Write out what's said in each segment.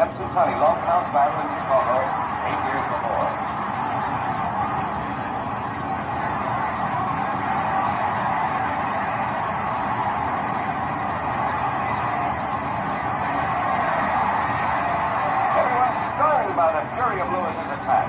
Long Count battle in Chicago 8 years before. Everyone's stunned by the fury of Lewis's attack.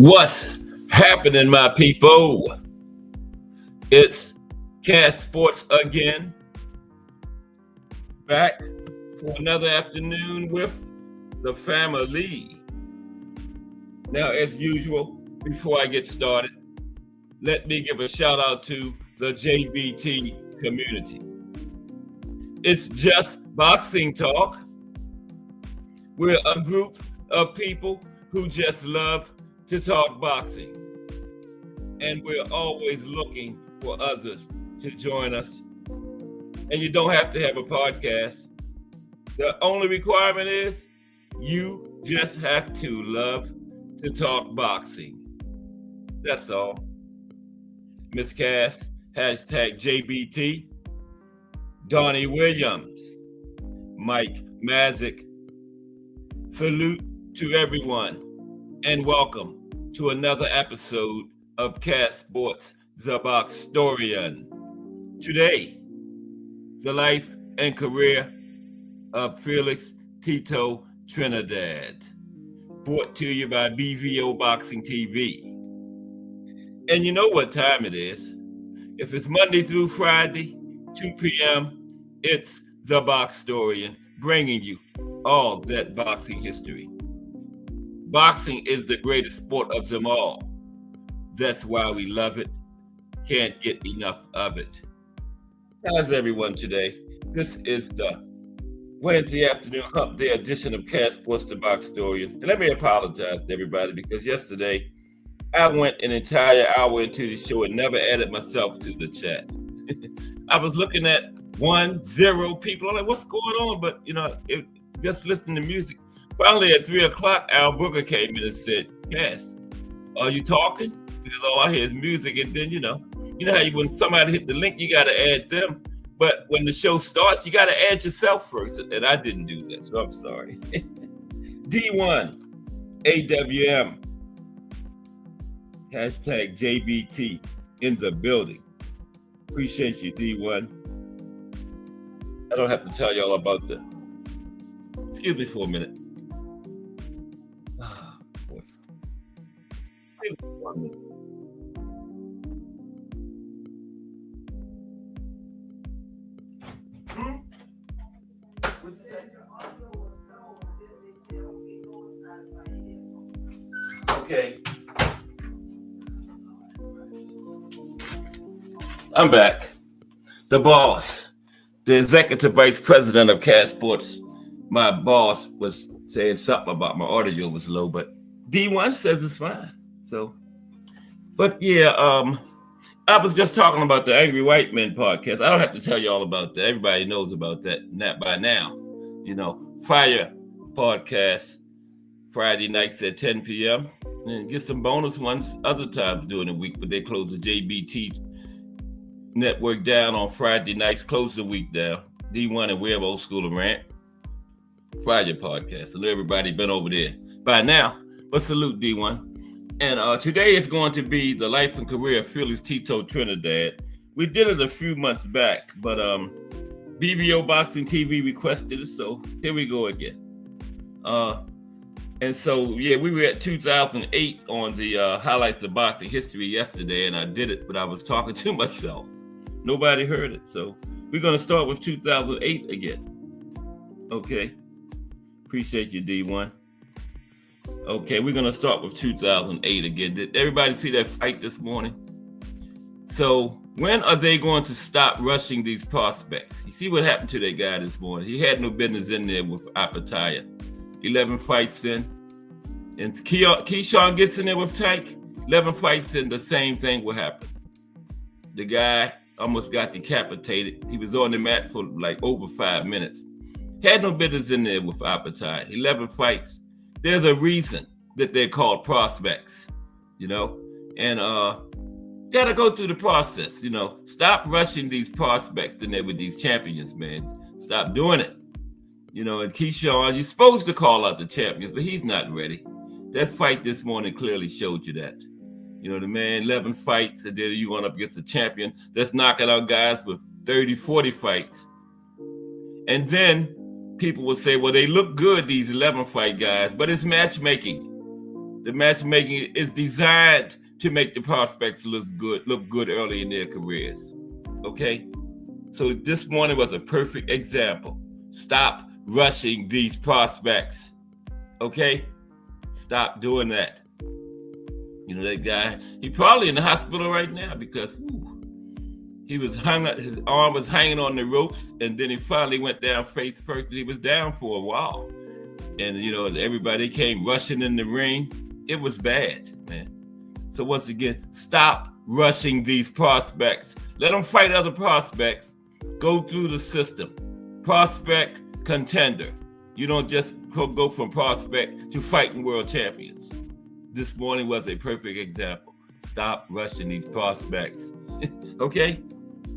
What's happening, my people? It's Cast Sports again, back for another afternoon with the family. Now, as usual, before I get started, let me give a shout out to the JBT community. It's just boxing talk. We're a group of people who just love to talk boxing, and we're always looking for others to join us. And you don't have to have a podcast. The only requirement is you just have to love to talk boxing. That's all. Miss Cass, hashtag JBT, Donnie Williams, Mike Mazik. Salute to everyone, and welcome to another episode of Cast Sports, the Boxtorian. Today, the life and career of Felix Tito Trinidad, brought to you by BVO Boxing TV. And you know what time it is. If it's Monday through Friday, 2 p.m., it's the Boxtorian, bringing you all that boxing history. Boxing is the greatest sport of them all. That's why we love it. Can't get enough of it. How's everyone today? This is the Wednesday afternoon hump day edition of Cast Sports the Boxtorian. And let me apologize to everybody because yesterday I went an entire hour into the show and never added myself to the chat. I was looking at 10 people. I'm like, what's going on? But just listening to music. Finally, at 3:00, Al Booker came in and said, "Yes, are you talking?" Because all I hear is music, and then how when somebody hit the link, you got to add them. But when the show starts, you got to add yourself first, and I didn't do that, so I'm sorry. D1 AWM hashtag JBT in the building. Appreciate you, D1. I don't have to tell y'all about that. Excuse me for a minute. Boy. Okay. I'm back. The boss, the executive vice president of Cash Sports. My boss was saying something about my audio was low, but D1 says it's fine. So, but yeah, I was just talking about the Angry White Men podcast. I don't have to tell you all about that. Everybody knows about that by now. Fire podcast Friday nights at 10 p.m. and get some bonus ones other times during the week, but they close the JBT network down on Friday nights, close the week down. D1 and Web Old School and Rant. Friday podcast. I know everybody been over there by now, but salute D1. And today is going to be the life and career of Felix Tito Trinidad. We did it a few months back, but BVO Boxing TV requested it, so here we go again. And so, yeah, we were at 2008 on the highlights of boxing history yesterday, and I did it, but I was talking to myself. Nobody heard it, so we're going to start with 2008 again. Okay. Appreciate you, D1. Okay, we're going to start with 2008 again. Did everybody see that fight this morning? So when are they going to stop rushing these prospects? You see what happened to that guy this morning? He had no business in there with Apataya. 11 fights in. And Keyshawn gets in there with Tank. 11 fights in, the same thing will happen. The guy almost got decapitated. He was on the mat for like over 5 minutes. Had no business in there with Apataya. 11 fights. There's a reason that they're called prospects, and gotta go through the process, Stop rushing these prospects in there with these champions, man. Stop doing it. And Keyshawn, you're supposed to call out the champions, but he's not ready. That fight this morning clearly showed you that. The man, 11 fights, and then you going up against a champion that's knocking out guys with 30, 40 fights. And then people will say, well, they look good, these 11 fight guys, but it's matchmaking. The matchmaking is designed to make the prospects look good early in their careers. Okay? So this morning was a perfect example. Stop rushing these prospects. Okay? Stop doing that. That guy, he probably in the hospital right now because he was his arm was hanging on the ropes, and then he finally went down face first. He was down for a while. And, everybody came rushing in the ring. It was bad, man. So once again, stop rushing these prospects. Let them fight other prospects. Go through the system. Prospect, contender. You don't just go from prospect to fighting world champions. This morning was a perfect example. Stop rushing these prospects. Okay?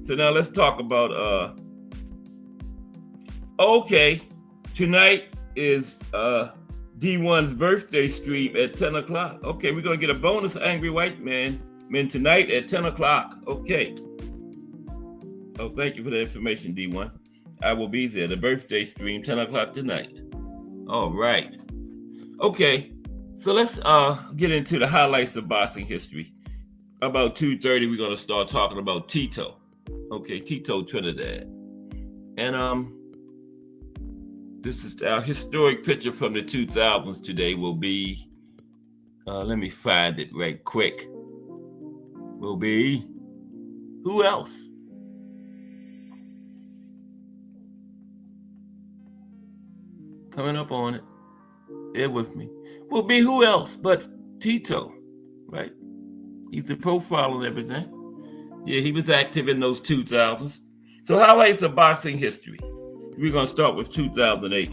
So now let's talk about, tonight is D1's birthday stream at 10 o'clock. Okay, we're going to get a bonus Angry White Men tonight at 10 o'clock. Okay. Oh, thank you for the information, D1. I will be there. The birthday stream, 10 o'clock tonight. All right. Okay, so let's get into the highlights of boxing history. About 2:30, we're going to start talking about Tito. Okay, Tito Trinidad. And this is our historic picture from the 2000s today will be, let me find it right quick. Will be, who else? Coming up on it. Bear with me. Will be who else but Tito, right? He's a profile and everything. Yeah, he was active in those 2000s. So highlights of boxing history. We're going to start with 2008.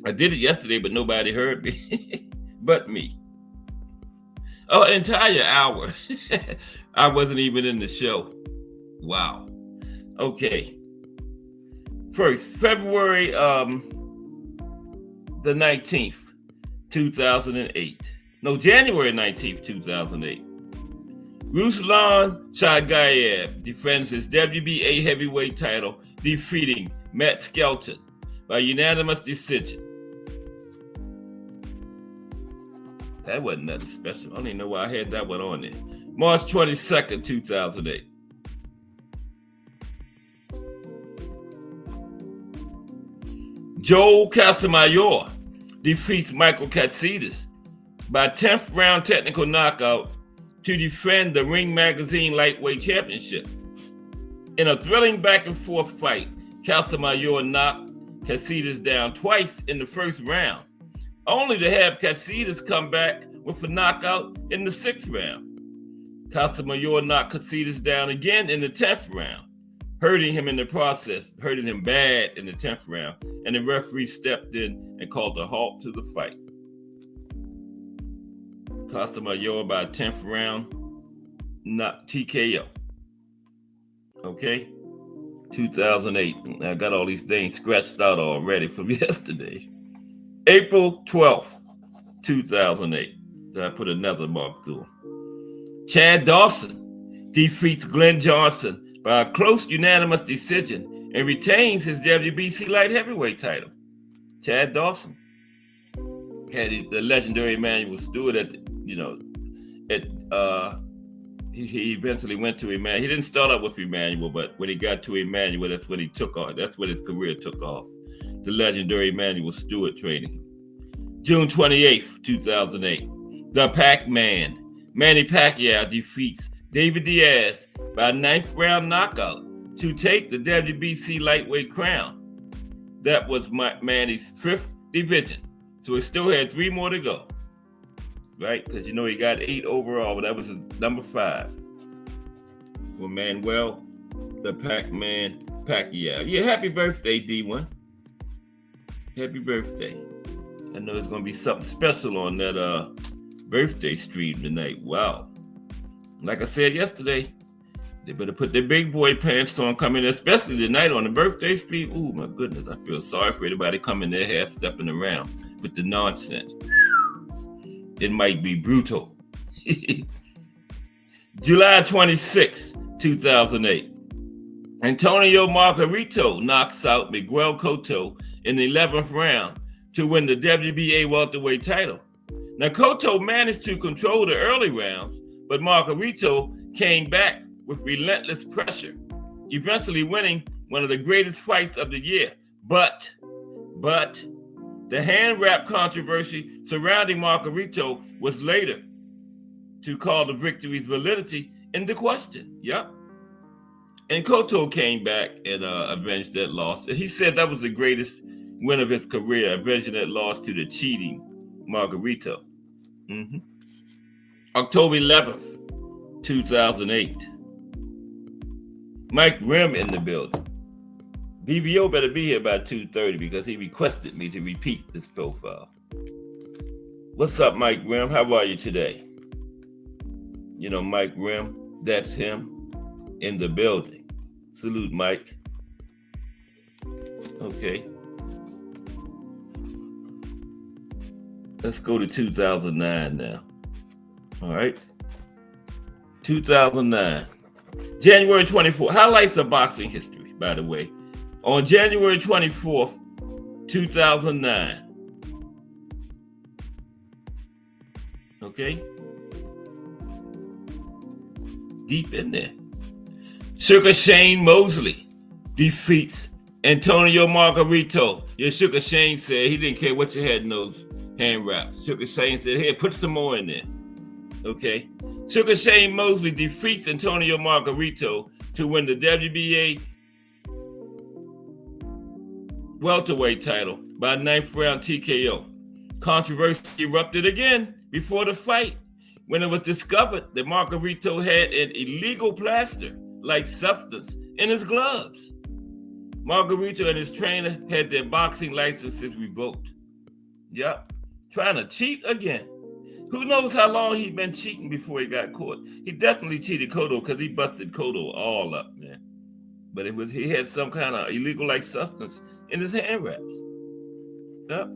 I did it yesterday, but nobody heard me but me. Oh, an entire hour. I wasn't even in the show. Wow. Okay. First, February the 19th, 2008. No, January 19th, 2008. Ruslan Chagayev defends his WBA heavyweight title, defeating Matt Skelton by unanimous decision. That wasn't nothing special. I don't even know why I had that one on there. March 22nd, 2008. Joel Casamayor defeats Michael Katsidis by 10th round technical knockout to defend the Ring Magazine Lightweight Championship. In a thrilling back and forth fight, Casamayor knocked Katsidis down twice in the first round, only to have Katsidis come back with a knockout in the 6th round. Casamayor knocked Katsidis down again in the 10th round, hurting him in the process, hurting him bad in the 10th round, and the referee stepped in and called a halt to the fight. Casamayor by 10th round, not TKO. Okay? 2008. I got all these things scratched out already from yesterday. April 12th, 2008. So I put another mark through. Chad Dawson defeats Glenn Johnson by a close unanimous decision and retains his WBC light heavyweight title. Chad Dawson had the legendary Emmanuel Stewart he eventually went to Emmanuel. He didn't start out with Emmanuel, but when he got to Emmanuel, that's when he took off. That's when his career took off. The legendary Emmanuel Stewart training him. June 28th, 2008. The Pac-Man, Manny Pacquiao defeats David Diaz by a 9th round knockout to take the WBC lightweight crown. That was Manny's 5th division. So he still had 3 more to go. Right? Because he got 8 overall, but that was his number 5. For Manuel, the Pac-Man Pacquiao. Yeah, happy birthday, D1. Happy birthday. I know there's going to be something special on that birthday stream tonight. Wow. Like I said yesterday, they better put their big boy pants on coming, especially tonight on the birthday stream. Ooh, my goodness. I feel sorry for anybody coming there half stepping around with the nonsense. It might be brutal. July 26, 2008. Antonio Margarito knocks out Miguel Cotto in the 11th round to win the WBA welterweight title. Now, Cotto managed to control the early rounds, but Margarito came back with relentless pressure, eventually winning one of the greatest fights of the year. But the hand wrap controversy surrounding Margarito was later to call the victory's validity into question. Yep. And Cotto came back and avenged that loss. And he said that was the greatest win of his career, avenging that loss to the cheating Margarito. October 11th, 2008. Mike Rim in the building. BBO better be here by 2:30 because he requested me to repeat this profile. What's up, Mike Rim? How are you today? Mike Rim, that's him in the building. Salute, Mike. Okay. Let's go to 2009 now. All right. 2009. January 24th. Highlights of boxing history, by the way. On January 24th, 2009. Okay? Deep in there. Sugar Shane Mosley defeats Antonio Margarito. Yeah, Sugar Shane said he didn't care what you had in those hand wraps. Sugar Shane said, here, put some more in there. Okay? Sugar Shane Mosley defeats Antonio Margarito to win the WBA welterweight title by 9th round TKO. Controversy erupted again before the fight when it was discovered that Margarito had an illegal plaster-like substance in his gloves. Margarito and his trainer had their boxing licenses revoked. Yep, trying to cheat again. Who knows how long he'd been cheating before he got caught? He definitely cheated Cotto because he busted Cotto all up, man. But he had some kind of illegal-like substance in his hand wraps. Yep.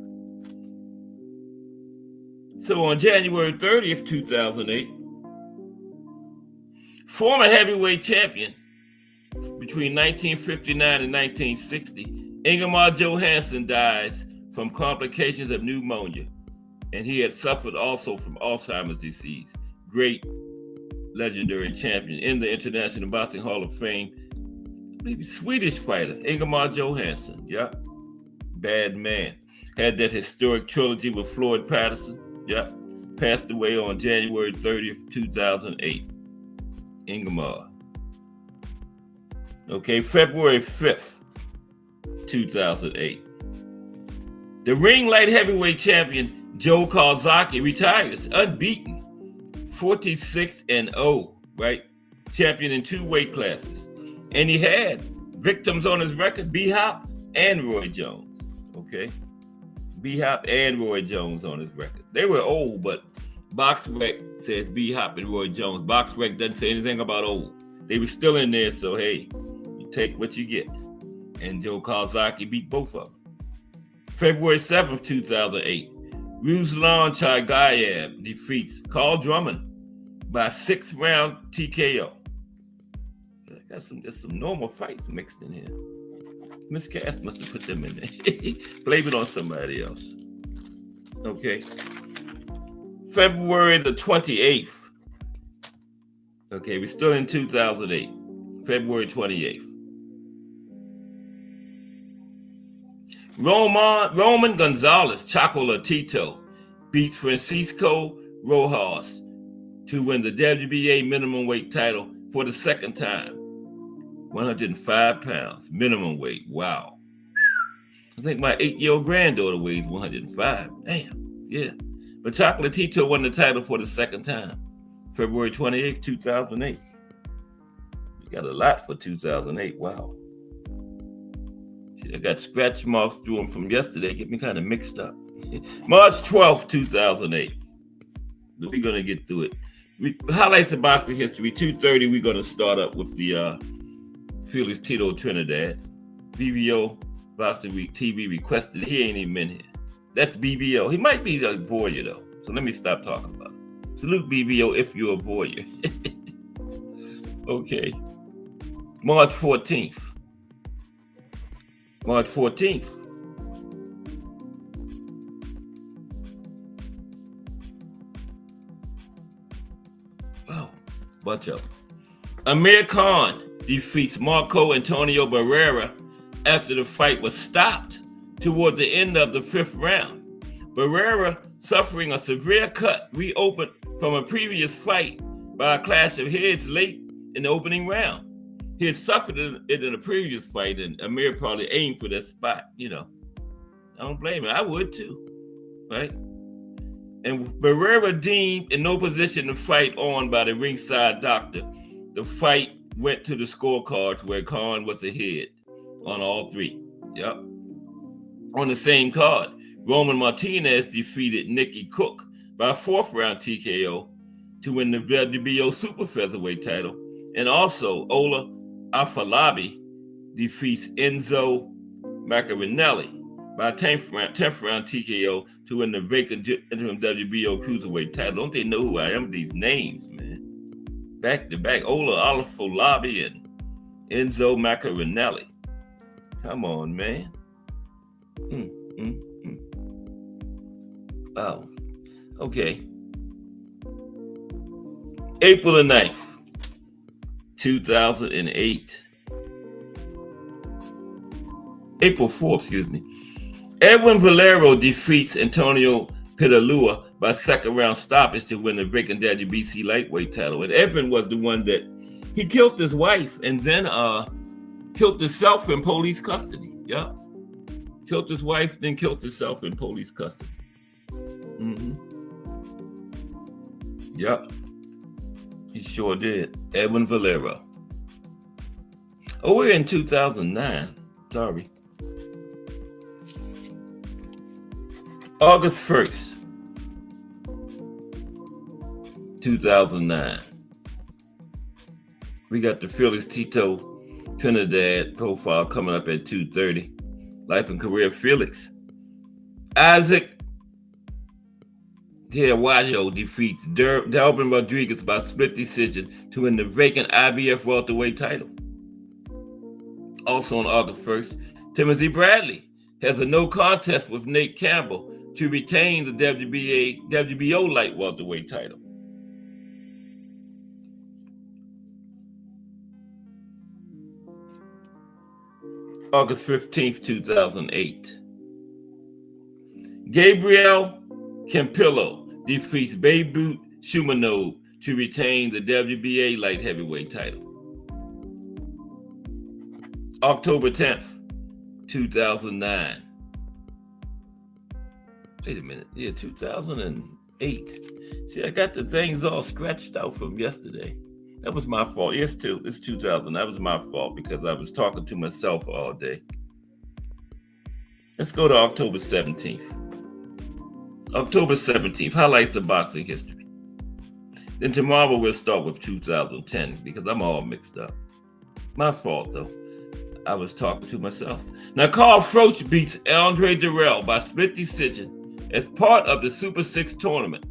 So on January 30th, 2008, former heavyweight champion between 1959 and 1960, Ingemar Johansson dies from complications of pneumonia, and he had suffered also from Alzheimer's disease. Great, legendary champion in the International Boxing Hall of Fame. Maybe Swedish fighter, Ingemar Johansson. Yep. Bad man. Had that historic trilogy with Floyd Patterson. Yep. Passed away on January 30th, 2008. Ingemar. Okay, February 5th, 2008. The ring light heavyweight champion, Joe Calzaghe, retires unbeaten. 46-0, right? Champion in 2 weight classes. And he had victims on his record, B-Hop and Roy Jones. Okay? B-Hop and Roy Jones on his record. They were old, but BoxRec says B-Hop and Roy Jones. BoxRec doesn't say anything about old. They were still in there, so hey, you take what you get. And Joe Calzaghe beat both of them. February 7th, 2008, Ruslan Chagayev defeats Carl Drummond by 6-round TKO. I got some normal fights mixed in here. Miss Cass must have put them in there. Blame it on somebody else. Okay. February the 28th. Okay, we're still in 2008. February 28th. Roman Gonzalez, Chocola Tito, beats Francisco Rojas to win the WBA minimum weight title for the second time. 105 pounds, minimum weight. Wow. I think my 8-year-old granddaughter weighs 105. Damn, yeah. But Chocolate Tito won the title for the second time. February 28th, 2008. You got a lot for 2008. Wow. See, I got scratch marks through them from yesterday. Get me kind of mixed up. March 12th, 2008. We're going to get through it. Highlights of boxing history. 2:30, we're going to start up with the Felix Tito Trinidad. BBO Boxing Week TV requested. He ain't even in here. That's BBO. He might be a voyeur, though. So let me stop talking about it. Salute BBO if you're a voyeur. Okay. March 14th. March 14th. Wow. Bunch of them. Amir Khan defeats Marco Antonio Barrera after the fight was stopped toward the end of the 5th round. Barrera, suffering a severe cut, reopened from a previous fight by a clash of heads late in the opening round. He had suffered it in a previous fight, and Amir probably aimed for that spot, you know. I don't blame him. I would too, right? And Barrera deemed in no position to fight on by the ringside doctor. The fight went to the scorecards where Khan was ahead on all 3. Yep. On the same card, Roman Martinez defeated Nicky Cook by a 4th round TKO to win the WBO super featherweight title. And also, Ola Afolabi defeats Enzo Maccarinelli by a 10th round TKO to win the vacant WBO cruiserweight title. Don't they know who I am? These names, man. Back to back, Ola Afolabi and Enzo Maccarinelli. Come on, man. Wow. Okay. April the 9th, 2008. April 4th, excuse me. Edwin Valero defeats Antonio Pitalua by 2nd round stoppage to win the vacant WBC lightweight title. And Edwin was the one that he killed his wife and then killed himself in police custody. Yeah. Killed his wife, then killed himself in police custody. Yep, he sure did. Edwin Valero. Oh, we're in 2009. Sorry. August 1st, 2009. We got the Felix, Tito, Trinidad profile coming up at 2:30. Life and career of Felix. Isaac Terawajo defeats Delvin Rodriguez by split decision to win the vacant IBF welterweight title. Also on August 1st, Timothy Bradley has a no contest with Nate Campbell to retain the WBO light welterweight title. August 15th, 2008. Gabriel Campillo defeats Beirut Shumanov to retain the WBA light heavyweight title. October 10th, 2009. Wait a minute. Yeah, 2008. See, I got the things all scratched out from yesterday. That was my fault. Yes, too. It's 2000. That was my fault because I was talking to myself all day. Let's go to October 17th. October 17th, highlights of boxing history. Then tomorrow we'll start with 2010 because I'm all mixed up. My fault, though. I was talking to myself. Now, Carl Froch beats Andre Durrell by split decision as part of the Super 6 tournament,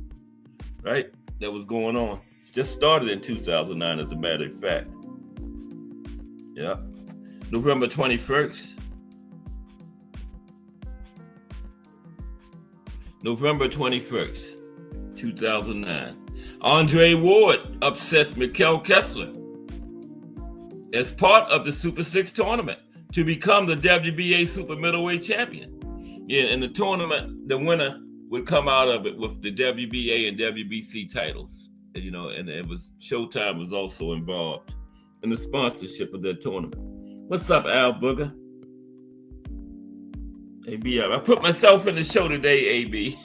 right? That was going on. It just started in 2009, as a matter of fact. Yeah. November 21st. November 21st, 2009. Andre Ward upsets Mikkel Kessler as part of the Super 6 tournament to become the WBA super middleweight champion. Yeah, in the tournament, the winner would come out of it with the WBA and WBC titles. You know, and it was Showtime was also involved in the sponsorship of that tournament. What's up, Al Booger? AB, I put myself in the show today, AB.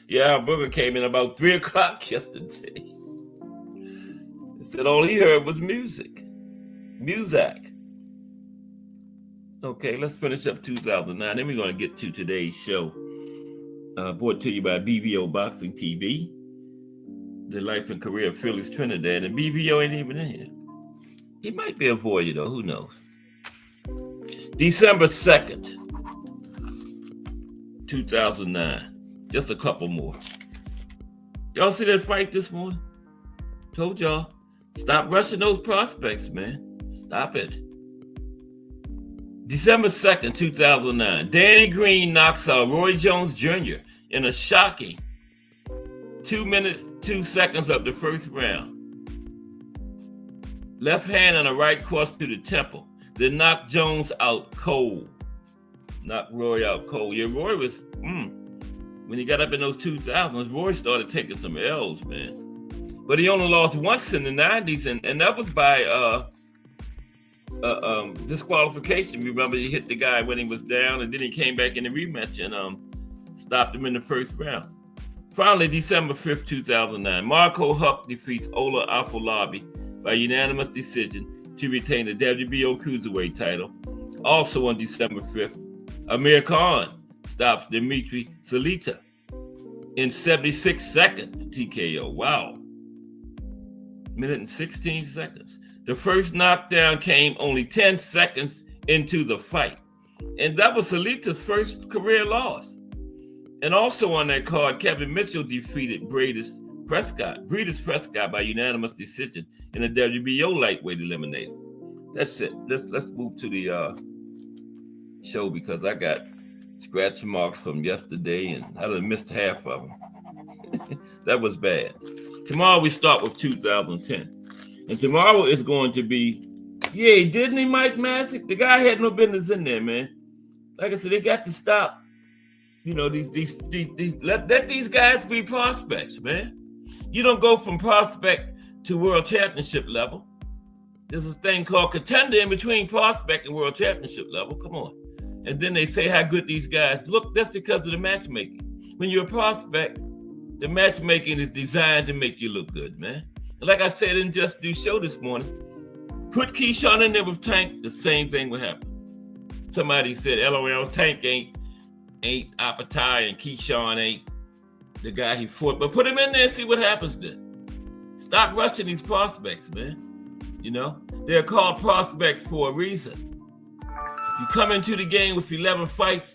Yeah, Al Booger came in about 3 o'clock yesterday. He said all he heard was music. Music. Okay, let's finish up 2009. Then we're going to get to today's show. Brought to you by BVO Boxing TV. The life and career of Felix Trinidad. And BVO ain't even in here. He might be a voyeur, though. Who knows? December 2nd, 2009. Just a couple more. Y'all see that fight this morning? Told y'all. Stop rushing those prospects, man. Stop it. December 2nd, 2009. Danny Green knocks out Roy Jones Jr. in a shocking 2 minutes, 2 seconds of the first round. Left hand and a right cross to the temple. Then knocked Jones out cold. Knocked Roy out cold. Yeah, Roy was, when he got up in those 2000s, Roy started taking some L's, man. But he only lost once in the 90s, and that was by disqualification. Remember, he hit the guy when he was down, and then he came back in the rematch and stopped him in the first round. Finally, December 5th, 2009, Marco Huck defeats Ola Afolabi by unanimous decision to retain the WBO Cruiserweight title. Also on December 5th, Amir Khan stops Dmitry Salita in 76 seconds TKO. Wow. Minute and 16 seconds. The first knockdown came only 10 seconds into the fight. And that was Salita's first career loss. And also on that card, Kevin Mitchell defeated Breidis Prescott by unanimous decision in a WBO lightweight eliminator. That's it. Let's move to the show because I got scratch marks from yesterday and I done missed half of them. That was bad. Tomorrow we start with 2010. And tomorrow is going to be, didn't he, Mike Masick? The guy had no business in there, man. Like I said, they got to stop. You know, let these guys be prospects, man. You don't go from prospect to world championship level. There's a thing called contender in between prospect and world championship level. Come on. And then they say how good these guys look. That's because of the matchmaking. When you're a prospect, The matchmaking is designed to make you look good, man. And like I said in Just Do Show this morning, put Keyshawn in there with Tank, the same thing will happen. Somebody said, LOL, Tank ain't Apatai and Keyshawn ain't the guy he fought. But put him in there and see what happens then. Stop rushing these prospects, man. You know, they're called prospects for a reason. If you come into the game with 11 fights,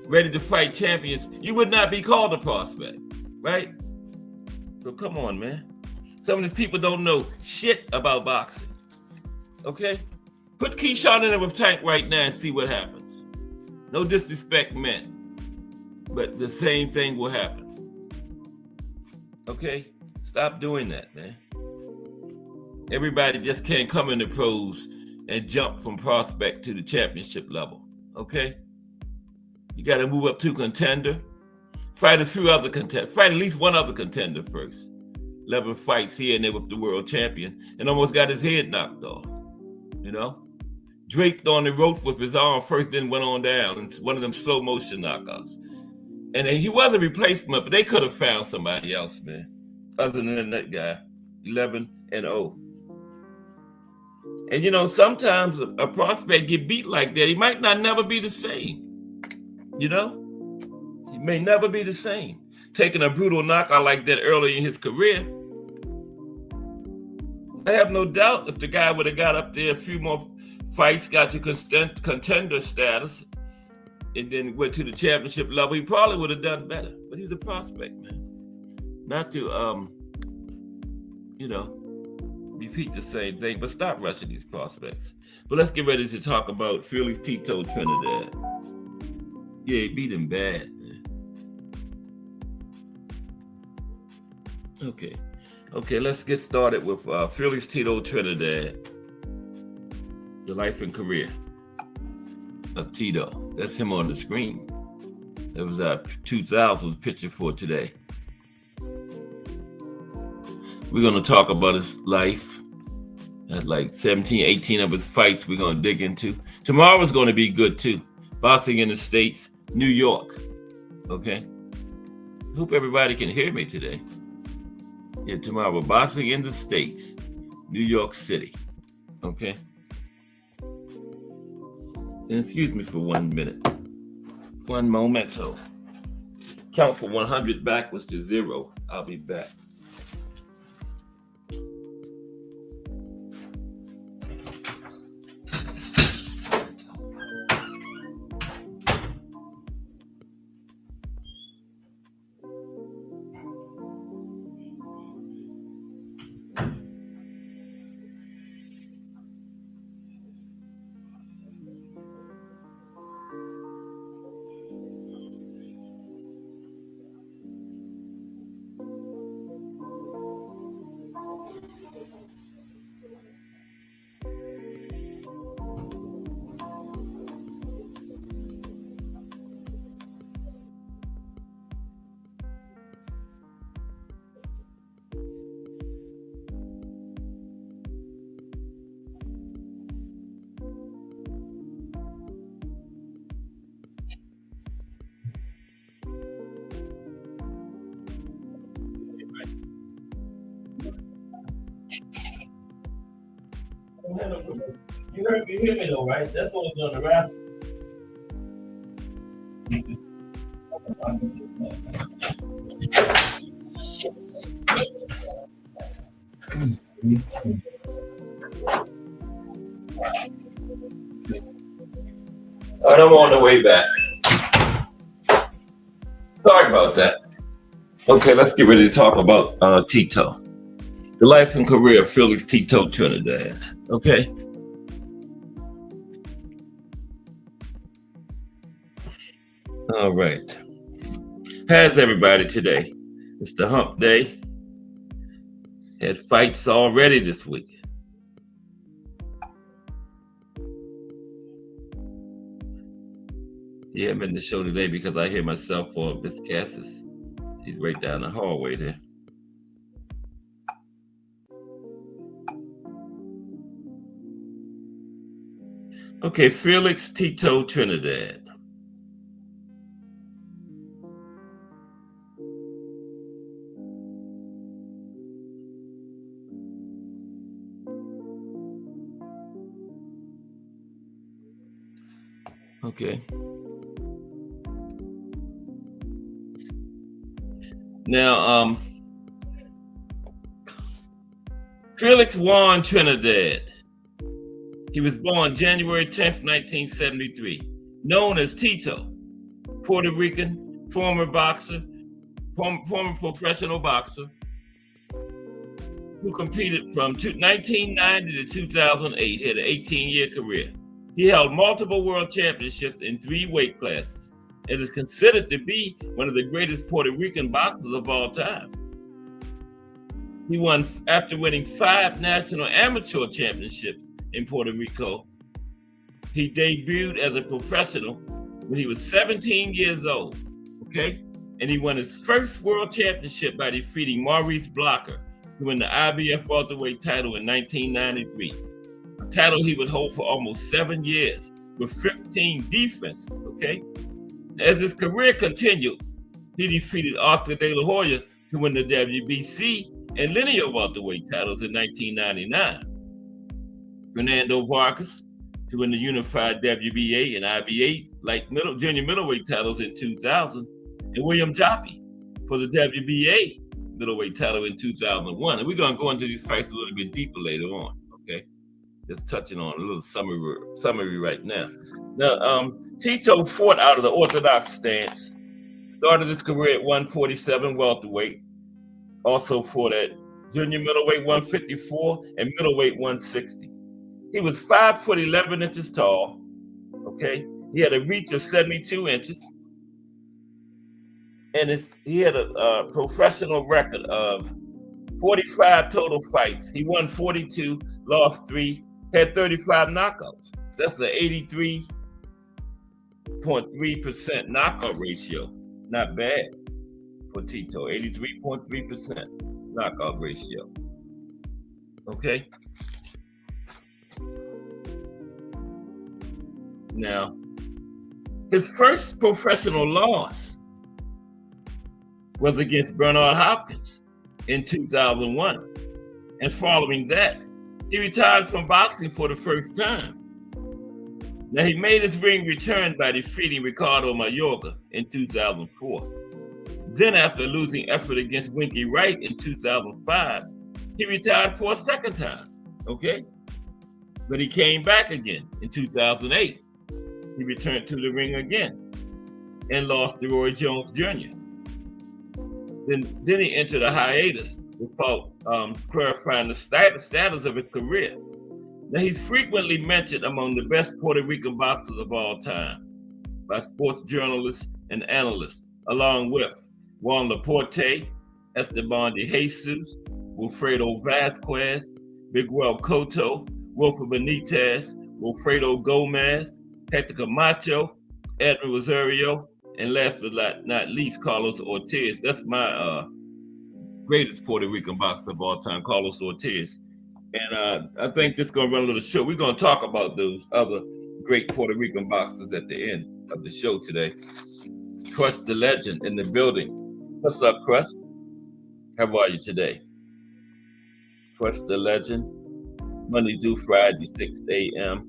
ready to fight champions, you would not be called a prospect, right? So come on, man. Some of these people don't know shit about boxing, okay? Put Keyshawn in there with Tank right now and see what happens. No disrespect meant, but the same thing will happen, okay? Stop doing that, man. Everybody just can't come into pros and jump from prospect to the championship level, okay? You got to move up to contender. Fight a few other contenders. Fight at least one other contender first. 11 fights here and there with the world champion and almost got his head knocked off, you know? Draped on the rope with his arm first, then went on down. It's one of them slow motion knockouts. And he was a replacement, but they could have found somebody else, man, other than that guy, 11-0. And, you know, sometimes a prospect get beat like that, he might not never be the same, you know? He may never be the same. Taking a brutal knockout like that early in his career, I have no doubt if the guy would have got up there a few more fights, got to contender status, and then went to the championship level, he probably would have done better. But he's a prospect, man. Not to, you know, repeat the same thing, but stop rushing these prospects. But let's get ready to talk about Felix, Tito, Trinidad. Yeah, he beat him bad, man. Okay, let's get started with Felix, Tito, Trinidad. The life and career of Tito. That's him on the screen. That was our 2000 picture for today. We're going to talk about his life. That's like 17, 18 of his fights we're going to dig into. Tomorrow's going to be good too. Boxing in the States, New York. Okay? Hope everybody can hear me today. Yeah, tomorrow, boxing in the States, New York City. Okay? And excuse me for 1 minute. One momento. Count from 100 backwards to 0. I'll be back. You hear me though, right? That's what we're gonna wrap. All right, I'm on the way back. Sorry about that. Okay, let's get ready to talk about Tito. The life and career of Felix Tito Trinidad. Okay. All right. How's everybody today? It's the hump day. Had fights already this week. Yeah, I'm in the show today because I hear myself on Miss Cassis. She's right down the hallway there. Okay, Felix Tito Trinidad. Okay. Now, Felix won Trinidad. He was born January 10th, 1973. Known as Tito, Puerto Rican, former boxer, former professional boxer, who competed from 1990 to 2008. He had an 18-year career. He held multiple world championships in 3 weight classes and is considered to be one of the greatest Puerto Rican boxers of all time. He won after winning 5 national amateur championships in Puerto Rico. He debuted as a professional when he was 17 years old, okay? And he won his first world championship by defeating Maurice Blocker to win the IBF welterweight title in 1993, a title he would hold for almost 7 years with 15 defenses, okay? As his career continued, he defeated Arthur De La Hoya to win the WBC and linear welterweight titles in 1999. Fernando Vargas to win the unified WBA and IBA junior middleweight titles in 2000, and William Jaffe for the WBA middleweight title in 2001. And we're going to go into these fights a little bit deeper later on, okay? Just touching on a little summary right now. Now, Tito fought out of the orthodox stance, started his career at 147 welterweight, also fought at junior middleweight 154 and middleweight 160. He was 5'11" tall, okay? He had a reach of 72 inches, and he had a professional record of 45 total fights. He won 42, lost 3, had 35 knockouts. That's an 83.3% knockout ratio. Not bad for Tito, 83.3% knockout ratio. Okay. Now, his first professional loss was against Bernard Hopkins in 2001. And following that, he retired from boxing for the first time. Now, he made his ring return by defeating Ricardo Mayorga in 2004. Then, after losing effort against Winky Wright in 2005, he retired for a second time, okay? But he came back again in 2008. He returned to the ring again and lost to Roy Jones Jr. Then he entered a hiatus without clarifying the status of his career. Now, he's frequently mentioned among the best Puerto Rican boxers of all time by sports journalists and analysts, along with Juan Laporte, Esteban de Jesus, Wilfredo Vasquez, Miguel Cotto, Wilfred Benitez, Wilfredo Gomez, Hector Camacho, Edwin Rosario, and last but not least, Carlos Ortiz. That's my greatest Puerto Rican boxer of all time, Carlos Ortiz. And I think this is going to run a little short. We're going to talk about those other great Puerto Rican boxers at the end of the show today. Crush the Legend in the building. What's up, Crush? How are you today? Crush the Legend, Monday through Friday, 6 a.m.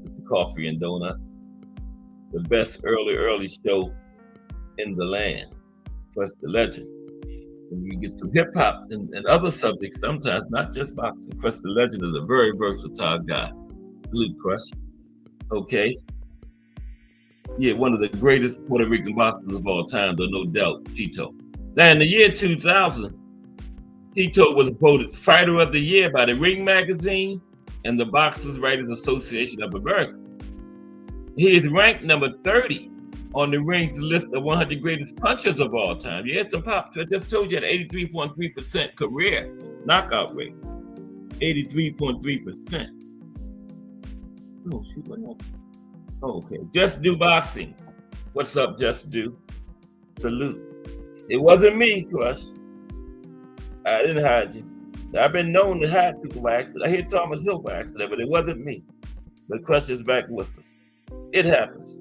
with the coffee and donut. The best early show in the land. Crush the Legend. And we get some hip hop and other subjects sometimes, not just boxing. Crush the Legend is a very versatile guy. Salute, Crush. Okay. Yeah, one of the greatest Puerto Rican boxers of all time, though, no doubt, Tito. Now, in the year 2000, Tito was voted Fighter of the Year by the Ring Magazine and the Boxers Writers Association of America. He is ranked number 30 on the Ring's list of 100 greatest punchers of all time. He had some pop. I just told you, at 83.3% career knockout rate. 83.3%. Oh, shoot, what happened? Oh, okay. Just Do Boxing. What's up, Just Do? Salute. It wasn't me, Crush. I didn't hide you. I've been known to hide people by accident. I hit Thomas Hill by accident, but it wasn't me. But Crush is back with us. It happens.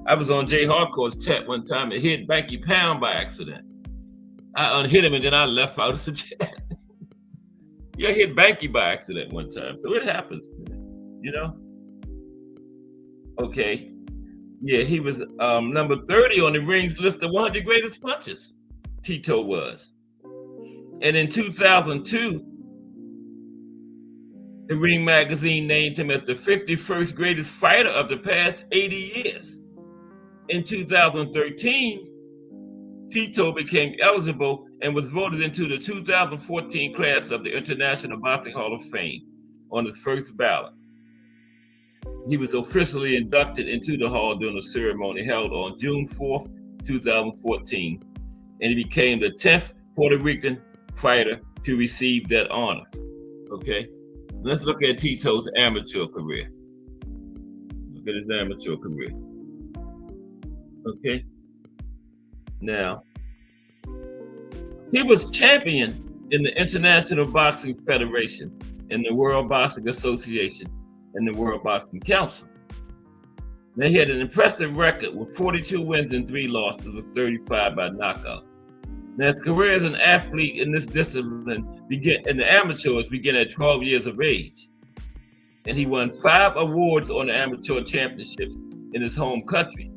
I was on Jay Hardcore's chat one time and hit Banky Pound by accident. I unhit him and then I left out of the chat. Yeah, I hit Banky by accident one time. So it happens, you know? Okay. Yeah, he was number 30 on the Ring's list of 100 greatest punchers. Tito was. And in 2002, the Ring magazine named him as the 51st greatest fighter of the past 80 years. In 2013, Tito became eligible and was voted into the 2014 class of the International Boxing Hall of Fame on his first ballot. He was officially inducted into the hall during a ceremony held on June 4th, 2014, and he became the 10th Puerto Rican fighter to receive that honor. Okay, let's look at Tito's amateur career. Look at his amateur career. Okay, now he was champion in the International Boxing Federation, in the World Boxing Association, and the World Boxing Council. Now, he had an impressive record with 42 wins and 3 losses, with 35 by knockout. Now, his career as an athlete in this discipline in the amateurs began at 12 years of age. And he won 5 awards on the amateur championships in his home country.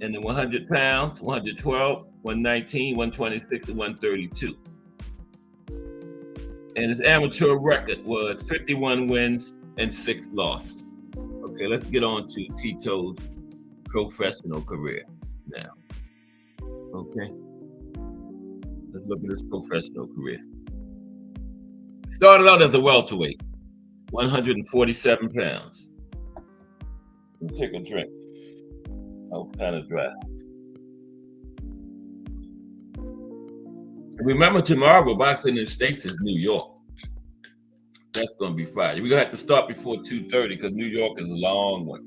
In the 100 pounds, 112, 119, 126, and 132. And his amateur record was 51 wins and 6 losses. Okay, let's get on to Tito's professional career now. Okay, let's look at his professional career. Started out as a welterweight, 147 pounds. Let me take a drink. I was kind of dry. Remember, tomorrow boxing in the States is New York. That's going to be Friday. We're going to have to start before 2:30 because New York is a long one.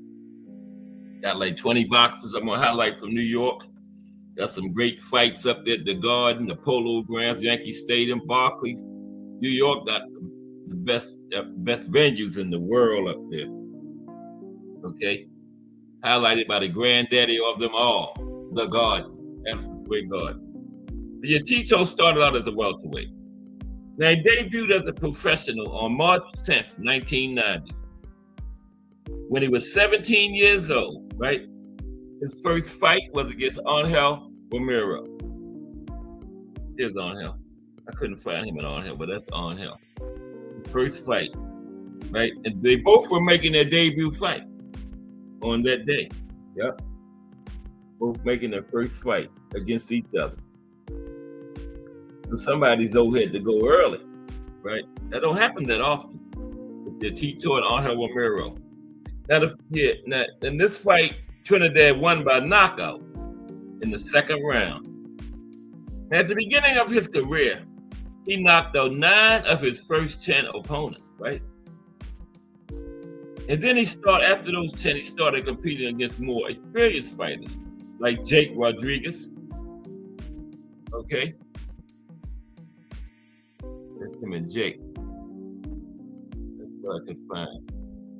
Got like 20 boxes I'm going to highlight from New York. Got some great fights up there at the Garden, the Polo Grounds, Yankee Stadium, Barclays. New York got the best venues in the world up there. Okay? Highlighted by the granddaddy of them all, the Garden. Absolute great Garden. Yeah, Tito started out as a welterweight. Now, he debuted as a professional on March 10th, 1990, when he was 17 years old, right? His first fight was against Angel Romero. Here's Angel. I couldn't find him in Angel, but that's Angel. His first fight, right? And they both were making their debut fight on that day. Yep. Both making their first fight against each other. So somebody's old had to go early, right? That don't happen that often. The Tito and Angel Romero. Now, in this fight, Trinidad won by knockout in the second round. At the beginning of his career, he knocked out 9 of his first 10 opponents, right? And then after those 10, he started competing against more experienced fighters, like Jake Rodriguez. Okay? That's him and Jake. That's what I could find.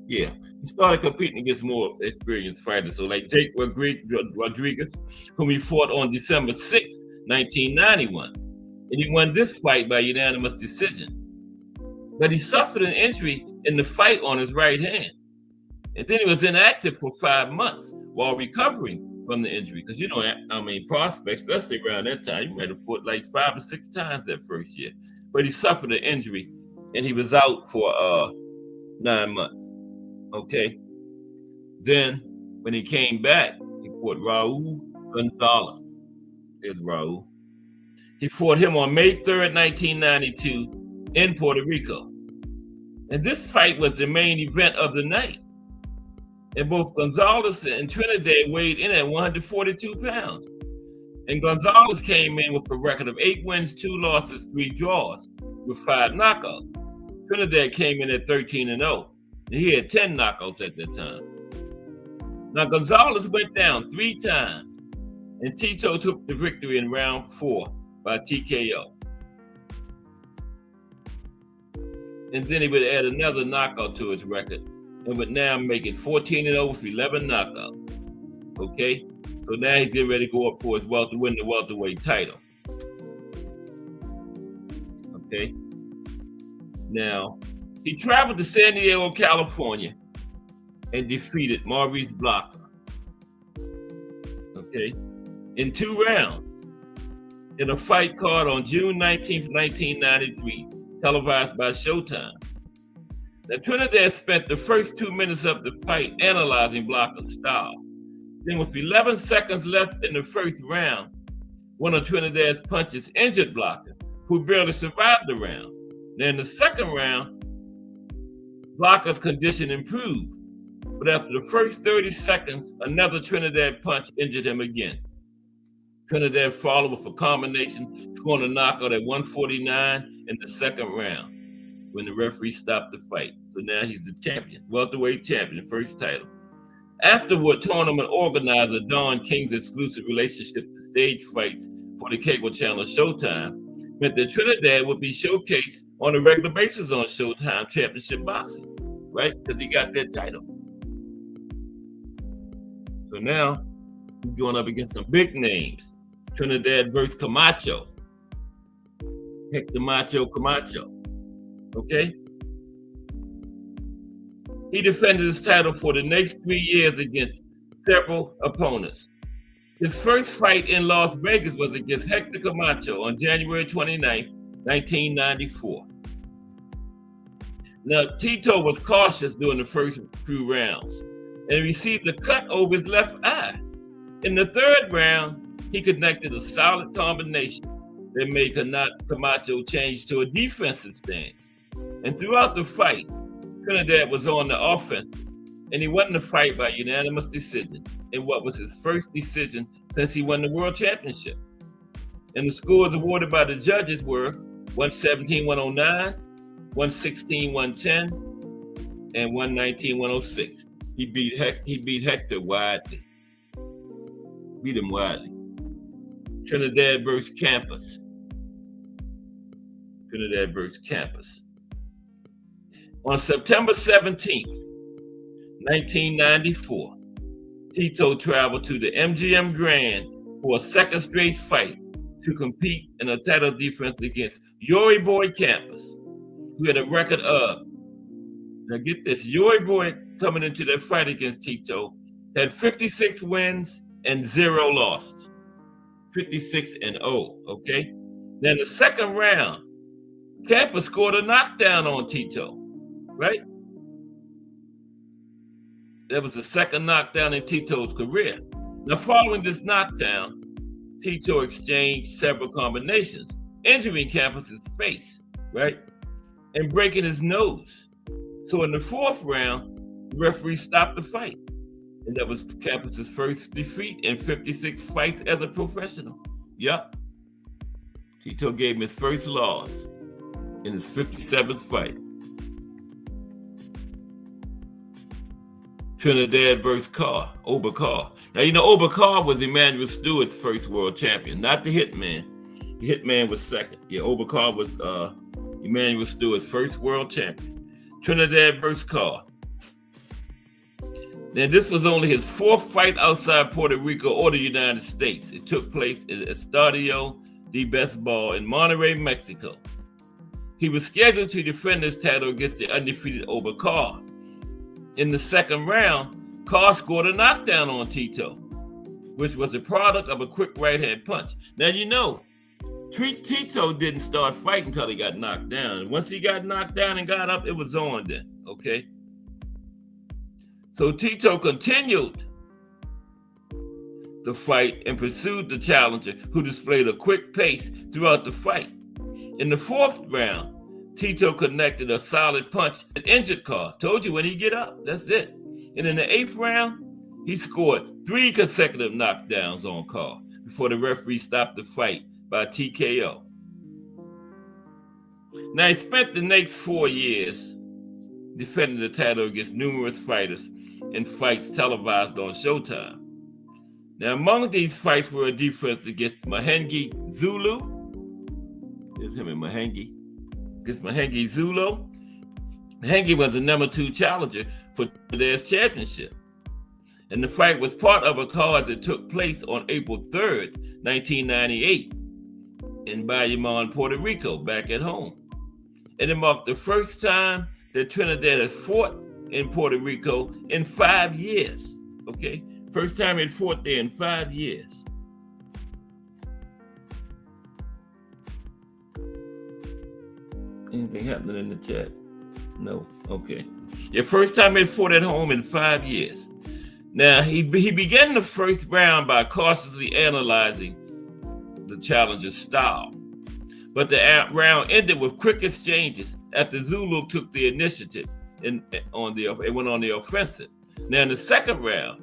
Yeah, he started competing against more experienced fighters. So like Jake Rodriguez, whom he fought on December 6, 1991. And he won this fight by unanimous decision. But he suffered an injury in the fight on his right hand. And then he was inactive for 5 months while recovering from the injury. Because, prospects, especially around that time, he might have fought like 5 or 6 times that first year. But he suffered an injury and he was out for 9 months. Okay. Then when he came back, he fought Raul Gonzalez. There's Raul. He fought him on May 3rd, 1992 in Puerto Rico. And this fight was the main event of the night. And both Gonzalez and Trinidad weighed in at 142 pounds. And Gonzalez came in with a record of 8 wins, 2 losses, 3 draws, with 5 knockouts. Trinidad came in at 13-0. And he had 10 knockouts at that time. Now, Gonzalez went down 3 times, and Tito took the victory in round 4 by TKO. And then he would add another knockout to his record and would now make it 14-0 with 11 knockouts. Okay? So now he's getting ready to go up for his to win the welterweight title. Okay? Now, he traveled to San Diego, California, and defeated Maurice Blocker. okay, in 2 rounds in a fight card on June 19th, 1993, televised by Showtime. Now, Trinidad spent the first 2 minutes of the fight analyzing Blocker's style. Then, with 11 seconds left in the first round, one of Trinidad's punches injured Blocker, who barely survived the round. Then, in the second round, Blocker's condition improved, but after the first 30 seconds, another Trinidad punch injured him again. Trinidad followed with a combination, scoring a knockout at 149 in the second round when the referee stopped the fight. So now he's the champion, welterweight champion, first title. Afterward, tournament organizer Don King's exclusive relationship to stage fights for the cable channel Showtime meant that Trinidad would be showcased on a regular basis on Showtime Championship Boxing, right? Because he got that title. So now he's going up against some big names. Trinidad versus Camacho. Hector Macho Camacho. Okay? He defended his title for the next 3 years against several opponents. His first fight in Las Vegas was against Hector Camacho on January 29th, 1994. Now, Tito was cautious during the first few rounds and received a cut over his left eye. In the third round, he connected a solid combination that made Camacho change to a defensive stance. And throughout the fight, Trinidad was on the offensive, and he won the fight by unanimous decision in what was his first decision since he won the world championship. And the scores awarded by the judges were 117-109, 116-110, and 119-106. He beat Hector widely. Beat him widely. Trinidad versus Campos. Trinidad versus Campos. On September 17th, 1994, Tito traveled to the MGM Grand for a second straight fight to compete in a title defense against Yori Boy Campos, who had a record of, now get this, Yori Boy coming into that fight against Tito had 56 wins and 0 losses. 56-0, okay? Then in the second round, Campos scored a knockdown on Tito, right? That was the second knockdown in Tito's career. Now, following this knockdown, Tito exchanged several combinations, injuring Campos' face, right? And breaking his nose. So in the fourth round, the referee stopped the fight. And that was Campos' first defeat in 56 fights as a professional. Yep. Tito gave him his first loss in his 57th fight. Trinidad versus Oba Carr. Now, you know, Oba Carr was Emmanuel Stewart's first world champion, not the Hitman. The Hitman was second. Yeah, Oba Carr was Emmanuel Stewart's first world champion. Trinidad versus Carr. Now, this was only his fourth fight outside Puerto Rico or the United States. It took place at Estadio de Baseball in Monterrey, Mexico. He was scheduled to defend his title against the undefeated Oba Carr. In the second round, Carr scored a knockdown on Tito, which was a product of a quick right-hand punch. Now, you know, Tito didn't start fighting until he got knocked down. And once he got knocked down and got up, it was on then, okay? So Tito continued the fight and pursued the challenger, who displayed a quick pace throughout the fight. In the fourth round, Tito connected a solid punch and injured Carr. Told you when he get up, that's it. And in the eighth round, he scored 3 consecutive knockdowns on Carr before the referee stopped the fight by TKO. Now, he spent the next 4 years defending the title against numerous fighters in fights televised on Showtime. Now, among these fights were a defense against Mahengi Zulu. There's him in Mahengi. Against Mahengi Zulu. Mahengi was the number 2 challenger for Trinidad's championship. And the fight was part of a card that took place on April 3rd, 1998 in Bayamon, Puerto Rico, back at home. And it marked the first time that Trinidad has fought in Puerto Rico in 5 years, okay? First time he fought there in 5 years. Anything happening in the chat? No. Okay. Yeah, first time he fought at home in 5 years. Now, he began the first round by cautiously analyzing the challenger's style. But the round ended with quick exchanges after Zulu took the initiative and went on the offensive. Now, in the second round,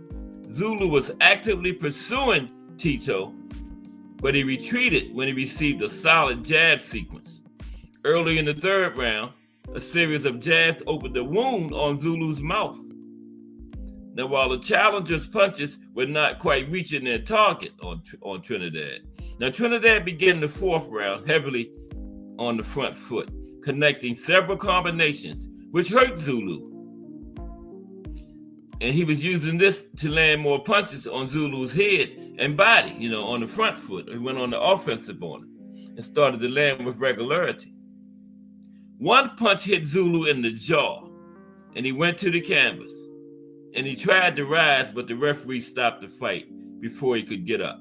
Zulu was actively pursuing Tito, but he retreated when he received a solid jab sequence. Early in the third round, a series of jabs opened a wound on Zulu's mouth. Now, while the challenger's punches were not quite reaching their target on Trinidad. Now, Trinidad began the fourth round heavily on the front foot, connecting several combinations, which hurt Zulu. And he was using this to land more punches on Zulu's head and body, on the front foot. He went on the offensive on it and started to land with regularity. One punch hit Zulu in the jaw, and he went to the canvas. And he tried to rise, but the referee stopped the fight before he could get up.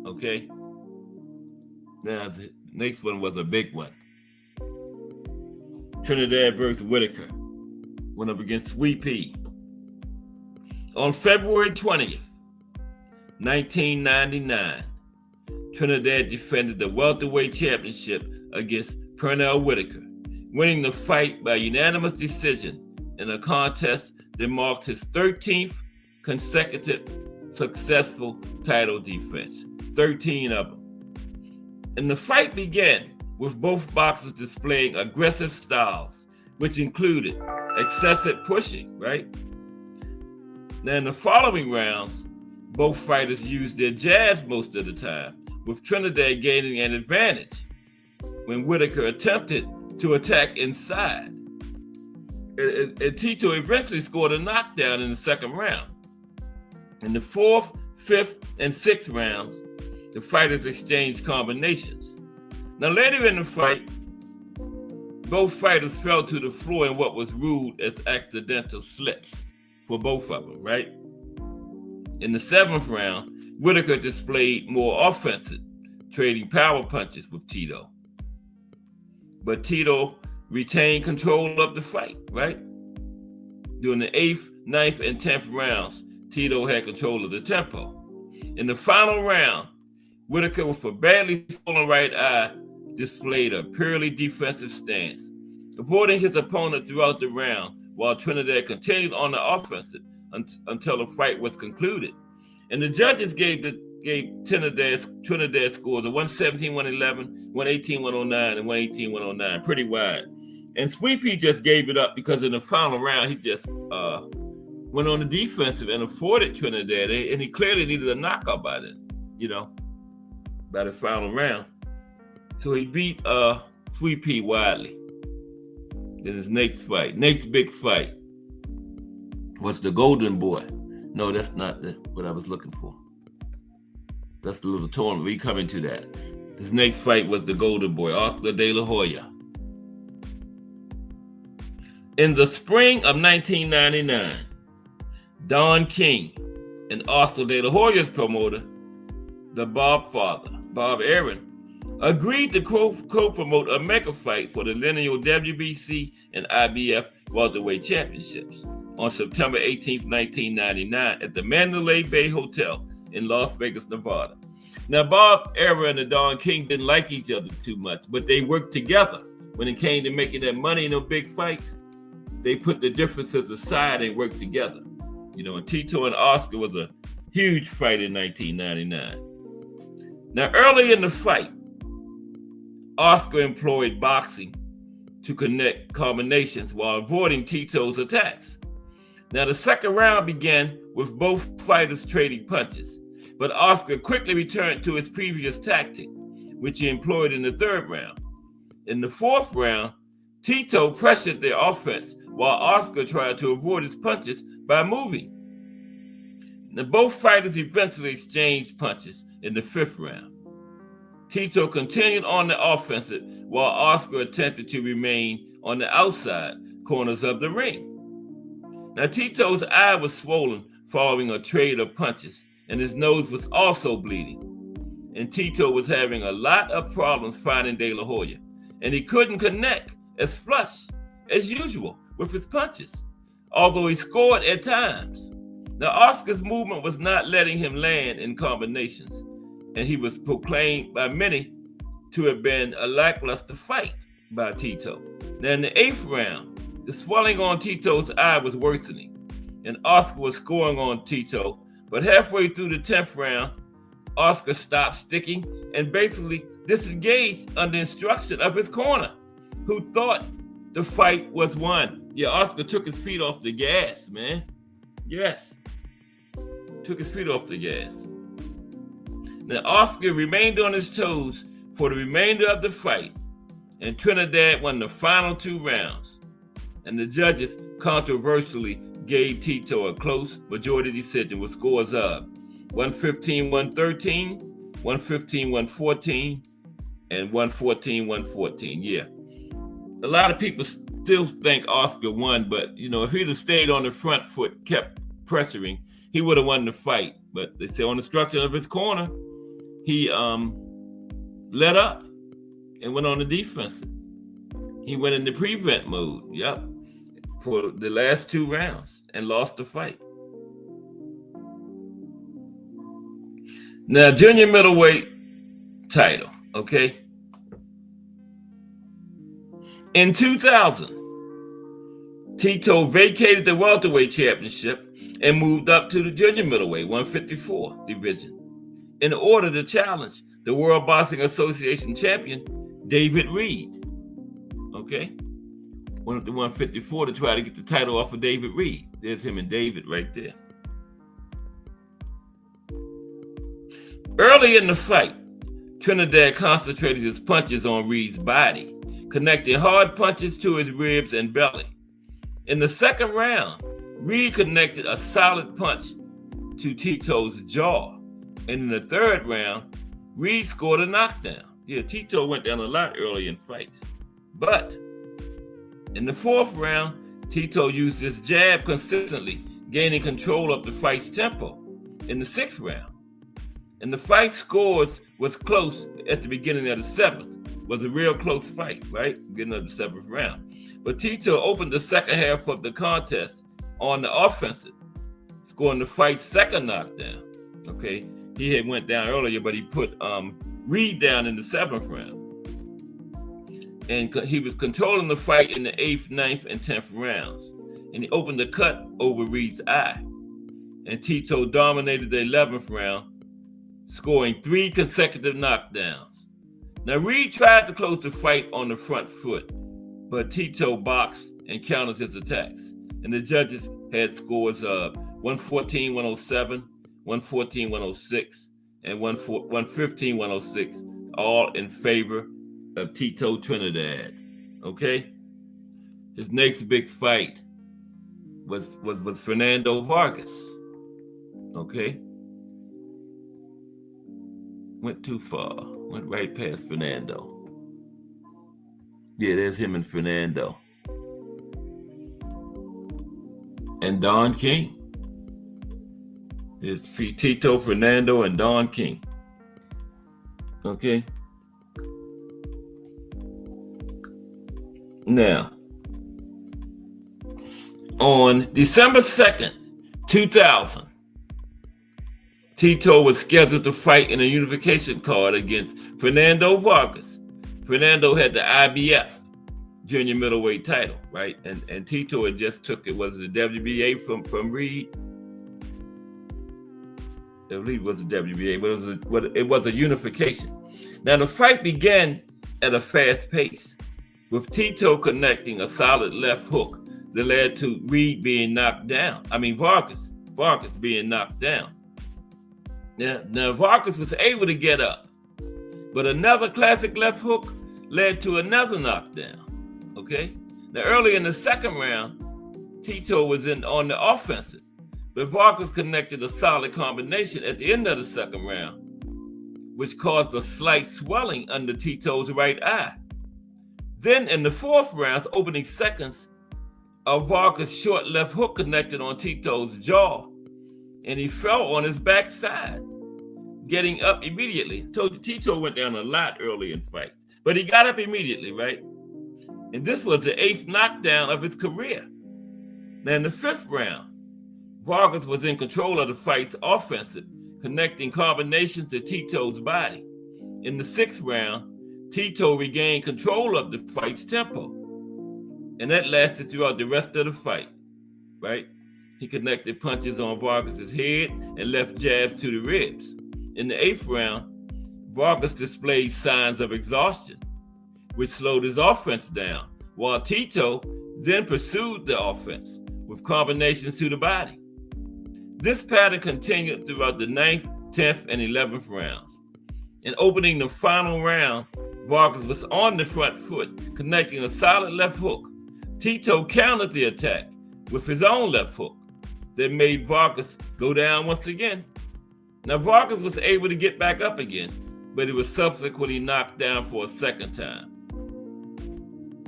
Okay? Now, the next one was a big one. Trinidad versus Whitaker went up against Sweet Pea. On February 20th, 1999, Trinidad defended the welterweight championship against Pernell Whitaker, winning the fight by unanimous decision in a contest that marked his 13th consecutive successful title defense, 13 of them. And the fight began with both boxers displaying aggressive styles, which included excessive pushing, right? Now, in the following rounds, both fighters used their jabs most of the time, with Trinidad gaining an advantage when Whitaker attempted to attack inside. And Tito eventually scored a knockdown in the second round. In the fourth, fifth, and sixth rounds, the fighters exchanged combinations. Now, later in the fight, both fighters fell to the floor in what was ruled as accidental slips for both of them, right? In the seventh round, Whitaker displayed more offensive, trading power punches with Tito. But Tito retained control of the fight, right? During the 8th, 9th, and 10th rounds, Tito had control of the tempo. In the final round, Whitaker, with a badly swollen right eye, displayed a purely defensive stance, avoiding his opponent throughout the round, while Trinidad continued on the offensive until the fight was concluded. And the judges gave Trinidad scores of 117, 111, 118, 109, and 118, 109, pretty wide. And Sweet Pea just gave it up because in the final round, he just went on the defensive and afforded Trinidad, and he clearly needed a knockout by then, by the final round. So he beat Sweet Pea widely. Then his next big fight was the Golden Boy. No, that's not what I was looking for. That's the little tournament. We come into that. His next fight was the Golden Boy, Oscar De La Hoya. In the spring of 1999, Don King and Oscar De La Hoya's promoter, the Bob Aaron, agreed to co-promote a mega fight for the lineal WBC and IBF welterweight championships on September 18th, 1999 at the Mandalay Bay Hotel in Las Vegas, Nevada. Now, Bob Aaron and Don King didn't like each other too much, but they worked together. When it came to making that money in those big fights, they put the differences aside and worked together. And Tito and Oscar was a huge fight in 1999. Now, early in the fight, Oscar employed boxing to connect combinations while avoiding Tito's attacks. Now, the second round began with both fighters trading punches, but Oscar quickly returned to his previous tactic, which he employed in the third round. In the fourth round, Tito pressured the offense while Oscar tried to avoid his punches by moving. Now, both fighters eventually exchanged punches in the fifth round. Tito continued on the offensive while Oscar attempted to remain on the outside corners of the ring. Now, Tito's eye was swollen following a trade of punches, and his nose was also bleeding. And Tito was having a lot of problems finding De La Hoya, and he couldn't connect as flush as usual with his punches, although he scored at times. Now, Oscar's movement was not letting him land in combinations, and he was proclaimed by many to have been a lackluster fight by Tito. Now, in the 8th round, the swelling on Tito's eye was worsening, and Oscar was scoring on Tito, but halfway through the 10th round, Oscar stopped sticking and basically disengaged under instruction of his corner, who thought the fight was won. Yeah, Oscar took his feet off the gas, man. Yes. Took his feet off the gas. Now, Oscar remained on his toes for the remainder of the fight, and Trinidad won the final 2 rounds. And the judges controversially gave Tito a close majority decision with scores of 115-113, 115-114, and 114-114. Yeah. A lot of people still think Oscar won, but, if he'd have stayed on the front foot, kept pressuring, he would have won the fight. But they say on the structure of his corner, he let up and went on the defensive. He went into prevent mode, for the last 2 rounds and lost the fight. Now, junior middleweight title, okay? In 2000, Tito vacated the welterweight championship and moved up to the junior middleweight 154 division in order to challenge the World Boxing Association champion, David Reed. Okay? Went up to 154 to try to get the title off of David Reed. There's him and David right there. Early in the fight, Trinidad concentrated his punches on Reed's body, connecting hard punches to his ribs and belly. In the 2nd round, Reed connected a solid punch to Tito's jaw. And in the 3rd round, Reed scored a knockdown. Yeah, Tito went down a lot early in fights. But in the 4th round, Tito used his jab consistently, gaining control of the fight's tempo. In the 6th round, and the fight scores was close at the beginning of the 7th. Was a real close fight, right? Beginning of the 7th round. But Tito opened the second half of the contest on the offensive, scoring the fight's 2nd knockdown. Okay, he had went down earlier, but he put Reed down in the 7th round. And he was controlling the fight in the 8th, 9th, and 10th rounds. And he opened the cut over Reed's eye. And Tito dominated the 11th round, scoring 3 consecutive knockdowns. Now, Reed tried to close the fight on the front foot, but Tito boxed and countered his attacks. And the judges had scores of 114-107, 114-106, and 115-106, all in favor of Tito Trinidad. Okay? His next big fight was Fernando Vargas. Okay? Went too far. Went right past Fernando. Yeah, there's him and Fernando. And Don King. There's Tito, Fernando, and Don King. Okay? Now, on December 2nd, 2000, Tito was scheduled to fight in a unification card against Fernando Vargas. Fernando had the IBF junior middleweight title, right? And Tito had just took it. Was it the WBA from Reed? I believe it was the WBA, but it was a unification. Now the fight began at a fast pace, with Tito connecting a solid left hook that led to Reed being knocked down. Vargas being knocked down. Now Vargas was able to get up, but another classic left hook led to another knockdown. Okay? Now early in the 2nd round, Tito was on the offensive, but Vargas connected a solid combination at the end of the 2nd round, which caused a slight swelling under Tito's right eye. Then in the 4th round, opening seconds, a Vargas short left hook connected on Tito's jaw, and he fell on his backside, getting up immediately. Told you Tito went down a lot early in fights, but he got up immediately, right? And this was the 8th knockdown of his career. Now in the 5th round, Vargas was in control of the fight's offensive, connecting combinations to Tito's body. In the 6th round, Tito regained control of the fight's tempo, and that lasted throughout the rest of the fight, right? He connected punches on Vargas's head and left jabs to the ribs. In the 8th round, Vargas displayed signs of exhaustion, which slowed his offense down, while Tito then pursued the offense with combinations to the body. This pattern continued throughout the 9th, 10th, and 11th rounds. In opening the final round, Vargas was on the front foot, connecting a solid left hook. Tito countered the attack with his own left hook that made Vargas go down once again. Now, Vargas was able to get back up again, but he was subsequently knocked down for a second time.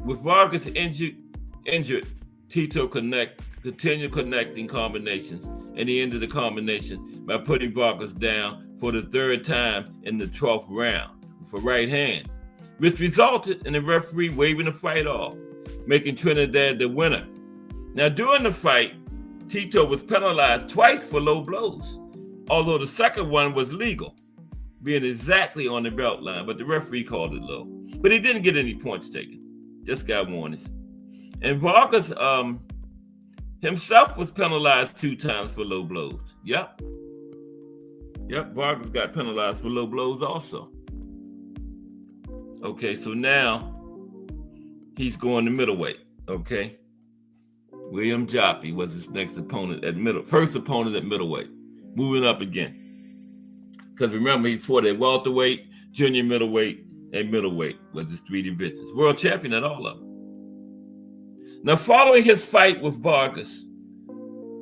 With Vargas injured, Tito continued connecting combinations, and he ended the combination by putting Vargas down for the 3rd time in the 12th round with a right hand, which resulted in the referee waving the fight off, making Trinidad the winner. Now, during the fight, Tito was penalized twice for low blows, although the second one was legal, being exactly on the belt line, but the referee called it low. But he didn't get any points taken, just got warnings. And Vargas himself was penalized 2 times for low blows. Yep, Vargas got penalized for low blows also. Okay, so now he's going to middleweight, okay? William Joppy was his next opponent first opponent at middleweight, moving up again. Because remember, he fought at welterweight, junior middleweight, and middleweight was his 3 divisions. World champion at all of them. Now, following his fight with Vargas,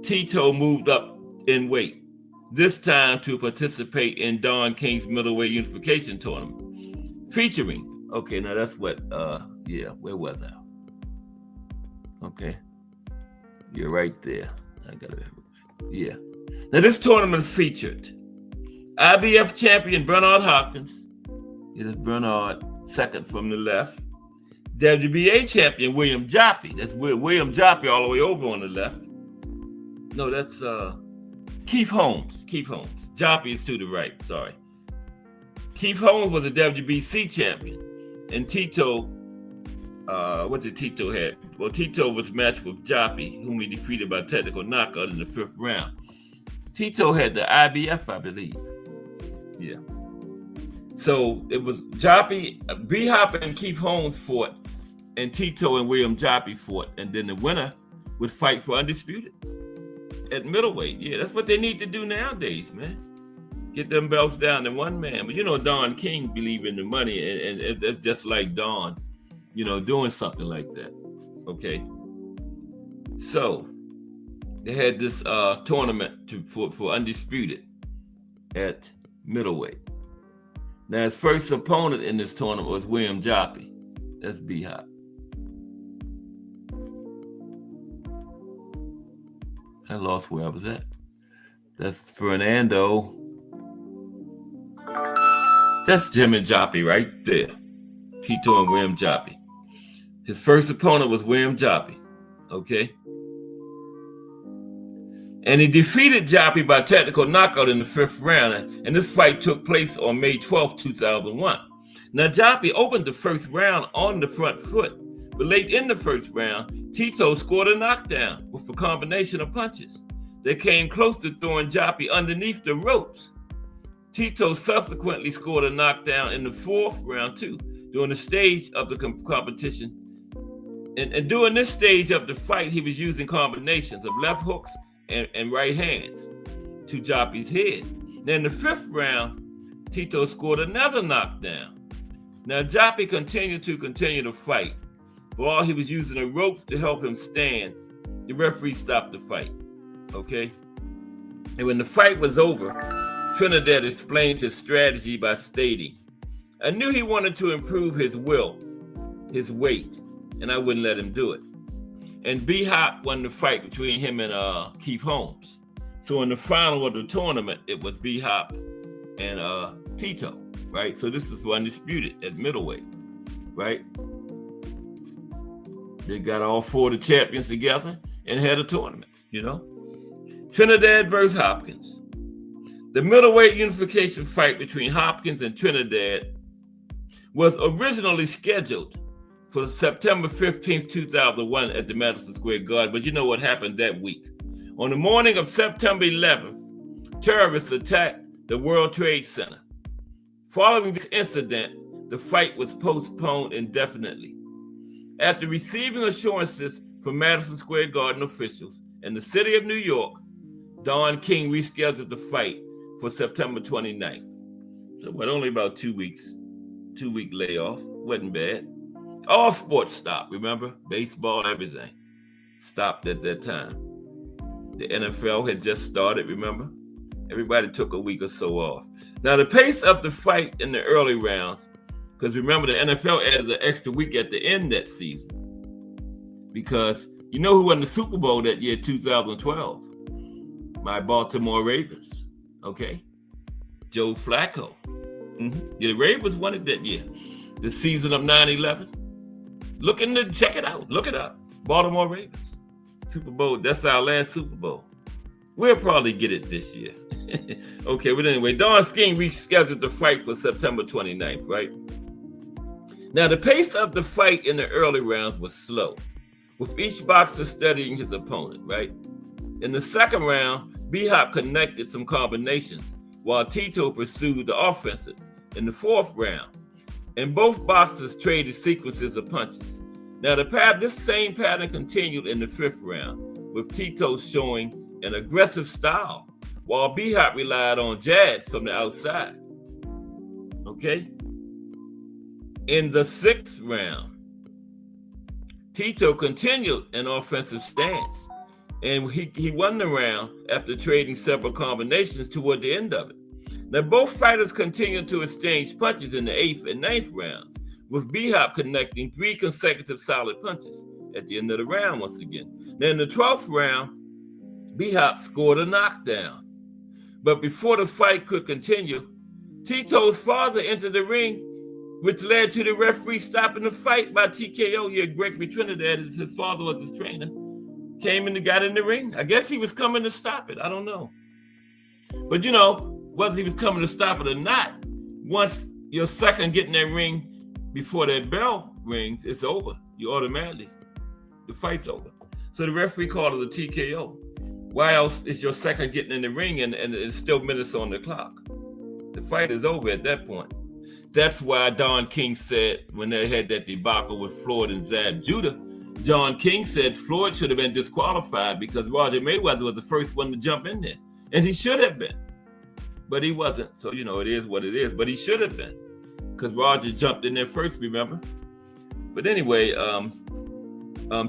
Tito moved up in weight, this time to participate in Don King's middleweight unification tournament, featuring, okay, now that's what, where was I? Okay. You're right there. Now, this tournament featured IBF champion Bernard Hopkins. It is Bernard, second from the left. WBA champion William Joppy. That's William Joppy all the way over on the left. No, that's Keith Holmes. Joppy is to the right, sorry. Keith Holmes was a WBC champion. And Tito, what did Tito have? Well, Tito was matched with Joppy, whom he defeated by technical knockout in the 5th round. Tito had the IBF, I believe. Yeah. So it was Joppy, B-Hop and Keith Holmes fought, and Tito and William Joppy fought, and then the winner would fight for undisputed at middleweight. Yeah, that's what they need to do nowadays, man. Get them belts down to one man. But you know, Don King believe in the money, and it's just like Don, doing something like that. Okay. So they had this tournament for undisputed at middleweight. Now, his first opponent in this tournament was William Joppy. That's B-Hop. I lost where I was at. That's Fernando. That's Jim and Joppy right there. Tito and William Joppy. His first opponent was William Joppy. Okay? And he defeated Joppy by technical knockout in the 5th round. And this fight took place on May 12, 2001. Now, Joppy opened the first round on the front foot. But late in the first round, Tito scored a knockdown with a combination of punches that came close to throwing Joppy underneath the ropes. Tito subsequently scored a knockdown in the 4th round, too, during the stage of the competition. And during this stage of the fight, he was using combinations of left hooks and right hands to Joppy's head. Then in the 5th round, Tito scored another knockdown. Now, Joppy continued the fight. While he was using the ropes to help him stand, the referee stopped the fight. Okay? And when the fight was over, Trinidad explained his strategy by stating, "I knew he wanted to improve his his weight, and I wouldn't let him do it." And B-Hop won the fight between him and Keith Holmes. So in the final of the tournament, it was B-Hop and Tito, right? So this is for undisputed at middleweight, right? They got all four of the champions together and had a tournament, you know? Trinidad versus Hopkins. The middleweight unification fight between Hopkins and Trinidad was originally scheduled for September 15th, 2001 at the Madison Square Garden, but you know what happened that week? On the morning of September 11th, terrorists attacked the World Trade Center. Following this incident, the fight was postponed indefinitely. After receiving assurances from Madison Square Garden officials and the city of New York, Don King rescheduled the fight for September 29th. So only about 2 weeks, 2-week layoff, wasn't bad. All sports stopped, remember? Baseball, everything stopped at that time. The NFL had just started, remember? Everybody took a week or so off. Now, the pace of the fight in the early rounds, because remember, the NFL added an extra week at the end that season. Because you know who won the Super Bowl that year, 2012? My Baltimore Ravens, okay? Joe Flacco. Yeah, the Ravens won it that year. The season of 9/11. Check it out. Look it up. Baltimore Ravens. Super Bowl, that's our last Super Bowl. We'll probably get it this year. Okay, but anyway, Don King rescheduled the fight for September 29th, right? Now, the pace of the fight in the early rounds was slow, with each boxer studying his opponent, right? In the second round, B-Hop connected some combinations, while Tito pursued the offensive in the fourth round, and both boxers traded sequences of punches. Now, this same pattern continued in the fifth round, with Tito showing an aggressive style, while B-Hop relied on jabs from the outside. Okay? In the sixth round, Tito continued an offensive stance, and he won the round after trading several combinations toward the end of it. Now, both fighters continued to exchange punches in the eighth and ninth rounds, with B-Hop connecting 3 consecutive solid punches at the end of the round once again. Now, in the 12th round, B-Hop scored a knockdown. But before the fight could continue, Tito's father entered the ring, which led to the referee stopping the fight by TKO. Yeah, Gregory Trinidad, his father was his trainer, came and got in the ring. I guess he was coming to stop it. I don't know. But, you know, whether he was coming to stop it or not, once your second get in that ring before that bell rings, it's over. You automatically, the fight's over. So the referee called it a TKO. Why else is your second getting in the ring and it's still minutes on the clock? The fight is over at that point. That's why Don King said, when they had that debacle with Floyd and Zab Judah, Don King said Floyd should have been disqualified because Roger Mayweather was the first one to jump in there. And he should have been. But he wasn't. So, you know, it is what it is. But he should have been. Because Roger jumped in there first, remember? But anyway,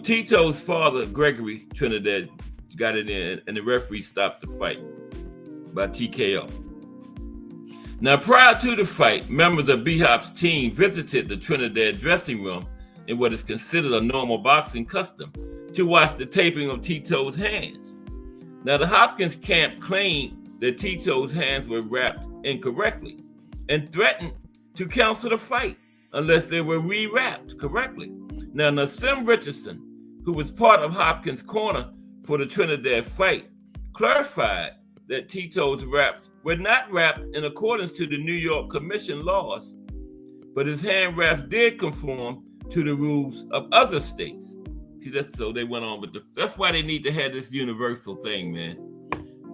Tito's father, Gregory Trinidad, got it in, and the referee stopped the fight by TKO. Now, prior to the fight, members of B-Hop's team visited the Trinidad dressing room in what is considered a normal boxing custom to watch the taping of Tito's hands. Now, the Hopkins camp claimed that Tito's hands were wrapped incorrectly and threatened to cancel the fight unless they were re-wrapped correctly. Now, Nassim Richardson, who was part of Hopkins' corner for the Trinidad fight, clarified that Tito's wraps were not wrapped in accordance to the New York Commission laws, but his hand wraps did conform to the rules of other states. See, that's so they went on with that's why they need to have this universal thing, man.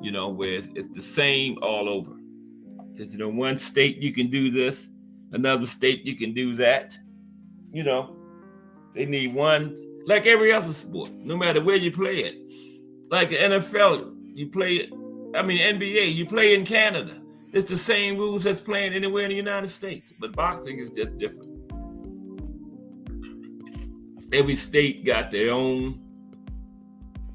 You know, where it's the same all over. Because, you know, one state you can do this, another state you can do that. You know, they need one, like every other sport, no matter where you play it. Like the NFL, you play it, NBA, you play in Canada. It's the same rules as playing anywhere in the United States. But boxing is just different. Every state got their own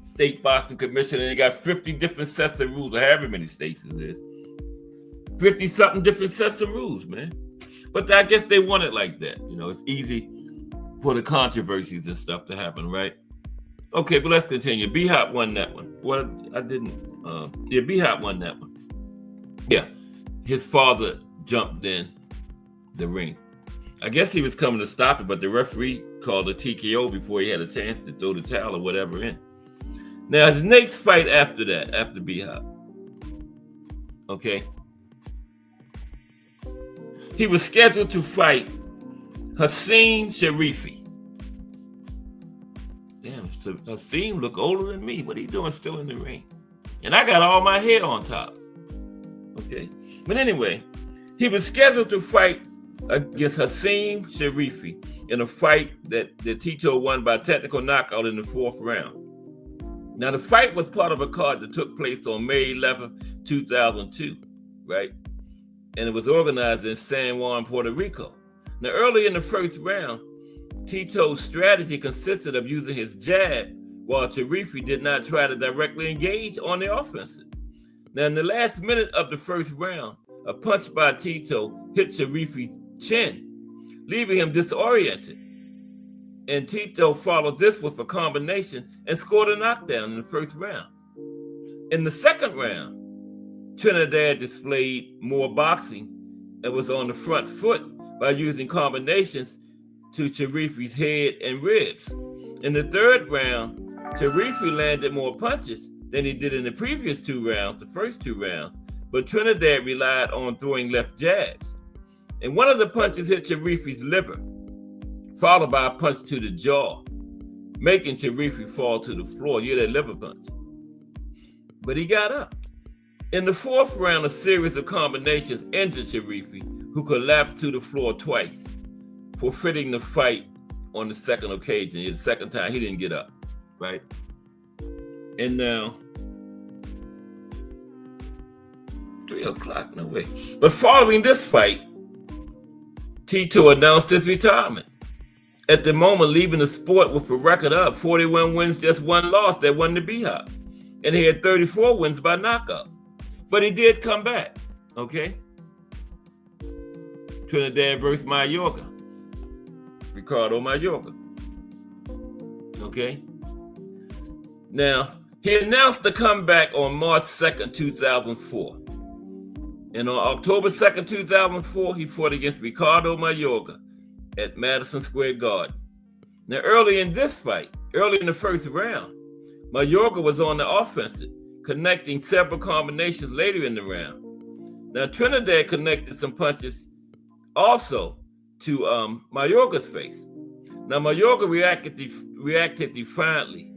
state boxing commission, and they got 50 different sets of rules, or however many states it is. 50-something different sets of rules, man. But I guess they want it like that. You know, it's easy for the controversies and stuff to happen, right? Okay, but let's continue. B-Hop won that one. Well, I didn't. Yeah, B-Hop won that one. Yeah, his father jumped in the ring. I guess he was coming to stop it, but the referee called a TKO before he had a chance to throw the towel or whatever in. Now, his next fight after that, after B-Hop, okay, he was scheduled to fight Hassim Sharifi. Damn, so Hassim look older than me. What are you doing still in the ring? And I got all my hair on top. Okay. But anyway, he was scheduled to fight against Hassim Sharifi in a fight that Tito won by technical knockout in the 4th round. Now, the fight was part of a card that took place on May 11th, 2002, right? And it was organized in San Juan, Puerto Rico. Now, early in the 1st round, Tito's strategy consisted of using his jab, while Sharifi did not try to directly engage on the offensive. Now, in the last minute of the 1st round, a punch by Tito hit Sharifi's chin, leaving him disoriented. And Tito followed this with a combination and scored a knockdown in the 1st round. In the 2nd round, Trinidad displayed more boxing and was on the front foot by using combinations to Sharifi's head and ribs. In the 3rd round, Sharifi landed more punches than he did in the previous 2 rounds, the first 2 rounds, but Trinidad relied on throwing left jabs. And one of the punches hit Sharifi's liver, followed by a punch to the jaw, making Sharifi fall to the floor. Yeah, that liver punch. But he got up. In the 4th round, a series of combinations injured Sharifi, who collapsed to the floor twice, forfeiting the fight on the 2nd occasion. The 2nd time he didn't get up, right? And now, 3 o'clock, no way. But following this fight, Tito announced his retirement. At the moment, leaving the sport with a record of 41 wins, just 1 loss that won the B-Hop. And he had 34 wins by knockout. But he did come back, okay? Trinidad versus Mayorga. Ricardo Mayorga. Okay? Now, he announced the comeback on March 2nd, 2004. And on October 2nd, 2004, he fought against Ricardo Mayorga at Madison Square Garden. Now, early in this fight, early in the 1st round, Mayorga was on the offensive, connecting several combinations later in the round. Now, Trinidad connected some punches also to Mayorga's face. Now, Mayorga reacted defiantly,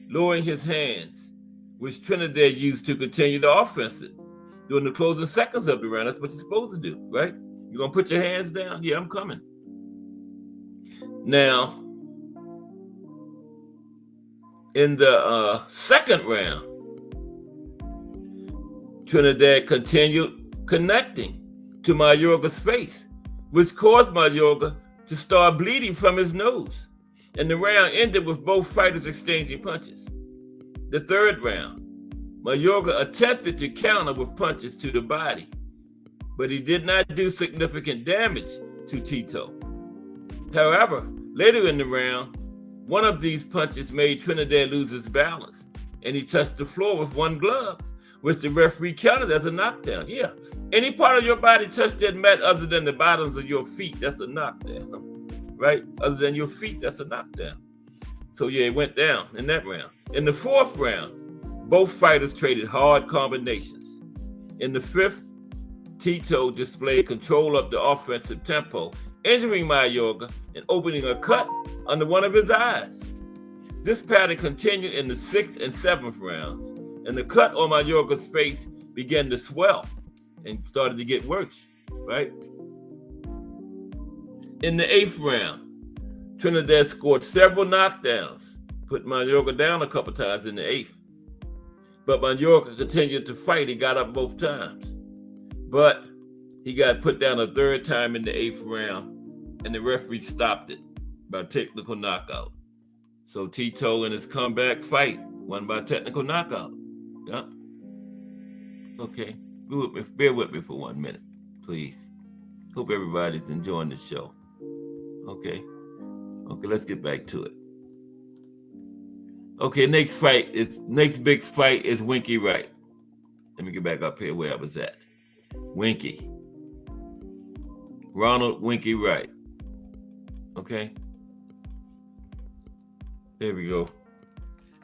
lowering his hands, which Trinidad used to continue the offensive during the closing seconds of the round. That's what you're supposed to do, right? You're going to put your hands down? Yeah, I'm coming. Now, in the 2nd round, Trinidad continued connecting to Mayorga's face, which caused Mayorga to start bleeding from his nose. And the round ended with both fighters exchanging punches. The 3rd round, Mayorga attempted to counter with punches to the body, but he did not do significant damage to Tito. However, later in the round, one of these punches made Trinidad lose his balance, and he touched the floor with one glove, which the referee counted as a knockdown. Yeah, any part of your body touched that mat other than the bottoms of your feet, that's a knockdown, right? Other than your feet, that's a knockdown. So yeah, it went down in that round. In the 4th round, both fighters traded hard combinations. In the 5th, Tito displayed control of the offensive tempo, injuring Mayorga and opening a cut under one of his eyes. This pattern continued in the 6th and 7th rounds, and the cut on Mayorga's face began to swell and started to get worse, right? In the 8th round, Trinidad scored several knockdowns, put Mayorga down a couple times in the 8th. But Mayorga continued to fight. He got up both times. But he got put down a 3rd time in the 8th round, and the referee stopped it by technical knockout. So Tito in his comeback fight won by technical knockout. Yeah. Okay. Bear with me for 1 minute, please. Hope everybody's enjoying the show. Okay. Okay, let's get back to it. Okay, next big fight is Winky Wright. Let me get back up here where I was at. Winky. Ronald Winky Wright. Okay. There we go.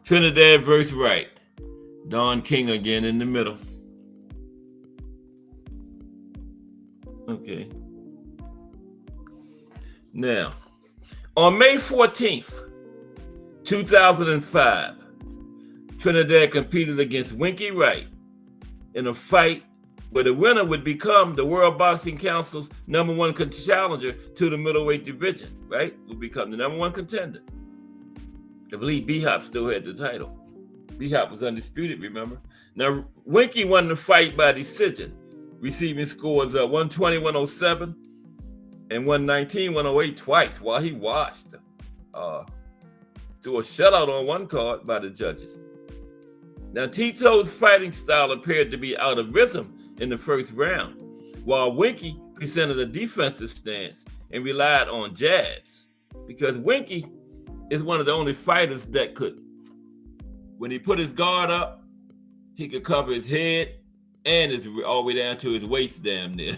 Trinidad versus Wright. Don King again in the middle. Okay. Now, on May 14th, 2005, Trinidad competed against Winky Wright in a fight where the winner would become the World Boxing Council's #1 challenger to the middleweight division, right? Would become the #1 contender. I believe B-Hop still had the title. B-Hop was undisputed, remember? Now, Winky won the fight by decision, receiving scores of 120-107 and 119-108 twice while he watched through a shutout on one card by the judges. Now, Tito's fighting style appeared to be out of rhythm in the first round, while Winky presented a defensive stance and relied on jabs, because Winky is one of the only fighters that could, when he put his guard up, he could cover his head and his all the way down to his waist damn near.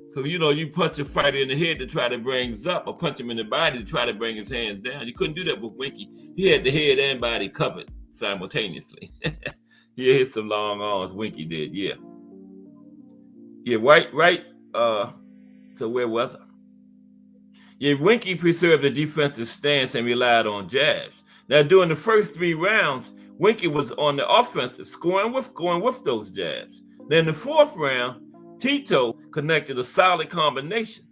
So, you punch a fighter in the head to try to bring his up, or punch him in the body to try to bring his hands down. You couldn't do that with Winky. He had the head and body covered simultaneously. He hit some long arms, Winky did, yeah. Yeah, right. So where was I? Yeah, Winky preserved a defensive stance and relied on jabs. Now, during the first 3 rounds, Winky was on the offensive, going with those jabs. Then in the 4th round, Tito connected a solid combination.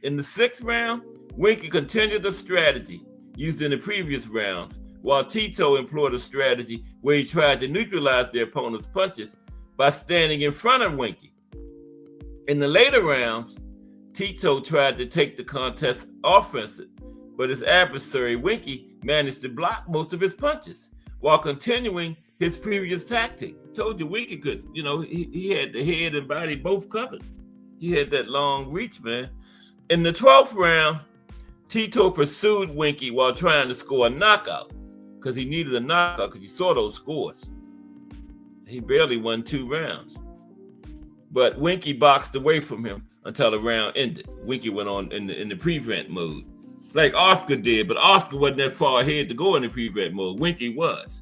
In the 6th round, Winky continued the strategy used in the previous rounds, while Tito employed a strategy where he tried to neutralize their opponent's punches by standing in front of Winky. In the later rounds, Tito tried to take the contest offensive, but his adversary, Winky, managed to block most of his punches while continuing his previous tactic. Told you Winky could, he had the head and body both covered. He had that long reach, man. In the 12th round, Tito pursued Winky while trying to score a knockout, because he needed a knockout, because you saw those scores. He barely won 2 rounds. But Winky boxed away from him until the round ended. Winky went on in the prevent mode, like Oscar did, but Oscar wasn't that far ahead to go in the prevent mode. Winky was.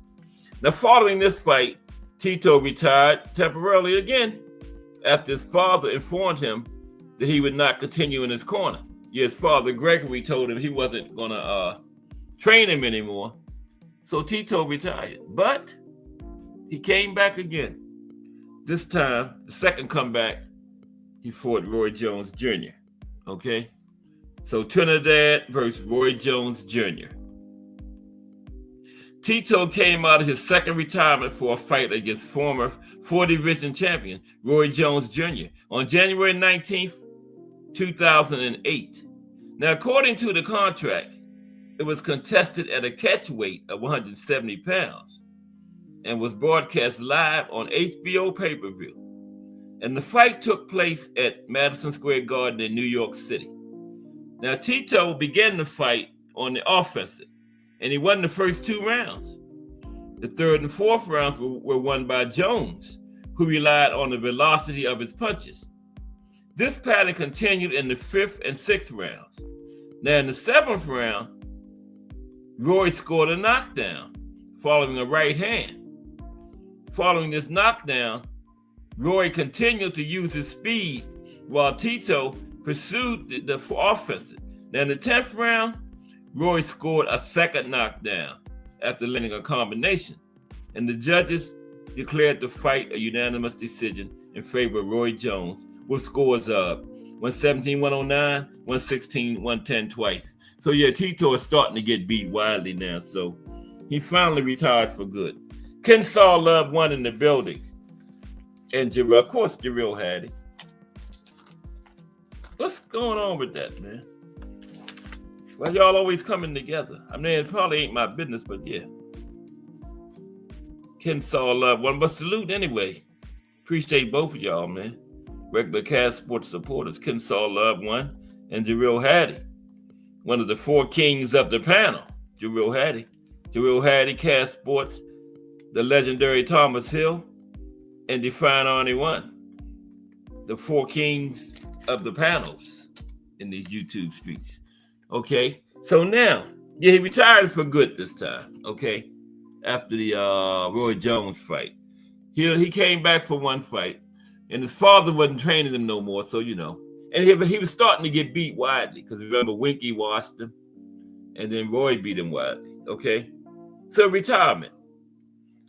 Now, following this fight, Tito retired temporarily again after his father informed him that he would not continue in his corner. Yeah, his father, Gregory, told him he wasn't going to train him anymore. So Tito retired. But he came back again. This time, the second comeback, he fought Roy Jones Jr. Okay? So Trinidad versus Roy Jones Jr. Tito came out of his second retirement for a fight against former 4-division champion Roy Jones Jr. on January 19th, 2008. Now, according to the contract, it was contested at a catch weight of 170 pounds and was broadcast live on HBO pay-per-view. And the fight took place at Madison Square Garden in New York City. Now, Tito began the fight on the offensive, and he won the first 2 rounds. The 3rd and 4th rounds were won by Jones, who relied on the velocity of his punches. This pattern continued in the 5th and 6th rounds. Now, in the 7th round, Roy scored a knockdown following a right hand. Following this knockdown, Roy continued to use his speed while Tito pursued the offensive. Now, in the 10th round, Roy scored a second knockdown after landing a combination, and the judges declared the fight a unanimous decision in favor of Roy Jones with scores of 117-109, 116-110 twice. So yeah, Tito is starting to get beat widely now, so he finally retired for good. Kensaw Love won in the building, and of course Jarrell had it. What's going on with that, man? Why y'all always coming together? I mean, it probably ain't my business, but yeah. Kensaw Love won, but salute anyway. Appreciate both of y'all, man. Regular Cast Sports supporters. Kensaw Love won, and Jarrell Hattie, one of the 4 kings of the panel. Jarrell Hattie Jarrell Hattie, Cass Sports, the legendary Thomas Hill, and Define Arnie One, the four kings of the panels in these YouTube streets. Okay, so now, yeah, he retires for good this time. Okay, after the Roy Jones fight, he came back for one fight, and his father wasn't training him no more. So and he was starting to get beat widely because remember Winky washed him, and then Roy beat him widely. Okay, so retirement.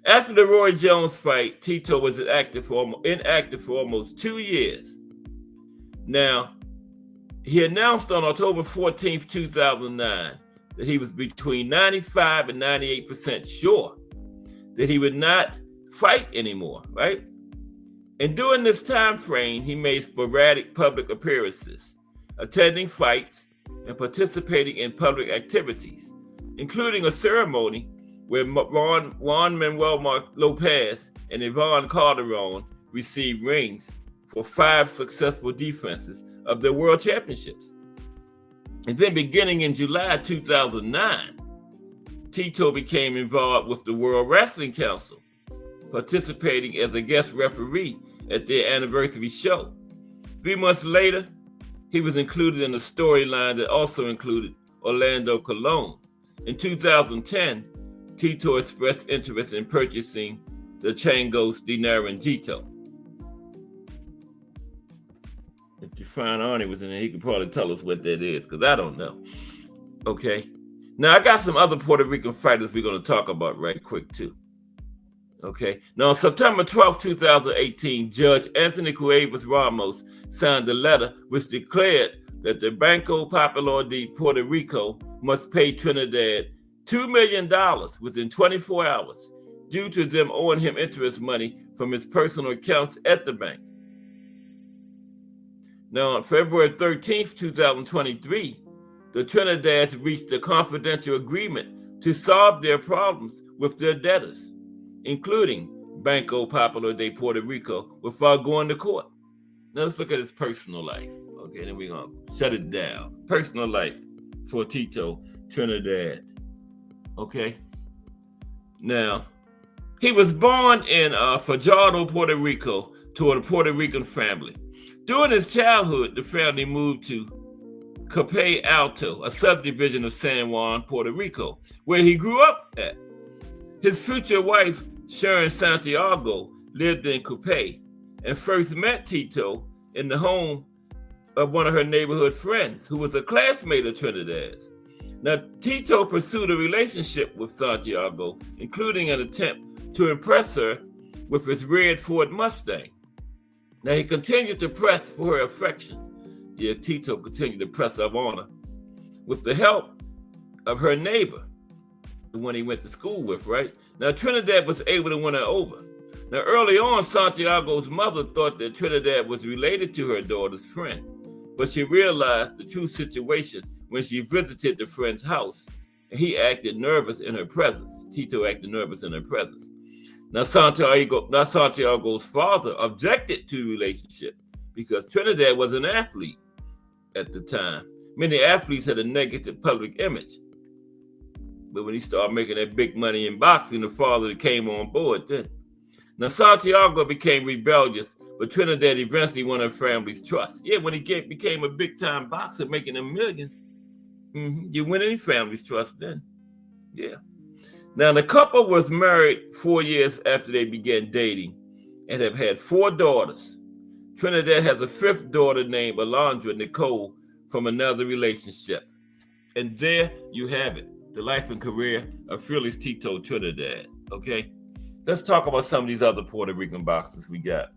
After the Roy Jones fight, Tito was inactive for almost 2 years. Now, he announced on October 14th, 2009, that he was between 95 and 98% sure that he would not fight anymore, right? And during this time frame, he made sporadic public appearances, attending fights and participating in public activities, including a ceremony where Juan Manuel Lopez and Yvonne Calderon received rings for 5 successful defenses of their world championships. And then beginning in July 2009, Tito became involved with the World Wrestling Council, participating as a guest referee at their anniversary show. 3 months later, he was included in a storyline that also included Orlando Colon. In 2010, Tito expressed interest in purchasing the Changos de Naranjito. If Define Arnie was in there, he could probably tell us what that is, because I don't know. Okay. Now, I got some other Puerto Rican fighters we're going to talk about right quick, too. Okay. Now, on September 12, 2018, Judge Anthony Cuevas Ramos signed a letter which declared that the Banco Popular de Puerto Rico must pay Trinidad $2 million within 24 hours due to them owing him interest money from his personal accounts at the bank. Now, on February 13th, 2023, the Trinidadians reached a confidential agreement to solve their problems with their debtors, including Banco Popular de Puerto Rico, without going to court. Now, let's look at his personal life. Okay, then we're going to shut it down. Personal life for Tito Trinidad. Okay. Now, he was born in Fajardo, Puerto Rico, to a Puerto Rican family. During his childhood, the family moved to Cope Alto, a subdivision of San Juan, Puerto Rico, where he grew up at. His future wife, Sharon Santiago, lived in Cope and first met Tito in the home of one of her neighborhood friends, who was a classmate of Trinidad's. Now, Tito pursued a relationship with Santiago, including an attempt to impress her with his red Ford Mustang. Now, he continued to press for her affections. Yeah, Tito continued to press up on her with the help of her neighbor, the one he went to school with, right? Now, Trinidad was able to win her over. Now, early on, Santiago's mother thought that Trinidad was related to her daughter's friend, but she realized the true situation when she visited the friend's house, and he acted nervous in her presence. Tito acted nervous in her presence. Now, Santiago's father objected to the relationship because Trinidad was an athlete at the time. Many athletes had a negative public image. But when he started making that big money in boxing, the father came on board then. Now, Santiago became rebellious, but Trinidad eventually won her family's trust. Yeah, when he became a big-time boxer, making them millions, you win any family's trust then. Yeah. Now, the couple was married 4 years after they began dating and have had 4 daughters. Trinidad has a 5th daughter named Alondra Nicole from another relationship. And there you have it, the life and career of Felix Tito Trinidad. Okay, let's talk about some of these other Puerto Rican boxers we got.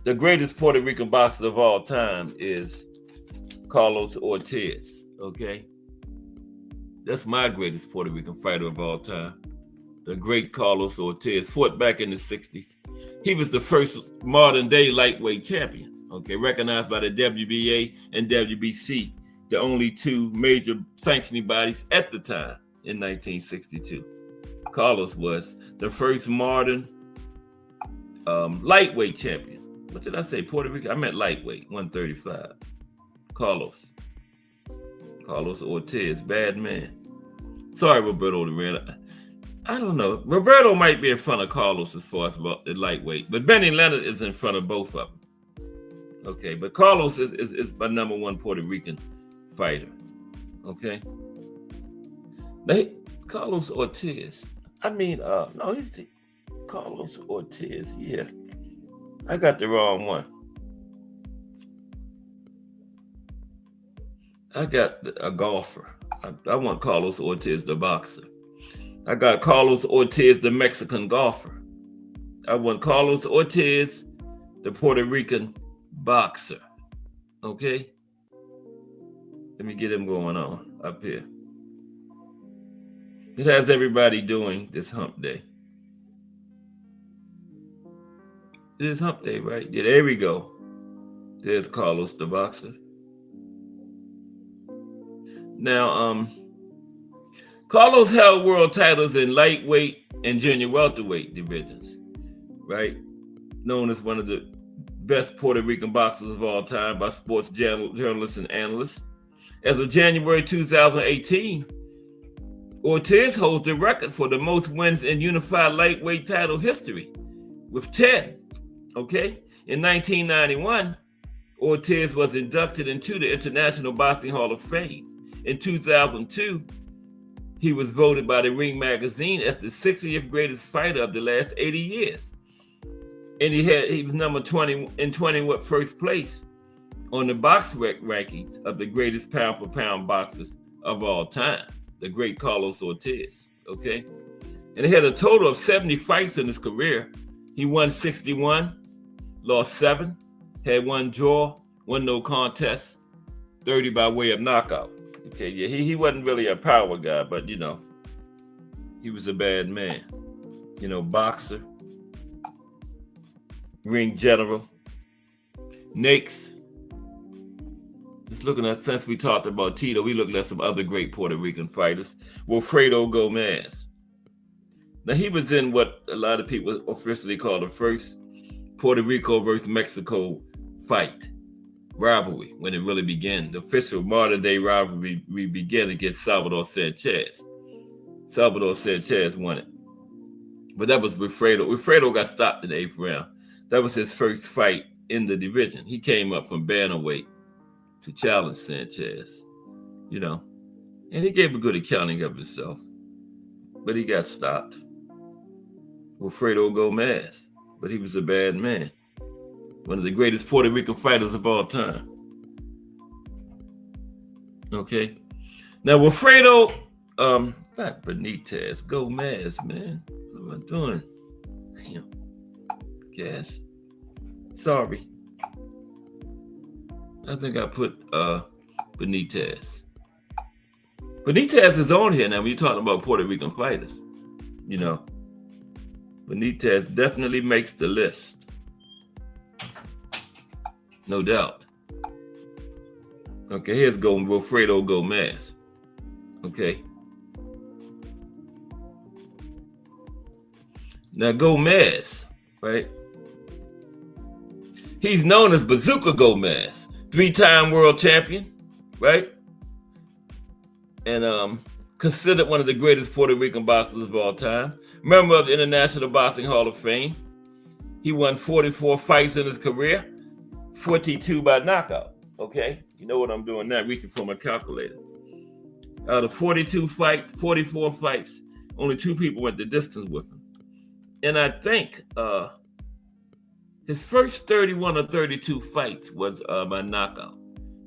The greatest Puerto Rican boxer of all time is Carlos Ortiz. Okay, that's my greatest Puerto Rican fighter of all time. The great Carlos Ortiz fought back in the 60s. He was the first modern day lightweight champion, okay, recognized by the WBA and WBC, the only 2 major sanctioning bodies at the time in 1962. Carlos was the first modern lightweight champion. What did I say? Puerto Rico? I meant lightweight, 135. Carlos Ortiz, bad man. Sorry, Roberto Duran. I don't know. Roberto might be in front of Carlos as far as about the lightweight, but Benny Leonard is in front of both of them. Okay, but Carlos is my number one Puerto Rican fighter. Okay. Carlos Ortiz. No, he's the Carlos Ortiz. Yeah, I got the wrong one. I got a golfer. I want Carlos Ortiz, the boxer. I got Carlos Ortiz, the Mexican golfer. I want Carlos Ortiz, the Puerto Rican boxer. Okay? Let me get him going on up here. It has everybody doing this hump day. It is hump day, right? Yeah, there we go. There's Carlos, the boxer. Now, Carlos held world titles in lightweight and junior welterweight divisions, right? Known as one of the best Puerto Rican boxers of all time by sports journalists and analysts. As of January 2018, Ortiz holds the record for the most wins in unified lightweight title history with 10, okay? In 1991, Ortiz was inducted into the International Boxing Hall of Fame. In 2002, he was voted by the Ring magazine as the 60th greatest fighter of the last 80 years. And he was number 20 in 20 first place on the box rankings of the greatest pound for pound boxers of all time, the great Carlos Ortiz, okay? And he had a total of 70 fights in his career. He won 61, lost 7, had 1 draw, 1 no contest, 30 by way of knockout. Okay, yeah, he wasn't really a power guy, but he was a bad man. Boxer, ring general, Nakes. Just looking at, since we talked about Tito, we looking at some other great Puerto Rican fighters. Wilfredo Gomez. Now, he was in what a lot of people officially call the first Puerto Rico versus Mexico rivalry, when it really began. The official modern day rivalry began against Salvador Sanchez. Salvador Sanchez won it. But that was Wilfredo. Wilfredo got stopped in the 8th round. That was his first fight in the division. He came up from bantamweight to challenge Sanchez, and he gave a good accounting of himself, but he got stopped. Wilfredo Gomez, but he was a bad man. One of the greatest Puerto Rican fighters of all time. Okay. Now, Wilfredo, not Benitez, Gomez, man. What am I doing? Damn. Gas. Sorry. I think I put Benitez. Benitez is on here now when you're talking about Puerto Rican fighters. Benitez definitely makes the list. No doubt. Okay, here's Wilfredo Gomez. Okay. Now Gomez, right? He's known as Bazooka Gomez, 3-time world champion, right? And considered one of the greatest Puerto Rican boxers of all time. Member of the International Boxing Hall of Fame. He won 44 fights in his career. 42 by knockout. Okay, you know what I'm doing now, reaching for my calculator. Out of 44 fights, only 2 people went the distance with him. And I think his first 31 or 32 fights was by knockout.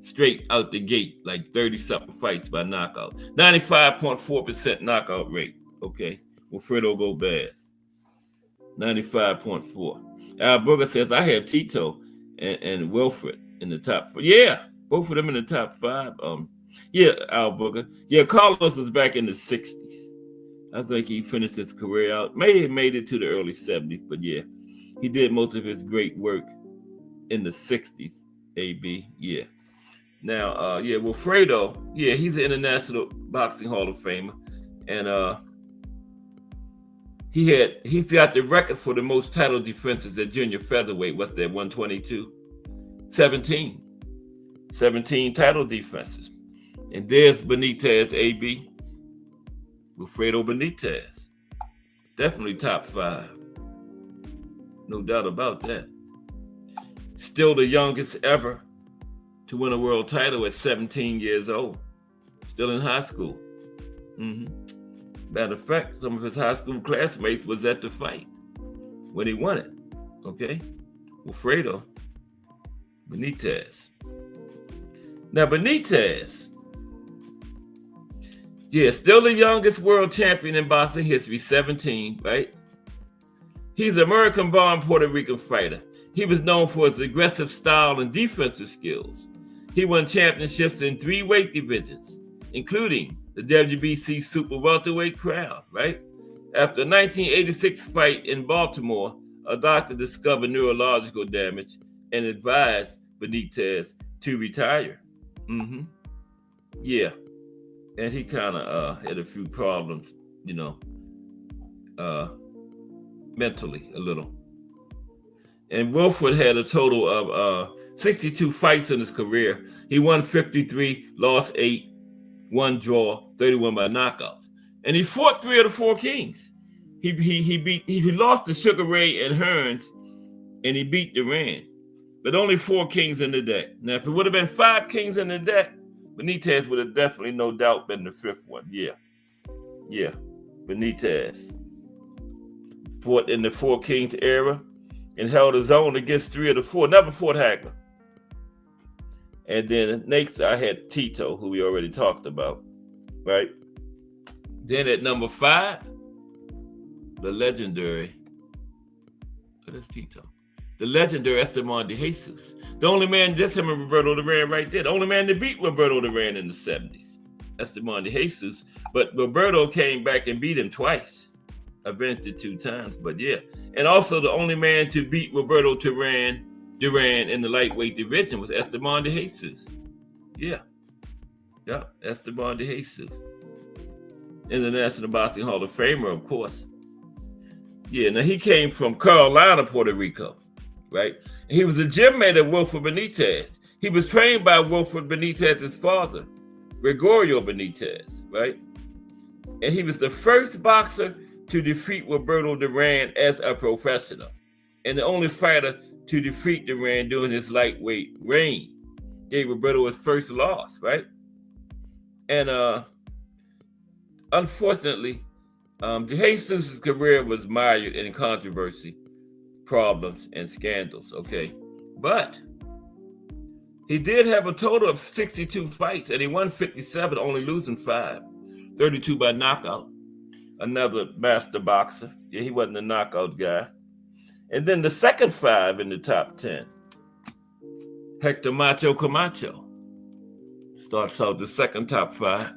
Straight out the gate, like 30-something fights by knockout. 95.4% knockout rate. Okay, Wilfredo Gomez. 95.4. Al Booger says, I have Tito and Wilfred in the top 4. Yeah, both of them in the top 5. Yeah, Al Booger. Yeah, Carlos was back in the 60s. I think he finished his career out. May have made it to the early 70s, but yeah, he did most of his great work in the 60s, AB. Yeah. Now, Wilfredo, yeah, he's an International Boxing Hall of Famer. And he's got the record for the most title defenses at junior featherweight. What's that, 122? 17 title defenses. And there's Benitez, AB. Wilfredo Benitez. Definitely top 5. No doubt about that. Still the youngest ever to win a world title at 17 years old. Still in high school. Matter of fact, some of his high school classmates was at the fight when he won it. Okay? Wilfredo Benitez. Now, Benitez, still the youngest world champion in boxing history, 17, right? He's an American-born Puerto Rican fighter. He was known for his aggressive style and defensive skills. He won championships in 3 weight divisions, including the WBC super welterweight crown, right? After a 1986 fight in Baltimore, a doctor discovered neurological damage and advised Benitez to retire. Yeah. And he kind of had a few problems, mentally a little. And Wilfred had a total of 62 fights in his career. He won 53, lost 8, 1 draw, 31 by knockout. And he fought 3 of the 4 kings. He lost to Sugar Ray and Hearns, and he beat Duran. But only 4 kings in the deck. Now, if it would have been 5 kings in the deck, Benitez would have definitely, no doubt, been the 5th one. Yeah. Benitez fought in the 4 kings era and held his own against 3 of the 4. Never fought Hagler. And then next I had Tito, who we already talked about, right? Then at number 5, the legendary, what is Tito? The legendary Esteban de Jesus. The only man, that's him and Roberto Duran right there. The only man to beat Roberto Duran in the 70s. Esteban de Jesus. But Roberto came back and beat him twice. Avenged it 2 times, but yeah. And also the only man to beat Roberto Duran in the lightweight division was Esteban de Jesus. Yeah, Esteban de Jesus. International Boxing Hall of Famer, of course. Yeah, now he came from Carolina, Puerto Rico, right? And he was a gym mate of Wilfred Benitez. He was trained by Wilfred Benitez's father, Gregorio Benitez, right? And he was the first boxer to defeat Roberto Duran as a professional, and the only fighter to defeat Duran during his lightweight reign. Gave Roberto his first loss, right? And unfortunately, de Jesus' career was mired in controversy, problems, and scandals, okay? But he did have a total of 62 fights, and he won 57, only losing 5, 32 by knockout. Another master boxer. Yeah, he wasn't a knockout guy. And then the second 5 in the top 10, Hector Macho Camacho, starts out the second top 5.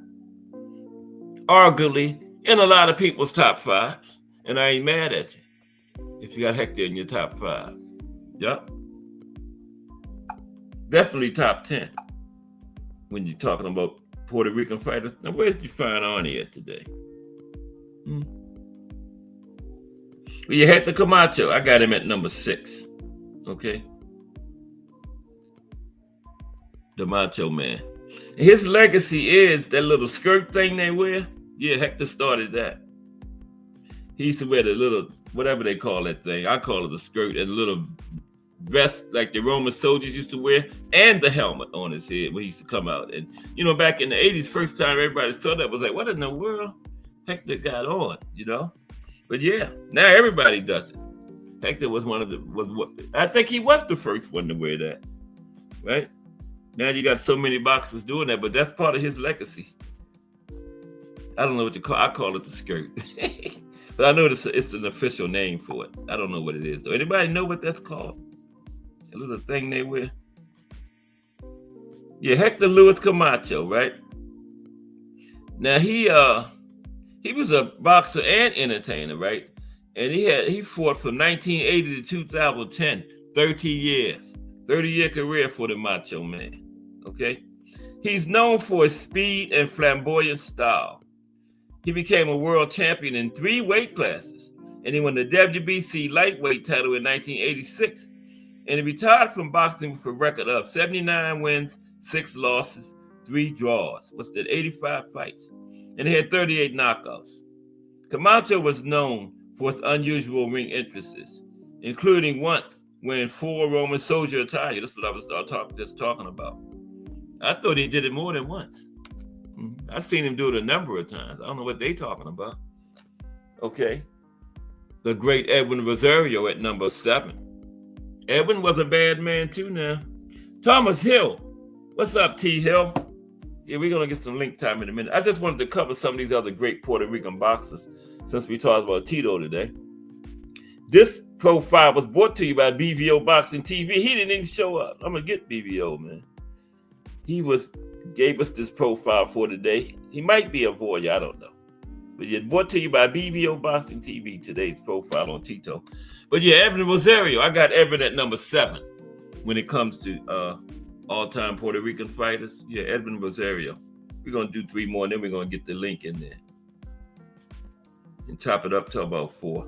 Arguably in a lot of people's top 5s, and I ain't mad at you if you got Hector in your top 5. Yep. Definitely top 10 when you're talking about Puerto Rican fighters. Now, where's the fine Arnie at today? Well, you had the Camacho. I got him at number 6. Okay. The Macho Man. And his legacy is that little skirt thing they wear. Yeah, Hector started that. He used to wear the little, whatever they call that thing. I call it the skirt, and the little vest like the Roman soldiers used to wear, and the helmet on his head when he used to come out. And, back in the 80s, first time everybody saw that was like, what in the world Hector got on, But yeah, now everybody does it. Hector was I think he was the first one to wear that, right? Now you got so many boxers doing that, but that's part of his legacy. I don't know what to call. I call it the skirt, but I know it's an official name for it. I don't know what it is though. Anybody know what that's called? A little thing they wear. Yeah, Hector Luis Camacho, right? Now he was a boxer and entertainer, right? And he fought from 1980 to 2010, 30 years, 30-year career for the Macho Man. Okay, he's known for his speed and flamboyant style. He became a world champion in 3 weight classes, and he won the WBC lightweight title in 1986. And he retired from boxing with a record of 79 wins, 6 losses, 3 draws. What's that? 85 fights. and he had 38 knockouts. Camacho was known for his unusual ring entrances, including once wearing full Roman soldier attire. That's what I was just talking about. I thought he did it more than once. I've seen him do it a number of times. I don't know what they're talking about. Okay. The great Edwin Rosario at number 7. Edwin was a bad man too now. Thomas Hill. What's up, T. Hill? Yeah, we're going to get some link time in a minute. I just wanted to cover some of these other great Puerto Rican boxers since we talked about Tito today. This profile was brought to you by BVO Boxing TV. He didn't even show up. I'm going to get BVO, man. He gave us this profile for today. He might be a voyeur, I don't know. But yeah, brought to you by BVO Boxing TV, today's profile on Tito. But yeah, Edwin Rosario. I got Edwin at number 7 when it comes to all-time Puerto Rican fighters. Yeah, Edwin Rosario. We're going to do 3 more, and then we're going to get the link in there. And chop it up to about 4.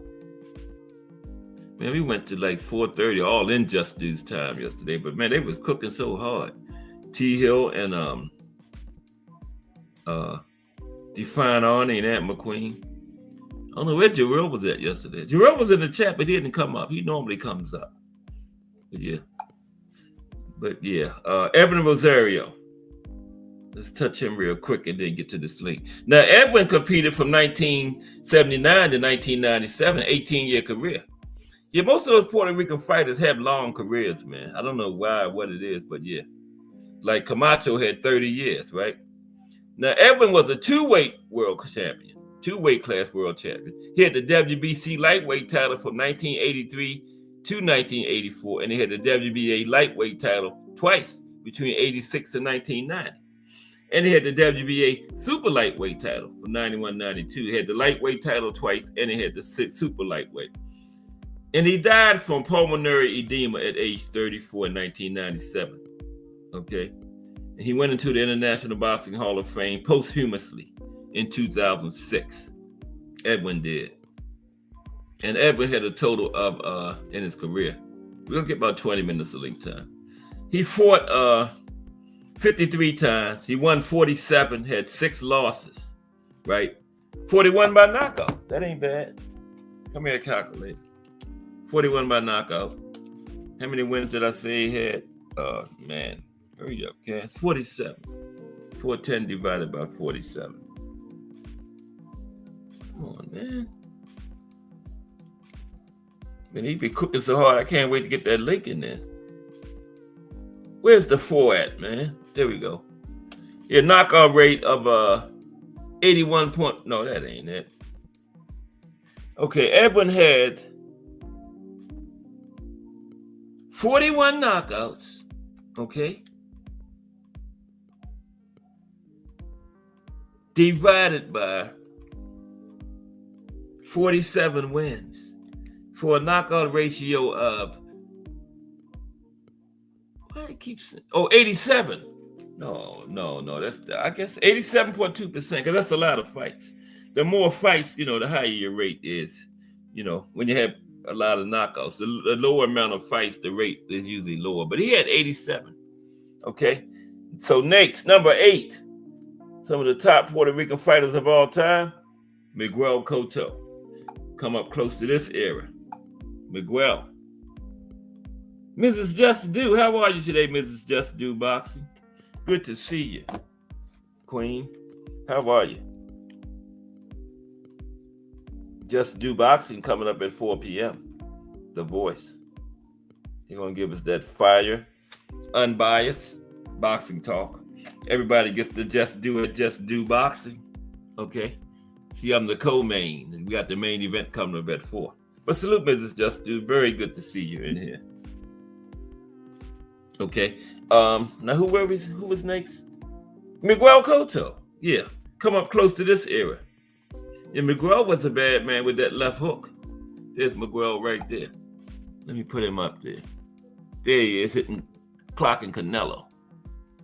Man, we went to like 4:30, all in Just Dude's time yesterday. But man, they was cooking so hard. T. Hill and Define Arnie and Aunt McQueen. I don't know where Jarrell was at yesterday. Jarrell was in the chat, but he didn't come up. He normally comes up. But yeah. Edwin Rosario. Let's touch him real quick and then get to this link. Now, Edwin competed from 1979 to 1997, 18-year career. Yeah, most of those Puerto Rican fighters have long careers, man. I don't know why, what it is, but yeah. Like Camacho had 30 years, right? Now, Edwin was a 2-weight world champion, 2-weight class world champion. He had the WBC lightweight title from 1983 to 1984, and he had the WBA lightweight title twice between 86 and 1990. And he had the WBA super lightweight title from 91-92. He had the lightweight title twice, and he had the super lightweight. And he died from pulmonary edema at age 34 in 1997. Okay. And he went into the International Boxing Hall of Fame posthumously in 2006. Edwin did. And Edwin had a total of, in his career, we're going to get about 20 minutes of link time. He fought 53 times. He won 47, had 6 losses, right? 41 by knockout. That ain't bad. Come here, calculator. 41 by knockout. How many wins did I say he had? Man, hurry up, Cass. 47. 410 divided by 47. Come on, man. Man, he be cooking so hard, I can't wait to get that link in there. Where's the 4 at, man? There we go. Yeah, knockout rate of 81 point. No, that ain't it. Okay, Edwin had 41 knockouts. Okay. Divided by 47 wins for a knockout ratio of, why it keeps, 87. No, that's, I guess 87.2%, because that's a lot of fights. The more fights, the higher your rate is. When you have a lot of knockouts, the lower amount of fights, the rate is usually lower. But he had 87. Okay. So next, number 8. Some of the top Puerto Rican fighters of all time. Miguel Cotto. Come up close to this era. Miguel. Mrs. Just Do, how are you today, Mrs. Just Do Boxing? Good to see you, Queen. How are you? Just Do Boxing coming up at 4 p.m. The Voice. He's going to give us that fire, unbiased boxing talk. Everybody gets to Just Do it, Just Do Boxing. Okay? See, I'm the co-main, and we got the main event coming up at 4. But salute, Mrs. Just Do. Very good to see you in here. Okay. Now who was next? Miguel Cotto. Yeah. Come up close to this era. And Miguel was a bad man with that left hook. There's Miguel right there. Let me put him up there. There he is, hitting, clocking Canelo.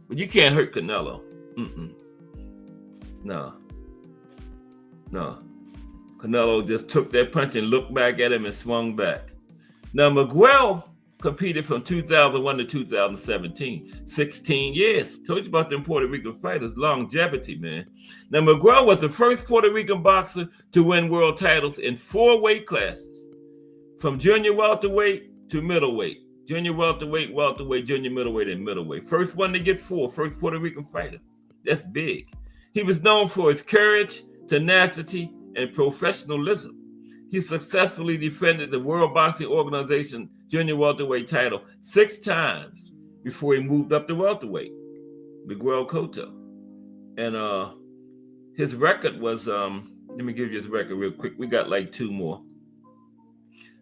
But you can't hurt Canelo. No. Canelo just took that punch and looked back at him and swung back. Now Miguel competed from 2001 to 2017. 16 years. Told you about them Puerto Rican fighters. Longevity, man. Now, Miguel was the first Puerto Rican boxer to win world titles in 4 weight classes, from junior welterweight to middleweight. Junior welterweight, welterweight, junior middleweight, and middleweight. First one to get 4, first Puerto Rican fighter. That's big. He was known for his courage, tenacity, and professionalism. He successfully defended the World Boxing Organization junior welterweight title 6 times before he moved up to welterweight, Miguel Cotto. And his record was, let me give you his record real quick. We got like 2 more.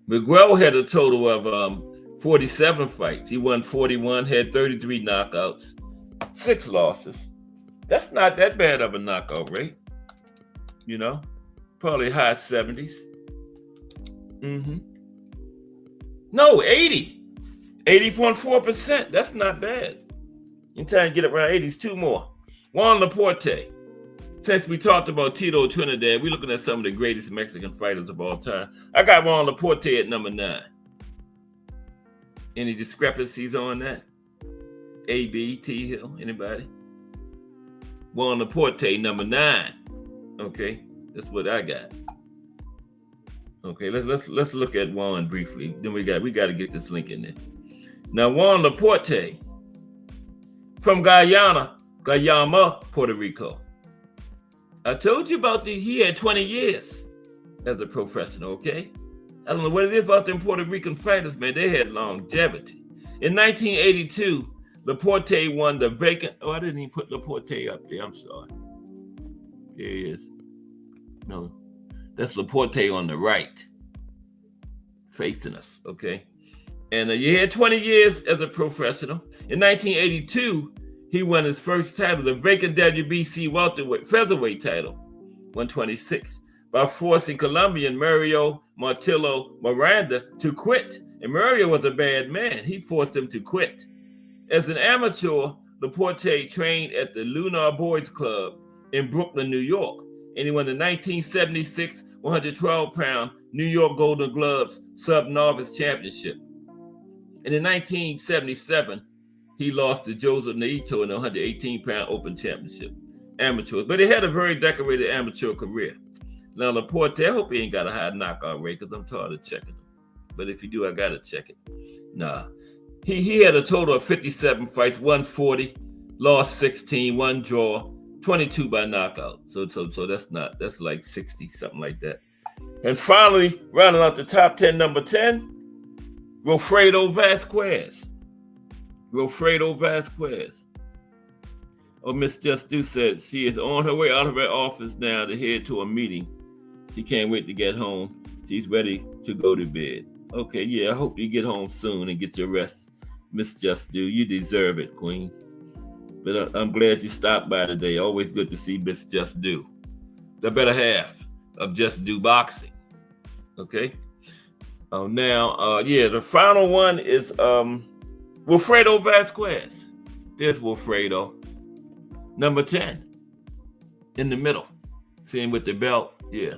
Miguel had a total of 47 fights. He won 41, had 33 knockouts, 6 losses. That's not that bad of a knockout rate, you know, probably high 70s. No, 80.4%. That's not bad. You try and get it around 80s. 2 more. Juan Laporte. Since we talked about Tito, Trinidad, we're looking at some of the greatest Mexican fighters of all time. I got Juan Laporte at number 9. Any discrepancies on that? A, B, T, Hill, anybody? Juan Laporte, number 9. Okay, that's what I got. Okay, let's look at Juan briefly. Then we got to get this link in there. Now, Juan Laporte from Guyana, Puerto Rico. I told you about he had 20 years as a professional, okay? I don't know what it is about them Puerto Rican fighters, man. They had longevity. In 1982, Laporte won the vacant. Oh, I didn't even put Laporte up there. I'm sorry. There he is. No, that's Laporte on the right, facing us, okay? And he had 20 years as a professional. In 1982, he won his first title, the vacant WBC featherweight title, 126, by forcing Colombian Mario Martillo Miranda to quit. And Mario was a bad man. He forced him to quit. As an amateur, Laporte trained at the Lunar Boys Club in Brooklyn, New York, and he won the 1976 112-pound New York Golden Gloves Sub-Novice Championship. And in 1977, he lost to Joseph Naito in the 118-pound Open Championship, amateurs. But he had a very decorated amateur career. Now, Laporte, I hope he ain't got a high knockout rate because I'm tired of checking him. But if you do, I got to check it. Nah. He had a total of 57 fights, 140, lost 16, 1 draw, 22 by knockout. So that's like 60, something like that. And finally, rounding out the top 10, number 10, Wilfredo Vasquez. Oh, Miss Just Do said she is on her way out of her office now to head to a meeting. She can't wait to get home. She's ready to go to bed. Okay, yeah, I hope you get home soon and get your rest, Miss Just Do. You deserve it, Queen. But I'm glad you stopped by today. Always good to see Miss Just Do, the better half of Just Do Boxing. Okay. Now, the final one is Wilfredo Vasquez. There's Wilfredo, number 10, in the middle. See him with the belt? Yeah.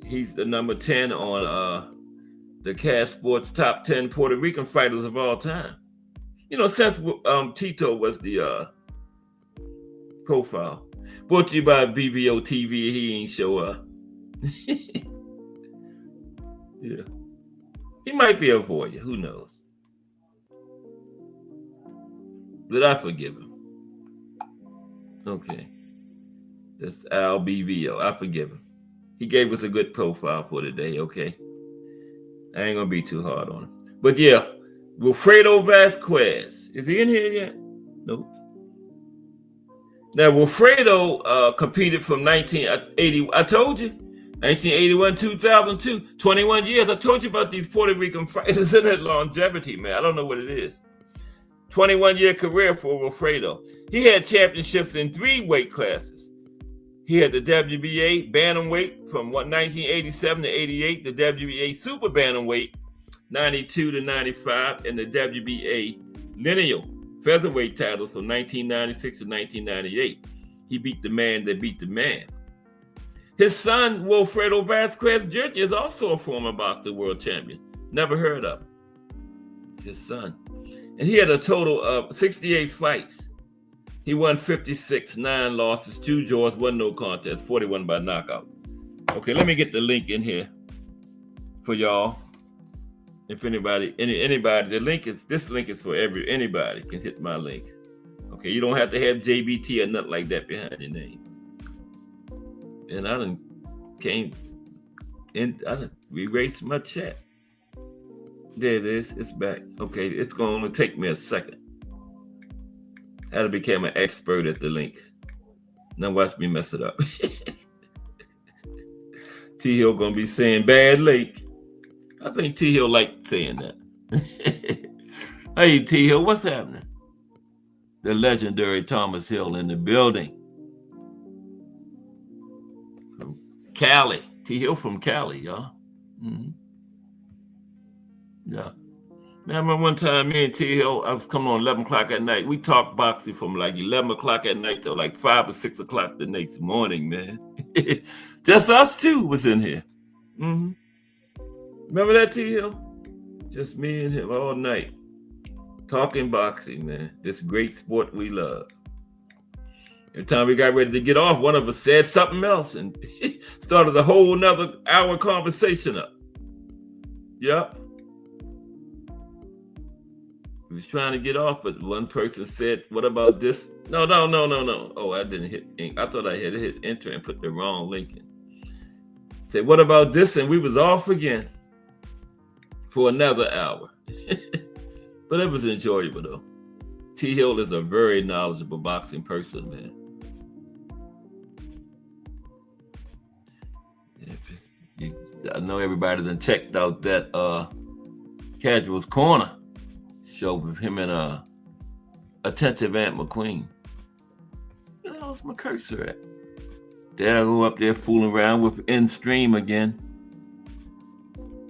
He's the number 10 on the Cash Sports top 10 Puerto Rican fighters of all time. You know, since Tito was the profile. Brought to you by BVO TV. He ain't show up. Yeah. He might be a voyeur. Who knows? But I forgive him. Okay. That's Al BVO. I forgive him. He gave us a good profile for today, okay? I ain't gonna be too hard on him. But yeah, Wilfredo Vasquez. Is he in here yet? Nope. Now, Wilfredo competed from 1980. I told you, 1981, 2002, 21 years. I told you about these Puerto Rican fighters and that longevity, man. I don't know what it is. 21-year career for Wilfredo. He had championships in 3 weight classes. He had the WBA bantamweight from 1987 to 88, the WBA super bantamweight 92 to 95, and the WBA lineal featherweight titles from 1996 to 1998. He beat the man that beat the man. His son, Wilfredo Vasquez Jr., is also a former boxing world champion. Never heard of him. his son. And he had a total of 68 fights. He won 56, 9 losses, 2 draws, 1 no contest, 41 by knockout. Okay, let me get the link in here for y'all. If anybody, this link is for anybody can hit my link. Okay, you don't have to have JBT or nothing like that behind your name. And I done erased my chat. There it is, it's back. Okay, it's going to take me a second. How to become an expert at the link. Now watch me mess it up. T Hill gonna be saying bad link. I think T Hill like saying that. Hey T Hill, what's happening? The legendary Thomas Hill in the building. From Cali. T Hill from Cali, y'all. Mm-hmm. Yeah. Man, I remember one time me and T Hill, I was coming on 11 o'clock at night. We talked boxing from like 11 o'clock at night till like 5 or 6 o'clock the next morning, man. Just us two was in here. Mm-hmm. Remember that, T Hill? Just me and him all night. Talking boxing, man. This great sport we love. Every time we got ready to get off, one of us said something else and started a whole nother hour conversation up. Yep. We was trying to get off, but one person said, what about this? No. Oh, I didn't hit ink. I thought I had hit enter and put the wrong link in. Said, what about this? And we was off again for another hour. But it was enjoyable, though. T. Hill is a very knowledgeable boxing person, man. I know everybody done checked out that Casual's Corner show with him and Attentive Aunt McQueen. Where's my cursor at? There I go up there fooling around with in-stream again.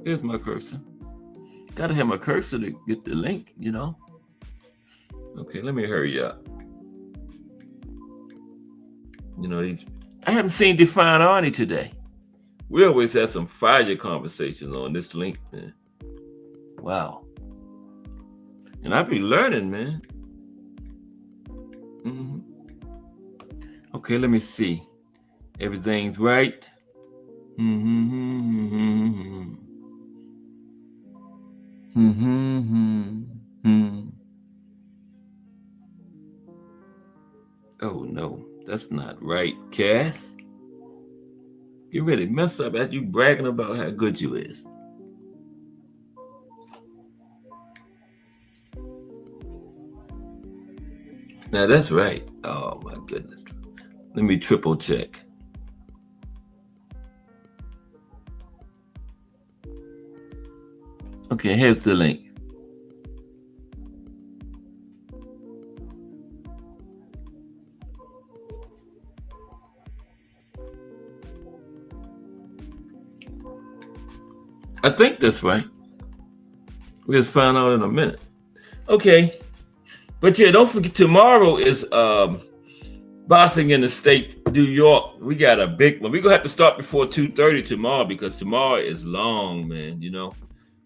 Here's my cursor. Gotta have my cursor to get the link, you know. Okay, let me hurry up. You know, I haven't seen Define Arnie today. We always have some fire conversations on this link, man. Wow. And I be learning, man. Mm-hmm. Okay, let me see. Everything's right. Mm-hmm. Oh no, that's not right, Cass. You really mess up at you bragging about how good you is. Now that's right. Oh my goodness. Let me triple check. Okay, here's the link. I think that's right. We'll find out in a minute. Okay. But yeah, don't forget tomorrow is boxing in the States, New York. We got a big one. We're going to have to start before 2:30 tomorrow because tomorrow is long, man. You know,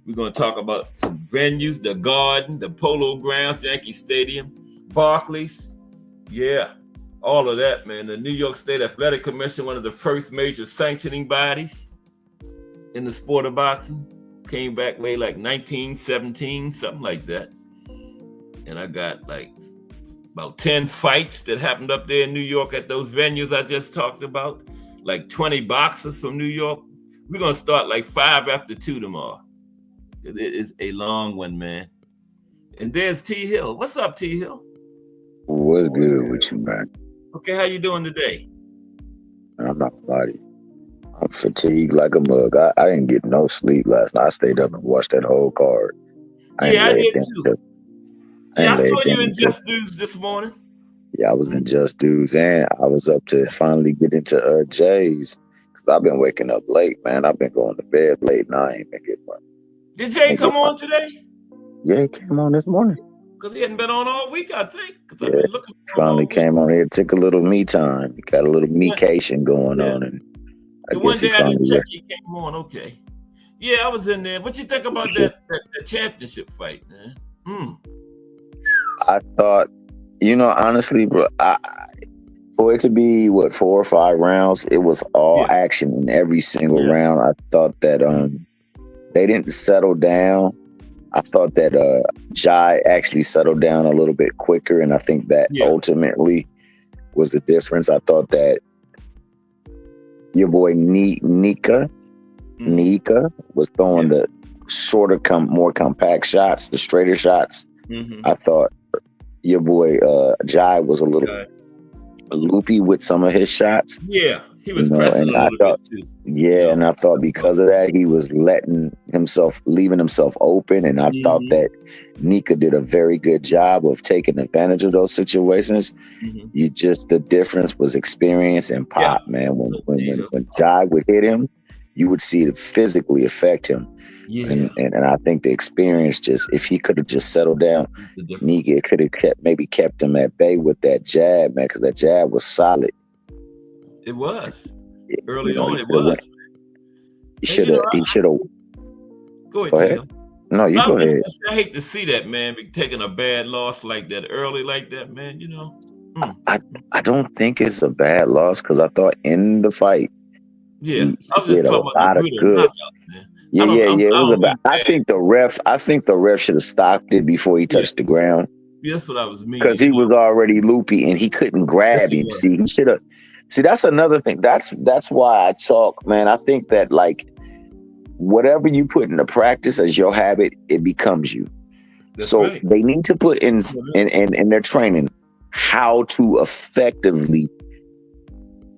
we're going to talk about some venues, the Garden, the Polo Grounds, Yankee Stadium, Barclays. Yeah, all of that, man. The New York State Athletic Commission, one of the first major sanctioning bodies in the sport of boxing, came back way like 1917, something like that. And I got like about 10 fights that happened up there in New York at those venues I just talked about. Like 20 boxers from New York. We're going to start like 5 after 2 tomorrow. It is a long one, man. And there's T. Hill. What's up, T. Hill? What's good with you, man? Okay, how you doing today? I'm not body. I'm fatigued like a mug. I didn't get no sleep last night. I stayed up and watched that whole card. Yeah, I did too. Yeah, I saw you in Just News this morning. Yeah, I was in Just News, and I was up to finally get into Jay's because I've been waking up late, man. I've been going to bed late, and I ain't been getting one. Did Jay come on today? Yeah, he came on this morning. Because he hadn't been on all week, I think. Yeah, I've been looking for finally came on here, took a little me time. Got a little me-cation going on, and the one day I didn't check, he came on. Okay. Yeah, I was in there. What you think about that championship fight, man? I thought, honestly, bro, for it to be 4 or 5 rounds, it was all action in every single round. I thought that they didn't settle down. I thought that Jai actually settled down a little bit quicker, and I think that ultimately was the difference. I thought that your boy Nika was throwing the shorter, more compact shots, the straighter shots. I thought your boy Jai was a little loopy with some of his shots. Yeah, he was pressing a little bit too. Yeah, and I thought because of that, he was leaving himself open. And I thought that Nika did a very good job of taking advantage of those situations. The difference was experience and pop, man. When Jai would hit him, you would see it physically affect him. Yeah. And I think the experience if he could have just settled down, Nika could have kept him at bay with that jab, man, because that jab was solid. It was. Early on, it was. He should have. Go ahead. No, you go ahead. I hate to see that, man, be taking a bad loss like that early, like that, man. I don't think it's a bad loss because I thought in the fight, I was just talking about the good knockout, man. It was about. I think the ref should have stopped it before he touched the ground. Yeah, that's what I was meaning. Because he was already loopy and he couldn't grab him. See, he should have. See, that's another thing. That's why I talk, man. I think that whatever you put into practice as your habit, it becomes you. They need to put in their training how to effectively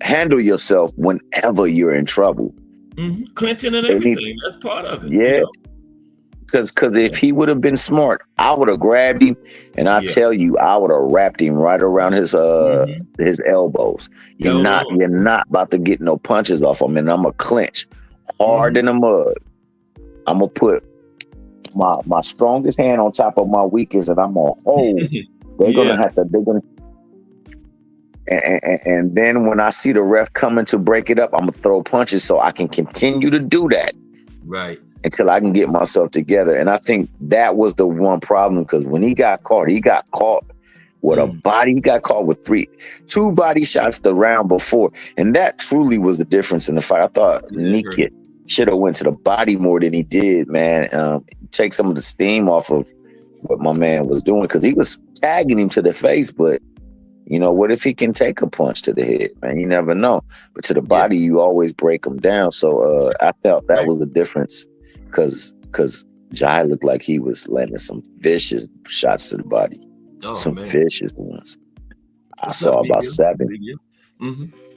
handle yourself whenever you're in trouble. Clinching and everything. That's part of it. Yeah. Because if he would have been smart, I would have grabbed him, and I tell you, I would have wrapped him right around his elbows. You're not about to get no punches off him, and I'm gonna clinch hard in the mud. I'm gonna put my strongest hand on top of my weakest, and I'm gonna hold. They're gonna. And then when I see the ref coming to break it up, I'm gonna throw punches so I can continue to do that. Right. Until I can get myself together. And I think that was the one problem, because when he got caught with a body. He got caught with 2 body shots the round before. And that truly was the difference in the fight. I thought Nika should have went to the body more than he did, man. Take some of the steam off of what my man was doing, because he was tagging him to the face, but what if he can take a punch to the head, man? You never know. But to the body, you always break him down. So I felt that was the difference, because Jai looked like he was landing some vicious shots to the body. Vicious ones. I saw about 7.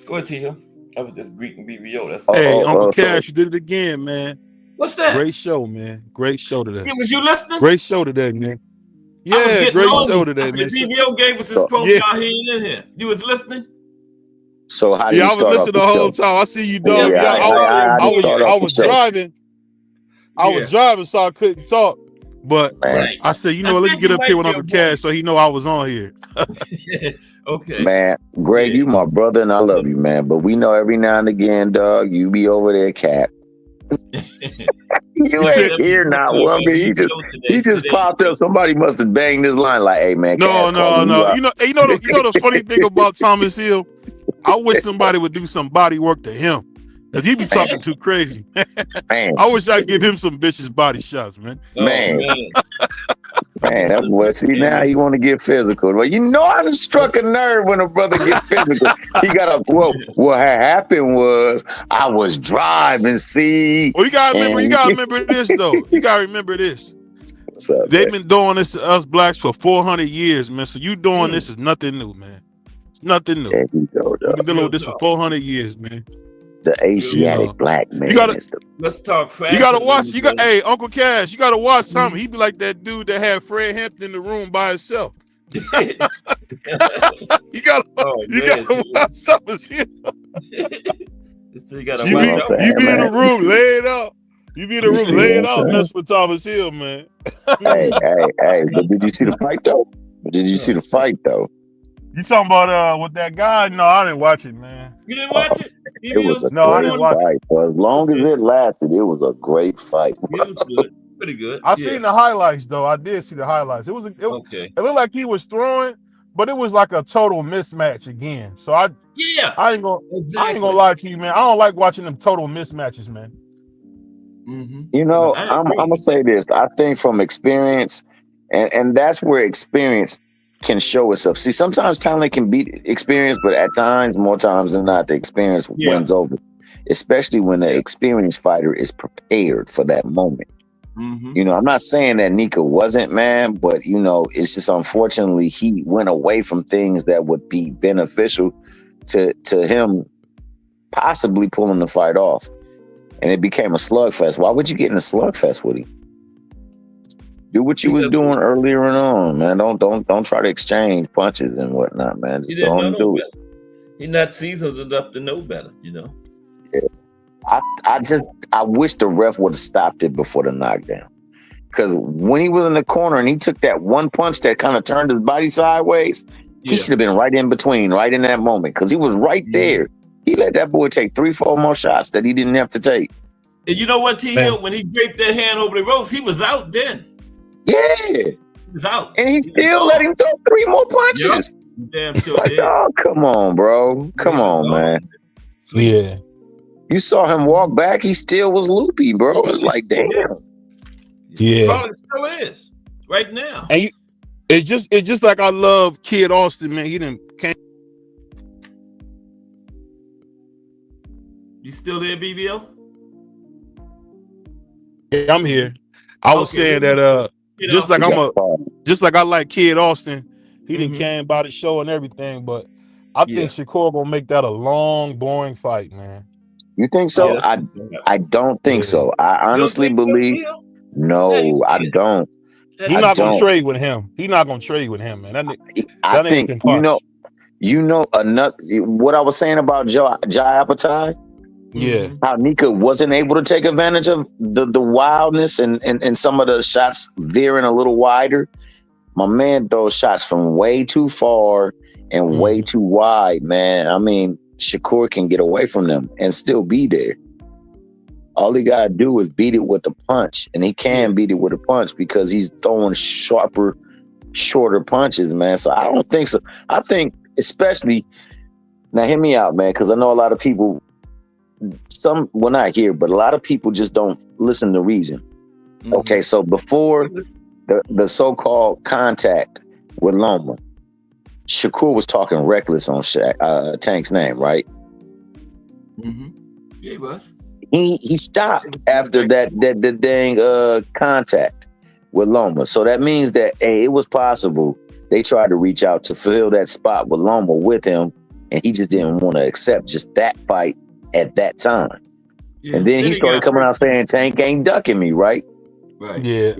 Go ahead, Tito. I was just greeting BBO. Hey, Uncle Cash, you did it again, man. What's that? Great show, man. Great show today. Yeah, was you listening? Great show today, man. Yeah, great show today, man. BBO gave us his post out here in here. You was listening? So how do you I was listening the whole time. I see you, dog. I was driving. I was driving, so I couldn't talk. But I said, let me get up here with Uncle Cash so he know I was on here. Okay. Man, Greg, you my brother and I love you, man. But we know every now and again, dog, you be over there, Cap. You ain't here now, woman. He just popped up. Somebody must have banged this line like, "Hey, man." No. You know the funny thing about Thomas Hill? I wish somebody would do some body work to him, because he be talking too crazy. Man. I wish I could give him some vicious body shots, man. Man, that's what. See, now you want to get physical. Well, I done struck a nerve when a brother gets physical. He got what had happened was I was driving. See, well, you gotta remember this though. You gotta remember this. What's up, They've man? been doing this to us blacks for 400 years, man. So you doing this is nothing new, man. It's nothing new. We've been dealing with this for 400 years, man. The Asiatic black man. Let's talk fast. You gotta watch. Hey, Uncle Cash, you gotta watch something. He be like that dude that had Fred Hampton in the room by himself. You gotta watch something. You be in the room, lay it out. You be in the room, lay it out, mess with Thomas Hill, man. Hey. But did you see the fight though? You talking about with that guy? No, I didn't watch it, man. You didn't watch it? It was a No, I great didn't watch fight. For as long as it lasted, it was a great fight. It was good. Pretty good. I seen the highlights though. I did see the highlights. It okay. It looked like he was throwing, but it was like a total mismatch again. So I ain't gonna lie to you, man. I don't like watching them total mismatches, man. Mm-hmm. You know, I'm gonna say this. I think from experience, and that's where experience can show itself. See, sometimes talent can beat experience, but at times, more times than not, the experience wins over. Especially when the experienced fighter is prepared for that moment. Mm-hmm. You know, I'm not saying that Nika wasn't, man, but you know, it's just unfortunately he went away from things that would be beneficial to him possibly pulling the fight off. And it became a slugfest. Why would you get in a slugfest with him? Do what you was doing earlier on, man. Don't try to exchange punches and whatnot, man. Just go and do it. He's not seasoned enough to know better, you know. Yeah. I wish the ref would have stopped it before the knockdown. Because when he was in the corner and he took that one punch that kind of turned his body sideways, he should have been right in between, right in that moment. Because he was right there. He let that boy take 3-4 more shots that he didn't have to take. And you know what, T. Hill, when he draped that hand over the ropes, he was out then. Yeah. He was out. And he still let him throw 3 more punches. Yep. Damn sure like, did. oh, come on, bro. Come on, man. Yeah. You saw him walk back, he still was loopy, bro. It's like, damn. Yeah. Probably still is right now. And it's just like I love Kid Austin, man. He came. You still there, BBL? Yeah, I'm here. I was saying that just like I like Kid Austin, he didn't came by the show and everything, but I think Shakur gonna make that a long, boring fight, man. You think so? I don't think so. I honestly believe no, I don't. He's not gonna trade with him. He's not gonna trade with him, man. I think you know another what I was saying about Jai Appetit. Yeah. How Nika wasn't able to take advantage of the wildness and some of the shots veering a little wider. My man throws shots from way too far and way too wide, man. I mean, Shakur can get away from them and still be there. All he gotta do is beat it with a punch, and he can beat it with a punch because he's throwing sharper, shorter punches, man. So I don't think so. I think especially now, hear me out, man, because I know a lot of people. Well, not here, but a lot of people just don't listen to reason. Okay, so before the so-called contact with Loma, Shakur was talking reckless on Tank's name, right? Mm-hmm. Yeah, he was. He stopped after that dang contact with Loma. So that means that it was possible they tried to reach out to fill that spot with Loma with him, and he just didn't want to accept just that fight at that time. Yeah. And then he started coming out saying Tank ain't ducking me, right? Right. Yeah.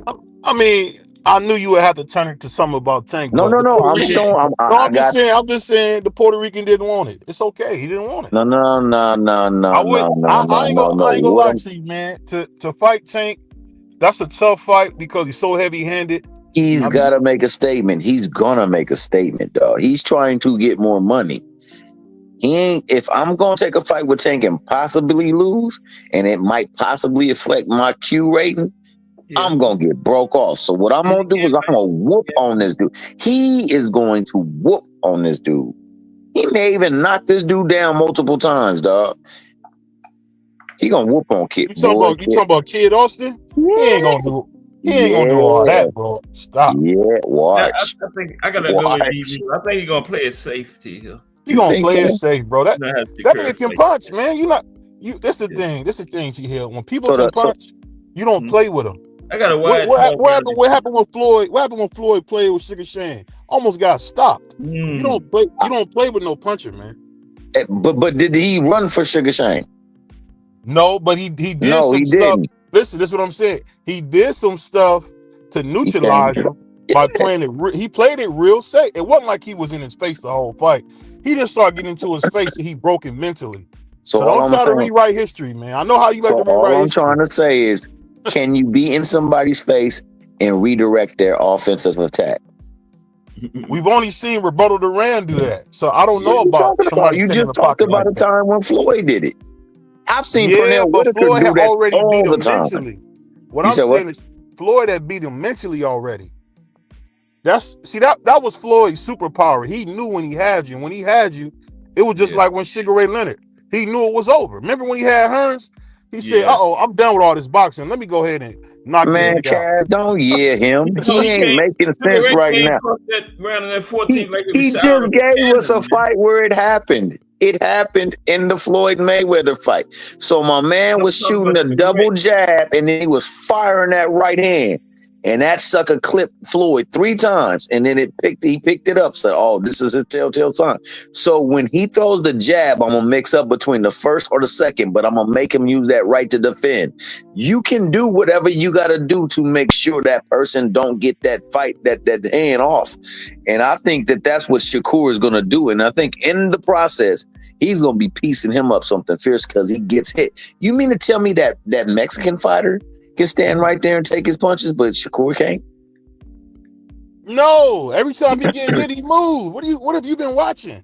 I mean, I knew you would have to turn it to something about Tank. No. I'm just saying the Puerto Rican didn't want it. It's okay. He didn't want it. No. I ain't gonna lie to you, man. To fight Tank, that's a tough fight because he's so heavy-handed. He's got to make a statement. He's gonna make a statement, dog. He's trying to get more money. He ain't. If I'm gonna take a fight with Tank and possibly lose, and it might possibly affect my Q rating, I'm gonna get broke off. So what I'm gonna do is I'm gonna whoop on this dude. He is going to whoop on this dude. He may even knock this dude down multiple times, dog. He gonna whoop on Kid. You talking about Kid Austin? Yeah. He ain't gonna do. He ain't gonna do all that, bro. Stop. Yeah, watch. I think I gotta go with BB. I think he's gonna play it safe, T. You gonna play it safe, bro. That nigga can punch, man. That's the thing. This is the thing, T. Hill. When people can punch, you don't play with them. I got to watch. What happened when Floyd? What happened when Floyd played with Sugar Shane? Almost got stopped. You don't play. You don't play with no puncher, man. But did he run for Sugar Shane? No, but he did some stuff. Listen, this is what I'm saying. He did some stuff to neutralize him by playing it. He played it real safe. It wasn't like he was in his face the whole fight. He didn't start getting into his face and he broke it mentally. So don't try to rewrite history, man. I know how you like to rewrite history. All I'm trying to say is, can you be in somebody's face and redirect their offensive attack? We've only seen Roberto Duran do that. So I don't What know are you about talking about? somebody You sitting in just the talked pocket about like a that. time when Floyd did it. I've seen Yeah, Pernell but Whitaker Floyd do had that already all beat the him time. mentally. What You I'm said what? saying is Floyd had beat him mentally already. That was Floyd's superpower. He knew when he had you. When he had you, it was just like when Sugar Ray Leonard. He knew it was over. Remember when he had Hearns? He said, "Uh-oh, I'm done with all this boxing. Let me go ahead and knock this Man, nigga out." Cass, don't him. No, He he ain't can't. making Sugar sense Ray right came now. across that round in that 14th He like it was he shot out just of a gave us a cannon, man. fight where it happened. It happened in the Floyd Mayweather fight. So my man was I'm talking shooting about a Sugar Ray. double jab and then he was firing that right hand. And that sucker clipped Floyd 3 times. And then he picked it up, said, "Oh, this is a telltale sign." So when he throws the jab, I'm gonna mix up between the first or the second, but I'm gonna make him use that right to defend. You can do whatever you gotta do to make sure that person don't get that fight, that hand off. And I think that that's what Shakur is going to do. And I think in the process, he's going to be piecing him up something fierce because he gets hit. You mean to tell me that Mexican fighter can stand right there and take his punches, but Shakur can't? No, every time he get hit, he moves. What have you been watching?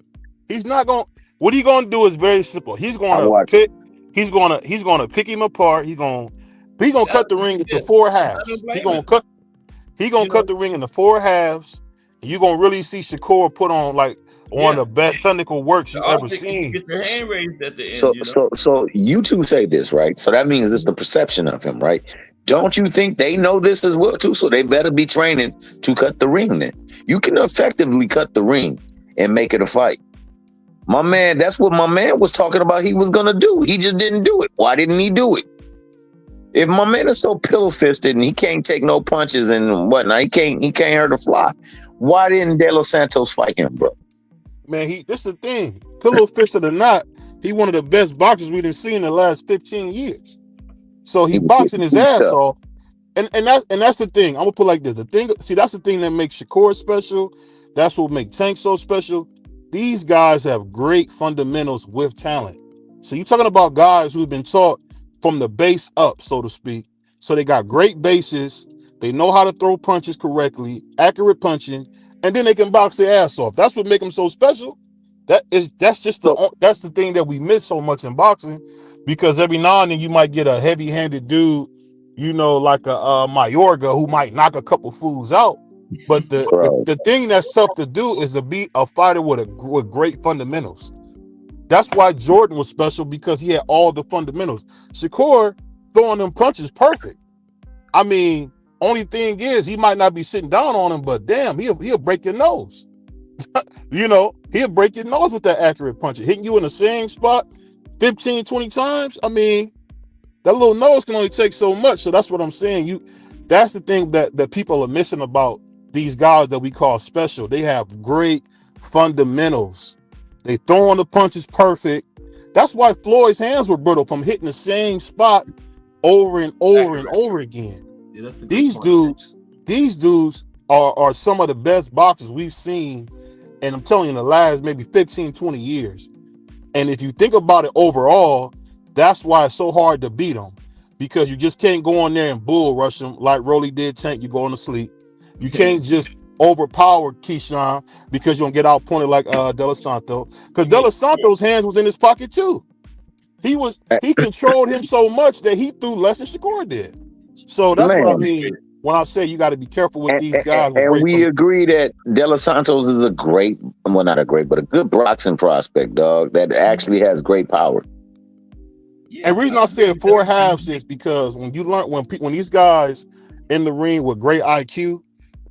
He's not going. What he's going to do is very simple. He's going to pick. He's going to pick him apart. He's going to cut the ring into 4 halves. He's going to cut the ring into 4 halves. And you're going to really see Shakur put on like one of the best technical works you ever seen. Get your hand raised at the end. So you two say this, right? So that means it's the perception of him, right? Don't you think they know this as well too? So they better be training to cut the ring. Then you can effectively cut the ring and make it a fight. My man, that's what my man was talking about. He was gonna do. He just didn't do it. Why didn't he do it? If my man is so pillow fisted and he can't take no punches and whatnot, he can't hurt a fly. Why didn't De Los Santos fight him, bro? Man, this is the thing. Pillow fisted or not, he one of the best boxers we done seen in the last 15 years. So he boxing his ass off. And that's the thing. I'm gonna put it like this. That's the thing that makes Shakur special. That's what makes Tank so special. These guys have great fundamentals with talent. So you're talking about guys who've been taught from the base up, so to speak. So they got great bases. They know how to throw punches correctly, accurate punching, and then they can box their ass off. That's what makes them so special. That's the thing that we miss so much in boxing, because every now and then you might get a heavy-handed dude, like a Mayorga, who might knock a couple fools out. But the thing that's tough to do is to be a fighter with great fundamentals. That's why Jordan was special, because he had all the fundamentals. Shakur throwing them punches perfect. I mean, only thing is he might not be sitting down on him, but damn, he'll break your nose. He'll break your nose with that accurate punch. Hitting you in the same spot 15, 20 times. I mean, that little nose can only take so much. So that's what I'm saying. That's the thing that people are missing about these guys that we call special. They have great fundamentals. They throw on the punches perfect. That's why Floyd's hands were brittle from hitting the same spot over and over and over again. Yeah, these dudes are some of the best boxers we've seen, and I'm telling you, in the last maybe 15, 20 years. And if you think about it overall, that's why it's so hard to beat them, because you just can't go on there and bull rush them like Rolly did Tank. You're going to sleep. You can't just overpower Keyshawn, because you're going to get outpointed like De Los Santos, because De Los Santos' hands was in his pocket too. He controlled him so much that he threw less than Shakur did. So that's what I mean when I say you got to be careful with these guys. And we agree that De Los Santos is a good boxing prospect, dog, that actually has great power. Yeah, and the reason I said 4 halves is because when you learn, when these guys in the ring with great IQ,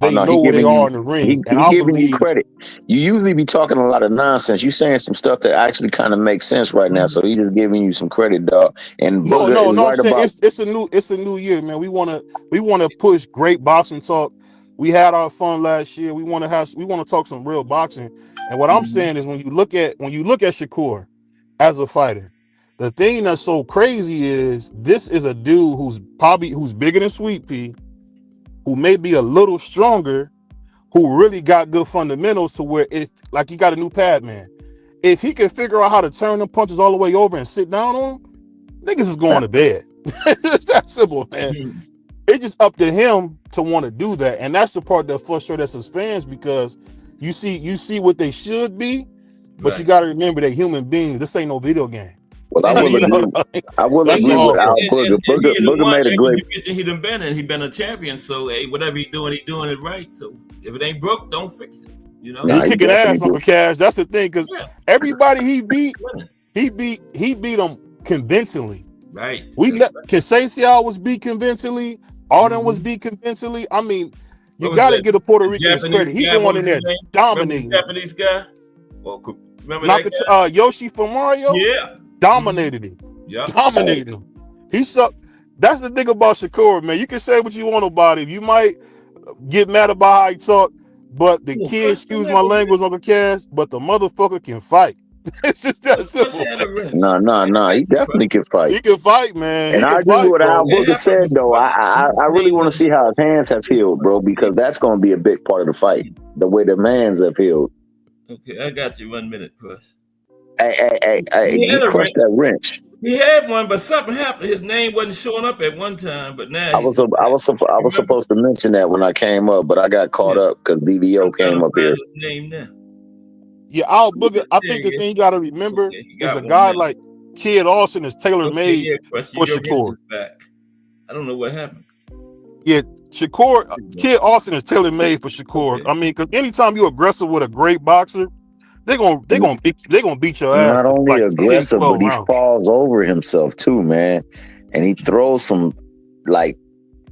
they know where they are in the ring. And I'm giving you credit. You usually be talking a lot of nonsense. You saying some stuff that actually kind of makes sense right now. So he's just giving you some credit, dog. And no, I'm saying it's a new year, man. We wanna push great boxing talk. We had our fun last year. We want to talk some real boxing. And what I'm saying is when you look at Shakur as a fighter, the thing that's so crazy is this is a dude who's bigger than Sweet Pea, who may be a little stronger, who really got good fundamentals to where it's like he got a new pad, man. If he can figure out how to turn them punches all the way over and sit down on them, niggas is going to bed. It's that simple, man. it's just up to him to want to do that, and that's the part that frustrates us as fans because you see what they should be, but you got to remember they're human beings. This ain't no video game. Well, I will agree. I will agree with Al Booger. Booger made a great. He done been and he been a champion. So hey, whatever he doing it right. So if it ain't broke, don't fix it. You know, he kicking ass on the Cash. That's the thing, because everybody he beat them convincingly. Right. Conceição was beat convincingly. Arden was beat convincingly. I mean, you got to give the Puerto Ricans credit. He going in there dominating. Japanese guy. Well, remember that Yoshi from Mario? Yeah. Dominated him. Yeah. Dominated him. He sucked. That's the thing about Shakur, man. You can say what you want about him. You might get mad about how he talk, but the kid, excuse my language, Uncle Cass, but the motherfucker can fight. It's just that simple. No. He definitely can fight. He can fight, man. And I agree with what Al Booger said, though. I really want to see how his hands have healed, bro, because that's going to be a big part of the fight. The way the hands have healed. Okay, I got you 1 minute, Puss. Hey, you crushed that wrench. He had one, but something happened. His name wasn't showing up at one time, but now I was supposed to mention that when I came up, but I got caught up because BBO came up here. His name now. Yeah, Al Booger. I think the thing you got to remember is a guy like Kid Austin is tailor made for Shakur. I don't know what happened. Yeah, Shakur, Kid Austin is tailor made for Shakur. I mean, because anytime you're aggressive with a great boxer, they're gonna beat your ass. Not only aggressive, but he falls over himself too, man. And he throws from like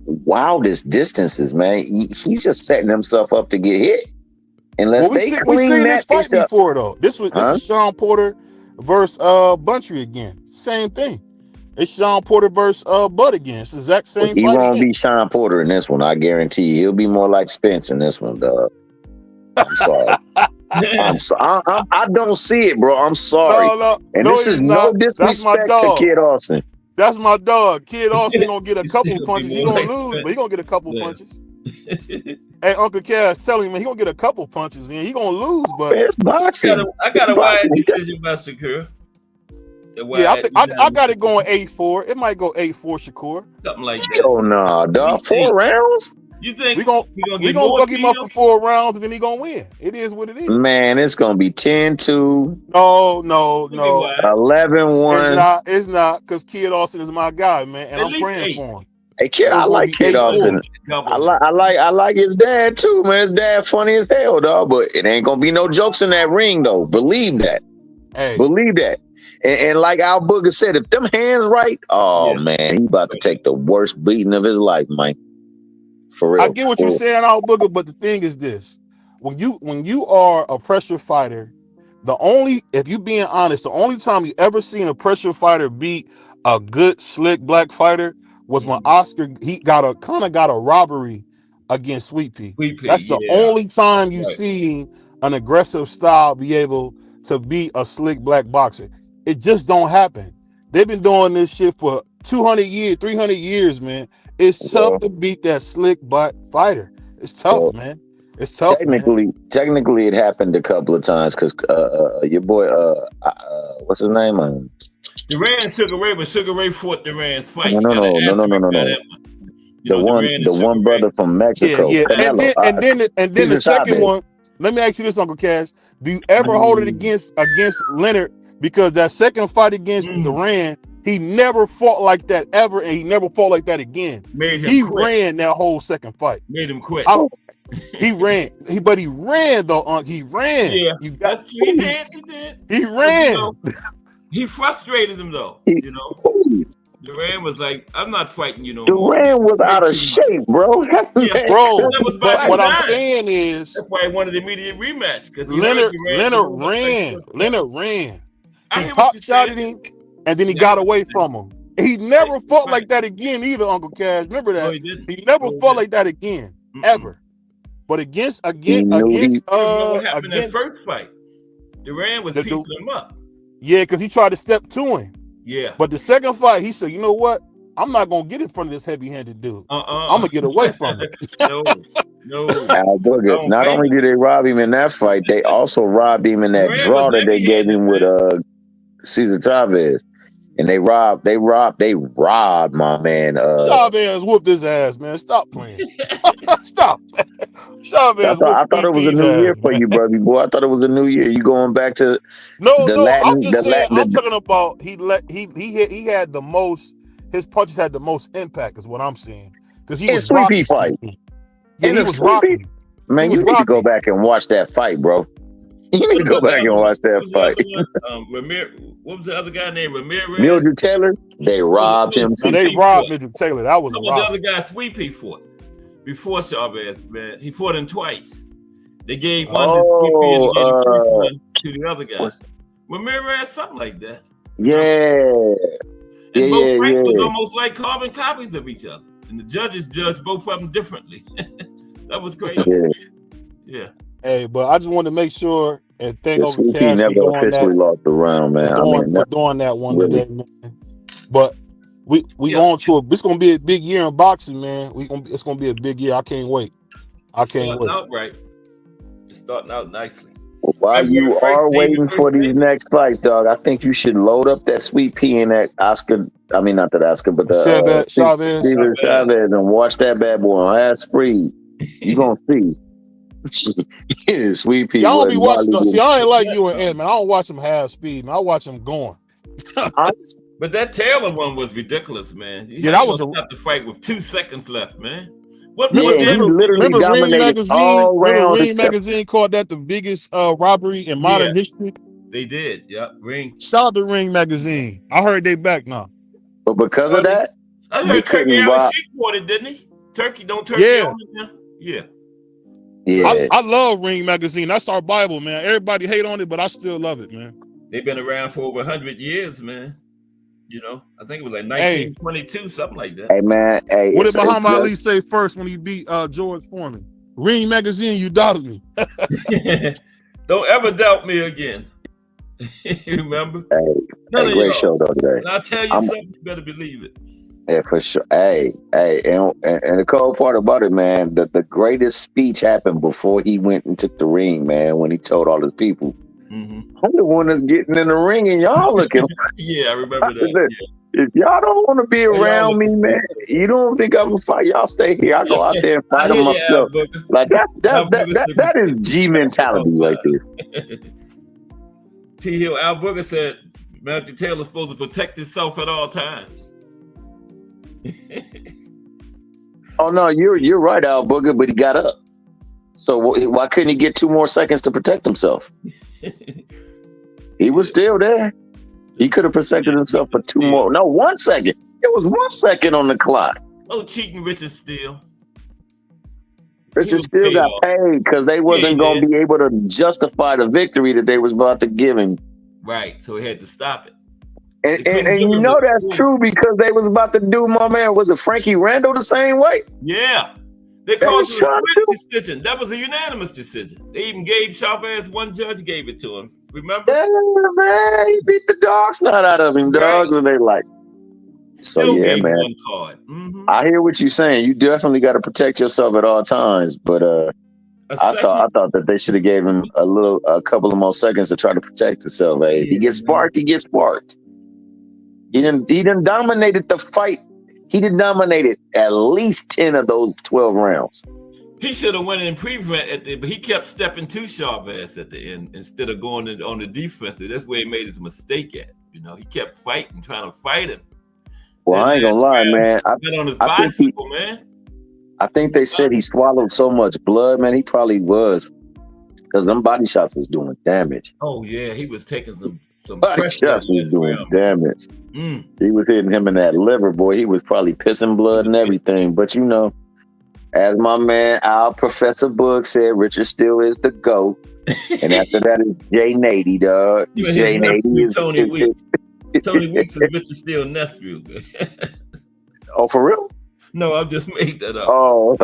wildest distances, man. He's just setting himself up to get hit. Unless we seen this fight before, though. This is Sean Porter versus Buntry again. Same thing. It's Sean Porter versus Bud again. It's the exact same fight. He won't be Sean Porter in this one, I guarantee you. He'll be more like Spence in this one, dog. I'm sorry. I don't see it, bro. I'm sorry. This is no disrespect to Kid Austin. That's my dog. Kid Austin gonna get a couple punches. He gonna lose, but he gonna get a couple punches. Hey, Uncle Cass, tell him, man, he gonna get a couple punches in. He gonna lose, but it's boxing. I got a wide decision by Shakur. Yeah, I got it going 8-4. It might go 8-4 Shakur. Something like that. Oh no, dog. 4 rounds? You think we gonna fuck him up for 4 rounds and then he gonna win? It is what it is. Man, it's gonna be 10-2. No. 11-1. It's not, because Kid Austin is my guy, man, and I'm praying for him. Hey, Kid, I like Kid Austin. I like his dad too, man. His dad funny as hell, dog. But it ain't gonna be no jokes in that ring, though. Believe that. Hey. Believe that. And like Al Booger said, if them hands right, man, he about to take the worst beating of his life, Mike. For real. I get what you're saying, Al Booger, but the thing is this: when you are a pressure fighter, if you being honest, the only time you ever seen a pressure fighter beat a good slick black fighter was when Oscar got a robbery against Sweet Pea. That's the only time you see an aggressive style be able to beat a slick black boxer. It just don't happen. They've been doing this shit for 200 years, 300 years, man. It's tough to beat that slick black fighter. It's tough, man. It's tough. Technically, it happened a couple of times because your boy, what's his name? Duran and Sugar Ray, but Sugar Ray fought Duran's fight. No. The one brother from Mexico. Yeah. And then the second one. Let me ask you this, Uncle Cash. Do you ever hold it against Leonard? Because that second fight against Duran, he never fought like that ever, and he never fought like that again. He ran that whole second fight. Made him quit. He ran. But he ran though. He ran. Yeah, he did. He ran. He frustrated him though. Duran was like, "I'm not fighting you no more." Duran was out of shape, bro. Yeah, bro. But what I'm saying is, that's why he wanted the immediate rematch. Because Leonard ran. He pop shotted him, and then he got away from him. He never fought like that again either, Uncle Cash. Remember that? No, he never fought like that again, ever. But against what happened in that first fight, Duran was piecing him up. Yeah, because he tried to step to him. Yeah. But the second fight, he said, "You know what? I'm not gonna get in front of this heavy-handed dude. I'm gonna get away from him." No. Not only did they rob him in that fight, they also robbed him in that draw that they gave him with Cesar Chavez. And they robbed my man. Chavez whooped his ass, man. Stop playing. Stop. Chavez I whooped thought it was a CP's new year ass, for man. you, brother boy. I thought it was a new year. You going back to No, the I'm Latin, just the saying. Latin. I'm talking about he had the most. His punches had the most impact, is what I'm saying. Because he was Sweet Pea rocking fight. CP. Yeah, he was Sweet Pea. rocking. Man, you need to go back and watch that fight, bro. You need to go back and watch that fight. What was the other guy named Ramirez? Mildred Taylor. They robbed him. And they robbed Mildred Taylor. That was a the other guy Sweet Pea fought before Chavez, man. He fought him twice. They gave one to Sweet Pea and gave the first one to the other guy. Ramirez, something like that. Yeah. And both fights was almost like carbon copies of each other. And the judges judged both of them differently. That was crazy. Yeah. Hey, but I just wanted to make sure and thank over Sweet Pea never officially lost the round, man. For doing that one today, man. But we on to it. It's gonna be a big year in boxing, man. It's gonna be a big year. I can't wait. Out right. It's starting out nicely. While you are waiting for these next fights, dog, I think you should load up that Sweet Pea and that Oscar. I mean, not that Oscar, but the Chavez, and watch that bad boy on Ass Free. You gonna see. Yeah, Sweet Pea. Y'all be watching. See, I ain't like you and Ed, man. I don't watch him half speed, man. I watch him going. But that Taylor one was ridiculous, man. That was stop the fight with 2 seconds left, man. Remember Ring Magazine called that the biggest robbery in modern history? They did, Ring. Shout out to Ring Magazine. I heard they back now. But because of that, I heard Turkey bought it, didn't he? Turkey own it now? Yeah. Yeah. I love Ring Magazine. That's our Bible, man. Everybody hate on it, but I still love it, man. They've been around for over 100 years, man. You know, I think it was like 1922, something like that. Hey, man. Hey, what did Muhammad Ali say first when he beat George Foreman? Ring Magazine, you doubted me. Don't ever doubt me again. You remember? Great show though today. And I'll tell you something, you better believe it. Yeah, for sure. Hey, and the cold part about it, man, the greatest speech happened before he went and took the ring, man, when he told all his people, I'm the one that's getting in the ring and y'all looking. Yeah, I remember that. If y'all don't want to be around me, man, you don't think I'm gonna fight, y'all stay here. I go out there and fight them myself. Like that is G mentality right there. T. Hill Al Booker said Matthew Taylor's supposed to protect himself at all times. Oh no, you're right, Al Booker, but he got up. So why couldn't he get 2 more seconds to protect himself? He was still there. He could have protected himself for 2 more. No, 1 second. It was 1 second on the clock. Oh, cheating Richard Steele. Richard Steele got paid because they wasn't going to be able to justify the victory that they was about to give him. Right, so he had to stop it. And you know that's true because they was about to do my man, was it Frankie Randall the same way? Yeah. They called it a split decision. That was a unanimous decision. They even gave Chavez, one judge gave it to him. Remember? Yeah, man. He beat the dog snot out of him, dogs. And they like, Still yeah, man. One card. I hear what you're saying. You definitely got to protect yourself at all times. But I thought that they should have gave him a couple of more seconds to try to protect himself. Hey, if he gets sparked, he gets sparked. He didn't dominated the fight. He did dominate at least 10 of those 12 rounds. He should have went in prevent but he kept stepping to Chavez at the end instead of going on the defensive. That's where he made his mistake at. You know, he kept fighting, trying to fight him. Well, I ain't gonna lie, man. I think they said he swallowed so much blood, man. He probably was, because them body shots was doing damage. Oh yeah, he was taking some body shots was doing damage. He was hitting him in that liver, boy. He was probably pissing blood and everything. But you know, as my man, our Professor Book said, Richard Steele is the GOAT. And after that is Jay Nady, dog. Jay Nady is Tony Weeks. Tony Weeks is Richard Steele's nephew. Oh, for real? No, I just made that up. Oh.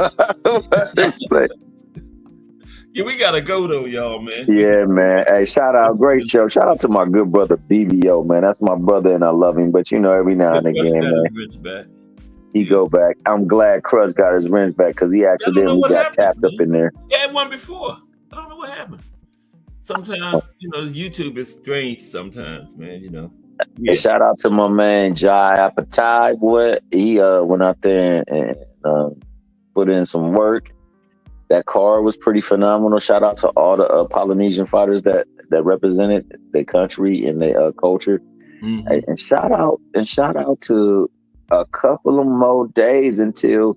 Yeah, we gotta go though, y'all, man. Yeah, man. Hey, shout out, great show. Shout out to my good brother BBO, man. That's my brother, and I love him. But you know, every now and again, man, he go back. I'm glad Crush got his wrench back because he accidentally got tapped up in there. He had one before. I don't know what happened. Sometimes, you know, YouTube is strange. Sometimes, man, you know. And shout out to my man Jai Apatai, boy. He went out there and put in some work. That card was pretty phenomenal. Shout out to all the Polynesian fighters that represented their country and their culture. Mm-hmm. And shout out to a couple of more days until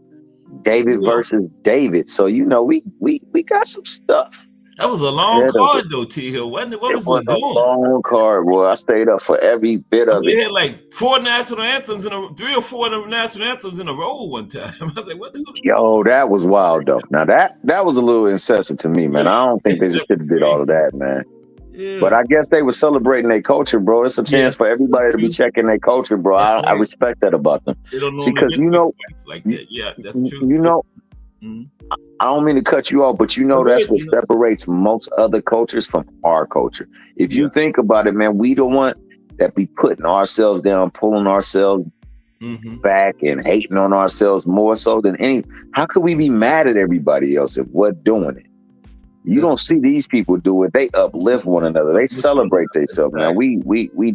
David versus David. So we got some stuff. That was a long card though, T Hill, wasn't it? What was it doing? Long card, boy. I stayed up for every bit of it. They had like 4 national anthems 3 or 4 national anthems in a row one time. I was like, what the hell? Yo, that was wild though. Now that was a little incessant to me, man. I don't think they just should have did all of that, man. Yeah. But I guess they were celebrating their culture, bro. It's a chance for everybody to be checking their culture, bro. I respect that about them. See, because like that. Yeah, that's true. Mm-hmm. I don't mean to cut you off, but that's what separates most other cultures from our culture. If you think about it, man, we don't want that be putting ourselves down, pulling ourselves back and hating on ourselves more so than any. How could we be mad at everybody else if we're doing it? You don't see these people do it. They uplift one another. They celebrate themselves. Now we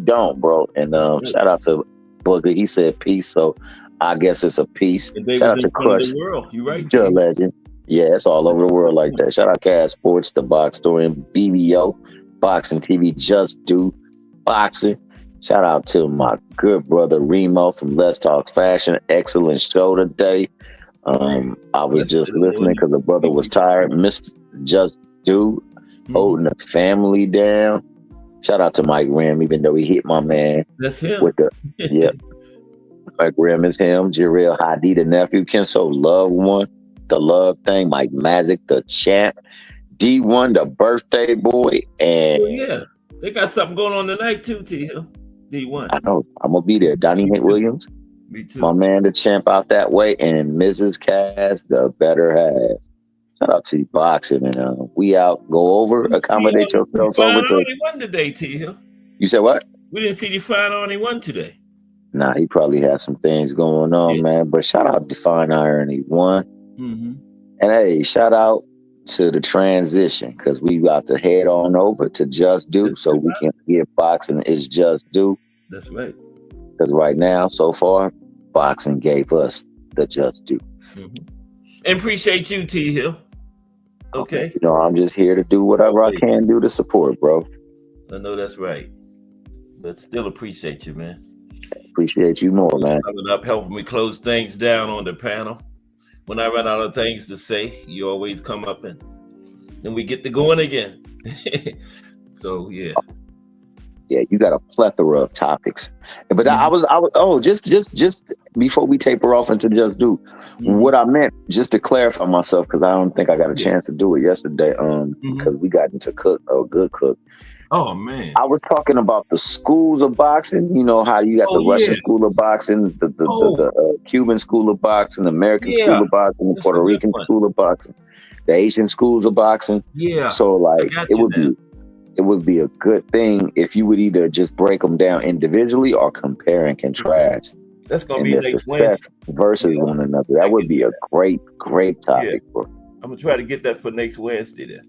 don't, bro. And shout out to Booker. He said peace, so I guess it's a peace. Shout out to Crush. You right, the legend. Yeah, it's all over the world like that. Shout out Cash Sports, The Box Story, and BBO, Boxing TV, Just Do Boxing. Shout out to my good brother Remo from Let's Talk Fashion. Excellent show today. I was just listening because the brother was tired. Mr. Just Do, holding the family down. Shout out to Mike Rim, even though he hit my man. That's him. With the Mike Rim is him. Jarrell Hadi, the nephew. Kenso Love one. The Love Thing. Mike Mazik, the champ. D1, the birthday boy. And they got something going on tonight too, T Hill. D1. I know. I'm gonna be there. Donnie Hit Williams. Me too. My man, the champ out that way. And Mrs. Cass, the better half. Shout out to Boxing. And we out. Go over. Accommodate yourselves over to. Only won today, T Hill. You said what? We didn't see Define Only won today. Nah, he probably has some things going on, man. But shout out Define Iron. He won. Mm-hmm. And hey, shout out to the transition because we got to head on over to Just Do so we can get boxing is Just Do. That's right. Because right now, so far, boxing gave us the Just Do. Mm-hmm. And appreciate you, T Hill. Okay. I'm just here to do whatever I can do to support, bro. I know that's right. But still appreciate you, man. Appreciate you more, man. Coming up, helping me close things down on the panel. When I run out of things to say, you always come up and then we get to going again. So yeah, you got a plethora of topics. But I was just before we taper off into Just Do, what I meant just to clarify myself because I don't think I got a chance to do it yesterday. Because we got into Good Cook. Oh man, I was talking about the schools of boxing. You know how you got the Russian school of boxing, the Cuban school of boxing, the American school of boxing, the Puerto Rican school of boxing, the Asian schools of boxing. Yeah. So like it would be a good thing if you would either just break them down individually or compare and contrast. That's gonna be next success versus one another. That would be a great topic for. I'm gonna try to get that for next Wednesday then.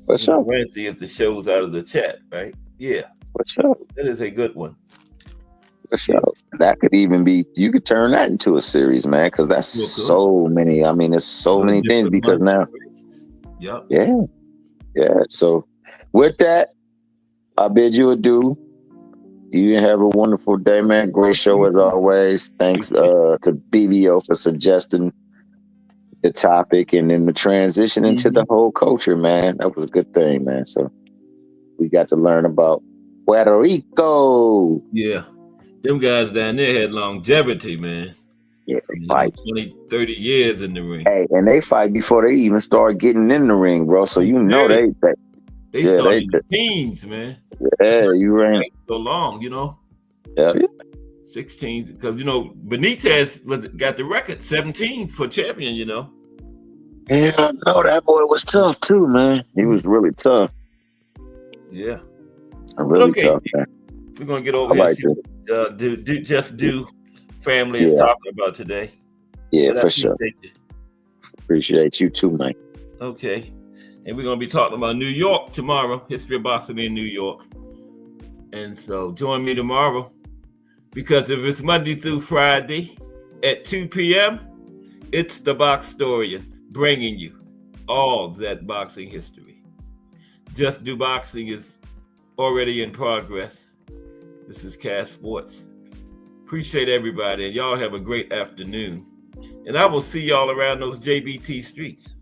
For sure. Wednesday is the shows out of the chat, right? Yeah. For sure. That is a good one. For sure. That could even be, you could turn that into a series, man, because that's so many. I mean, it's so many things because now. Yep. Yeah. Yeah. So with that, I bid you adieu. You have a wonderful day, man. Great show as always. Thanks to BVO for suggesting the topic and then the transition into the whole culture, man. That was a good thing, man. So we got to learn about Puerto Rico. Yeah. Them guys down there had longevity, man. Yeah, they fight 20, 30 years in the ring. Hey, and they fight before they even start getting in the ring, bro. So you know they started in the teens, man. Yeah, you ran so long, you know. Yeah. 16, because Benitez got the record 17 for champion, you know. Yeah, I know that boy was tough too, man. He was really tough. Yeah, really tough, man. We're gonna get over here. Just Do family is talking about today. Yeah, for sure. Appreciate you too, man. Okay, and we're gonna be talking about New York tomorrow. History of boxing in New York. And so join me tomorrow, because if it's Monday through Friday at 2 p.m., it's the Boxtorian bringing you all that boxing history. Just Do Boxing is already in progress. This is Cass Sports. Appreciate everybody, and y'all have a great afternoon. And I will see y'all around those JBT streets.